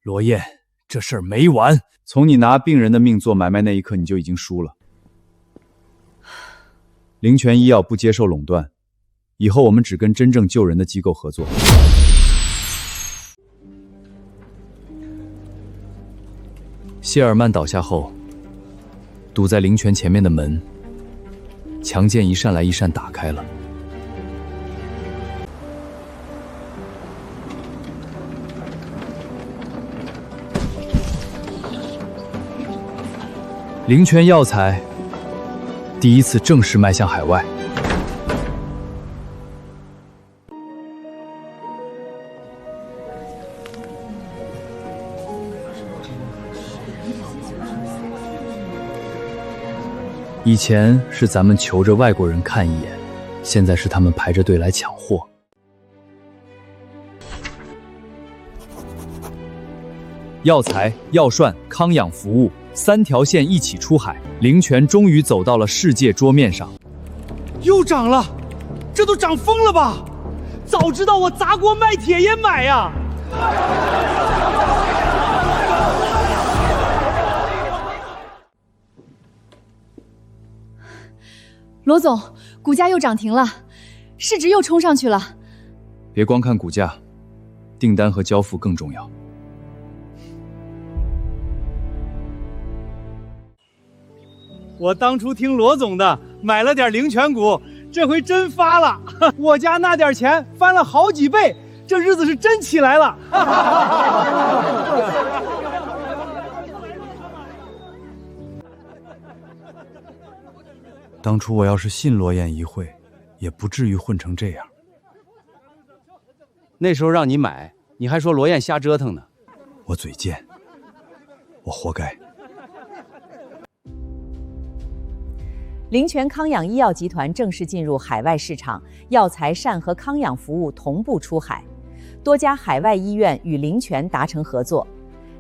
罗燕，这事儿没完。从你拿病人的命做买卖那一刻，你就已经输了。灵泉医药不接受垄断，以后我们只跟真正救人的机构合作。谢尔曼倒下后，堵在灵泉前面的门，强剑一扇来一扇打开了。灵泉药材第一次正式迈向海外。以前是咱们求着外国人看一眼，现在是他们排着队来抢货。药材、药涮、康养服务3条线一起出海，灵泉终于走到了世界桌面上。又涨了，这都涨疯了吧？早知道我砸锅卖铁也买呀！罗总，股价又涨停了，市值又冲上去了。别光看股价，订单和交付更重要。我当初听罗总的，买了点灵泉股，这回真发了。我家那点钱翻了好几倍，这日子是真起来了。当初我要是信罗燕一会，也不至于混成这样。那时候让你买，你还说罗燕瞎折腾呢。我嘴贱，我活该。灵泉康养医药集团正式进入海外市场，药材膳和康养服务同步出海，多家海外医院与灵泉达成合作，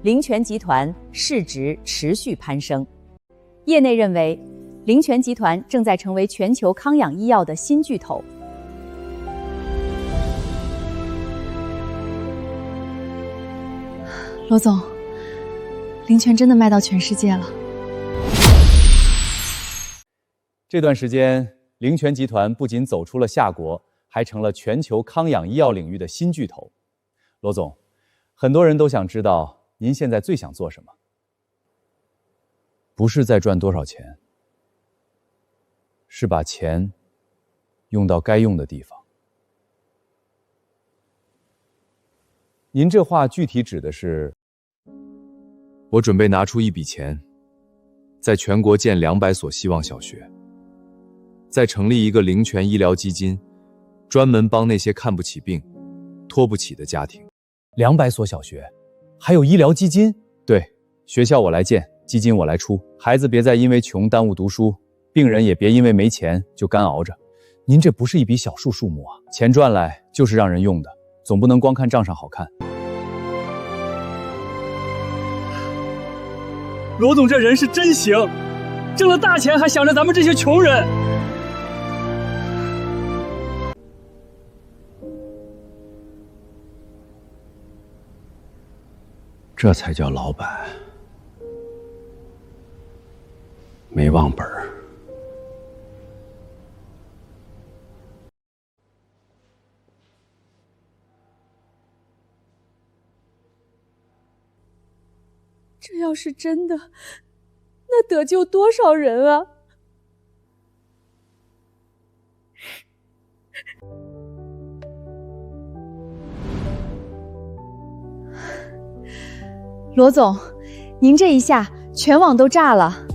灵泉集团市值持续攀升。业内认为，灵泉集团正在成为全球康养医药的新巨头。罗总，灵泉真的卖到全世界了。这段时间，灵泉集团不仅走出了夏国，还成了全球康养医药领域的新巨头。罗总，很多人都想知道您现在最想做什么？不是在赚多少钱，是把钱用到该用的地方。您这话具体指的是？我准备拿出一笔钱，在全国建200所希望小学，再成立一个灵泉医疗基金，专门帮那些看不起病、托不起的家庭。200所小学，还有医疗基金？对，学校我来建，基金我来出，孩子别再因为穷耽误读书，病人也别因为没钱就干熬着。您这不是一笔小数目啊，钱赚来就是让人用的，总不能光看账上好看。罗总这人是真行，挣了大钱还想着咱们这些穷人。这才叫老板，没忘本儿。这要是真的，那得救多少人啊！罗总，您这一下全网都炸了。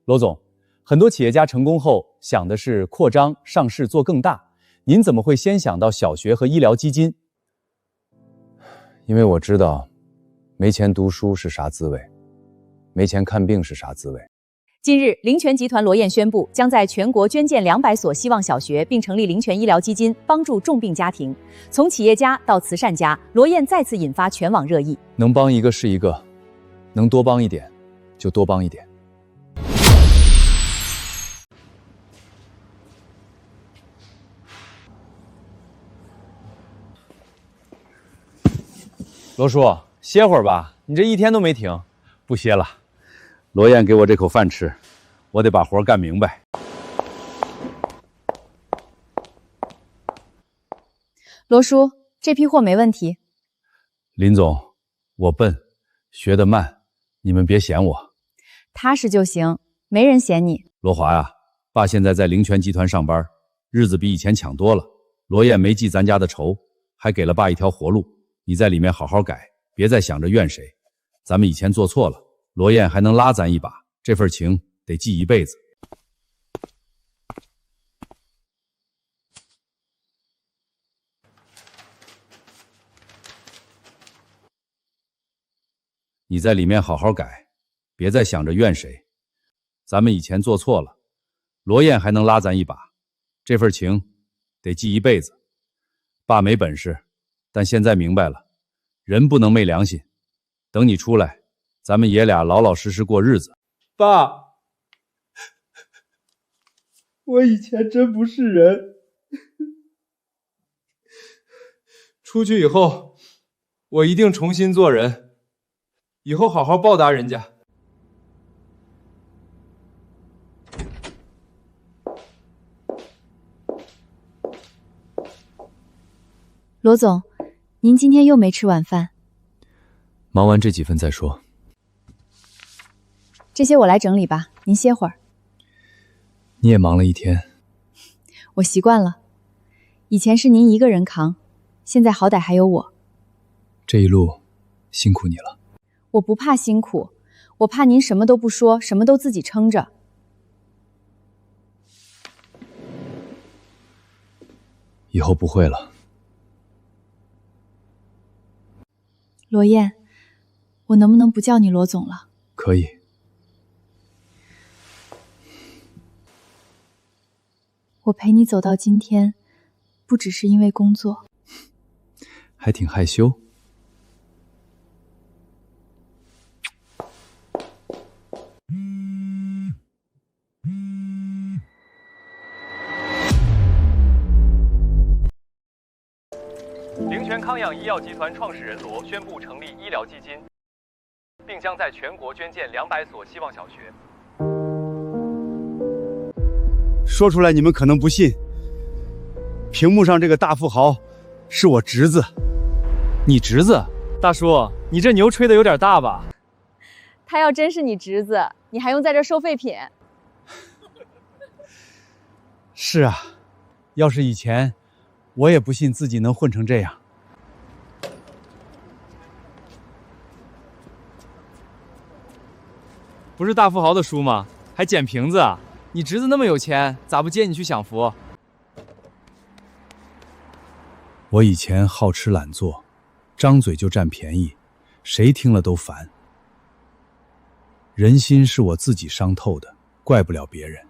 罗总，很多企业家成功后想的是扩张、上市做更大，您怎么会先想到小学和医疗基金？因为我知道，没钱读书是啥滋味，没钱看病是啥滋味。近日，灵泉集团罗燕宣布，将在全国捐建200所希望小学，并成立灵泉医疗基金，帮助重病家庭。从企业家到慈善家，罗燕再次引发全网热议。能帮一个是一个，能多帮一点就多帮一点。罗叔，歇会儿吧，你这一天都没停。不歇了，罗燕给我这口饭吃，我得把活干明白。罗叔，这批货没问题。林总，我笨，学得慢，你们别嫌我。踏实就行，没人嫌你。罗华呀，爸现在在灵泉集团上班，日子比以前强多了。罗燕没记咱家的仇，还给了爸一条活路。你在里面好好改，别再想着怨谁。咱们以前做错了，罗燕还能拉咱一把，这份情得记一辈子。你在里面好好改，别再想着怨谁。咱们以前做错了，罗燕还能拉咱一把，这份情得记一辈子。爸没本事，但现在明白了，人不能昧良心。等你出来，咱们爷俩老老实实过日子。爸，我以前真不是人。出去以后，我一定重新做人，以后好好报答人家。罗总，您今天又没吃晚饭。忙完这几份再说。这些我来整理吧，您歇会儿。你也忙了一天。我习惯了，以前是您一个人扛，现在好歹还有我。这一路辛苦你了。我不怕辛苦，我怕您什么都不说，什么都自己撑着。以后不会了。罗燕，我能不能不叫你罗总了？可以。我陪你走到今天，不只是因为工作。还挺害羞。灵泉康养医药集团创始人罗宣布成立医疗基金，并将在全国捐建200所希望小学。说出来你们可能不信，屏幕上这个大富豪是我侄子。你侄子？大叔，你这牛吹得有点大吧？他要真是你侄子，你还用在这收废品？是啊，要是以前，我也不信自己能混成这样。不是大富豪的书吗？还捡瓶子啊？你侄子那么有钱，咋不接你去享福？我以前好吃懒做，张嘴就占便宜，谁听了都烦。人心是我自己伤透的，怪不了别人。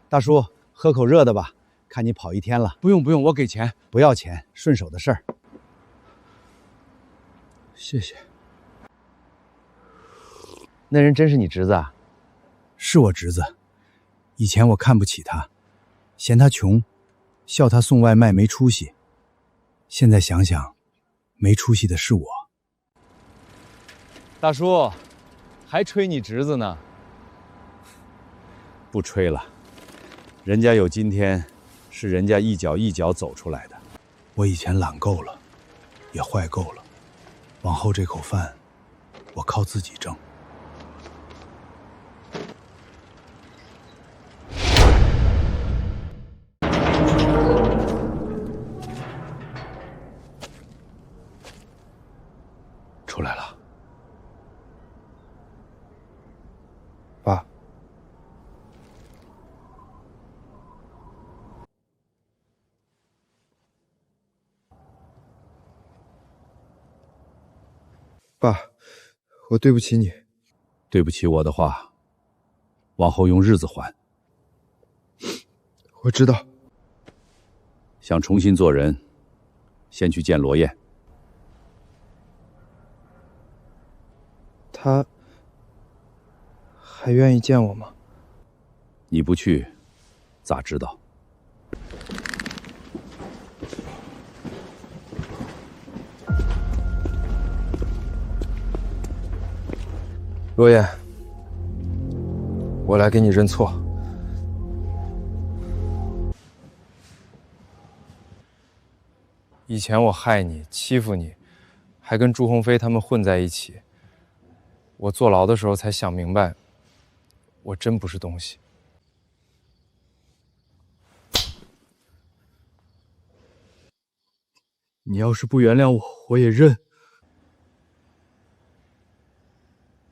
大叔，喝口热的吧，看你跑一天了。不用，我给钱。不要钱，顺手的事儿。谢谢。那人真是你侄子啊？是我侄子，以前我看不起他，嫌他穷，笑他送外卖没出息。现在想想，没出息的是我。大叔，还吹你侄子呢？不吹了，人家有今天，是人家一脚一脚走出来的。我以前懒够了，也坏够了，往后这口饭，我靠自己挣。出来了，爸。爸，我对不起你。对不起我的话，往后用日子还。我知道。想重新做人，先去见罗燕。他还愿意见我吗？你不去，咋知道？罗燕，我来给你认错。以前我害你、欺负你，还跟朱鸿飞他们混在一起。我坐牢的时候才想明白，我真不是东西。你要是不原谅我，我也认。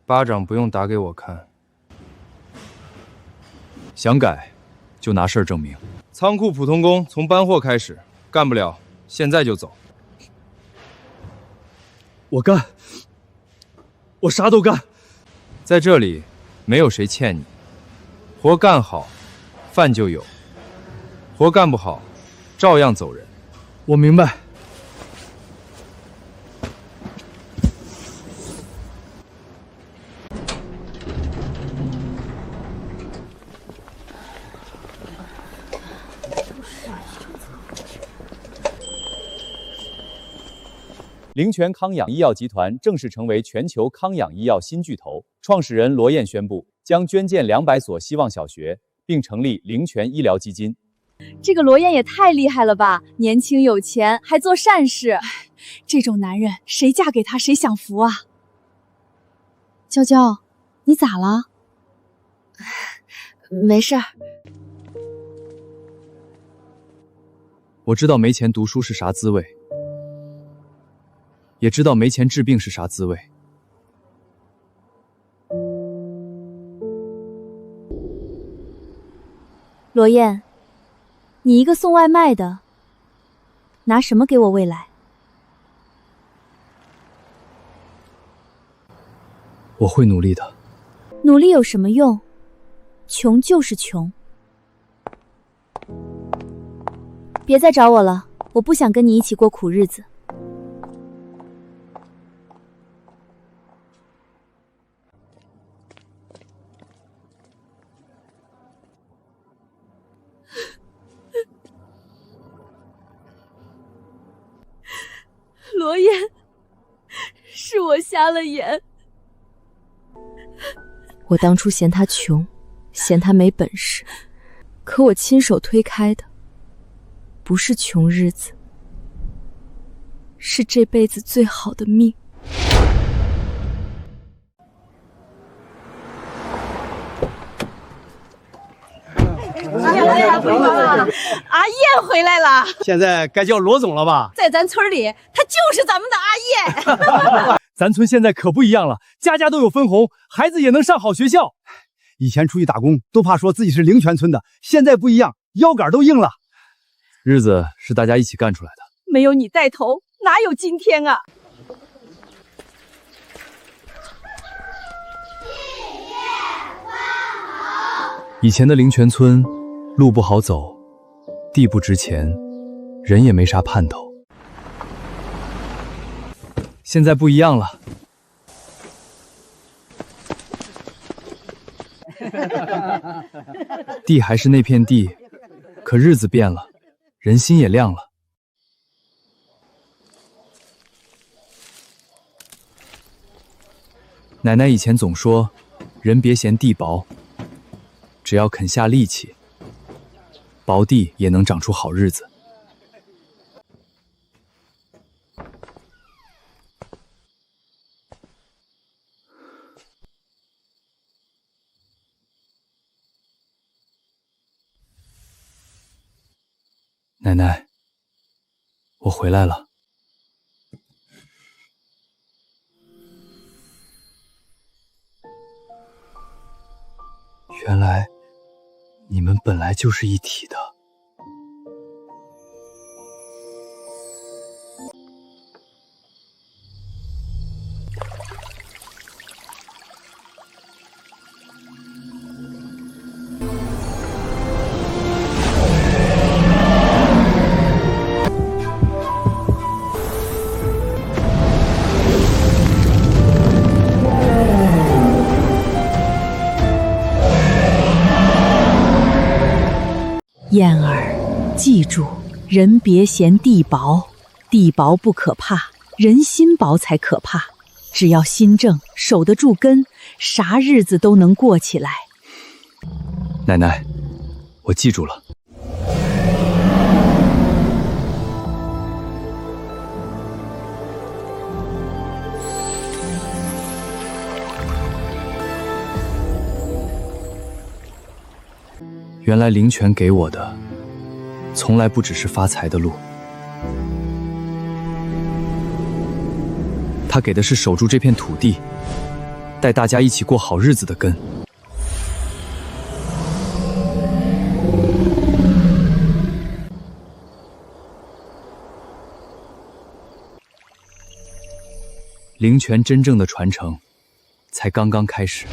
巴掌不用打给我看。想改，就拿事儿证明。仓库普通工从搬货开始，干不了，现在就走。我干，我啥都干。在这里，没有谁欠你。活干好，饭就有；活干不好，照样走人。我明白。灵泉康养医药集团正式成为全球康养医药新巨头。创始人罗燕宣布，将捐建200所希望小学，并成立灵泉医疗基金。这个罗燕也太厉害了吧！年轻有钱，还做善事。这种男人，谁嫁给他谁享福啊！娇娇，你咋了？没事儿。我知道没钱读书是啥滋味。也知道没钱治病是啥滋味。罗燕，你一个送外卖的，拿什么给我未来？我会努力的。努力有什么用？穷就是穷。别再找我了，我不想跟你一起过苦日子。罗燕，是我瞎了眼。我当初嫌他穷，嫌他没本事，可我亲手推开的，不是穷日子，是这辈子最好的命。阿燕回来了，现在该叫罗总了吧？在咱村里，她就是咱们的阿燕。咱村现在可不一样了，家家都有分红，孩子也能上好学校。以前出去打工都怕说自己是灵泉村的，现在不一样，腰杆都硬了。日子是大家一起干出来的，没有你带头，哪有今天啊？以前的灵泉村，路不好走，地不值钱，人也没啥盼头。现在不一样了。地还是那片地，可日子变了，人心也亮了。奶奶以前总说，人别嫌地薄，只要肯下力气，薄地也能长出好日子。奶奶，我回来了。原来你们本来就是一体的。燕儿，记住，人别嫌地薄，地薄不可怕，人心薄才可怕。只要心正，守得住根，啥日子都能过起来。奶奶，我记住了。原来灵泉给我的，从来不只是发财的路，他给的是守住这片土地，带大家一起过好日子的根。灵泉真正的传承，才刚刚开始。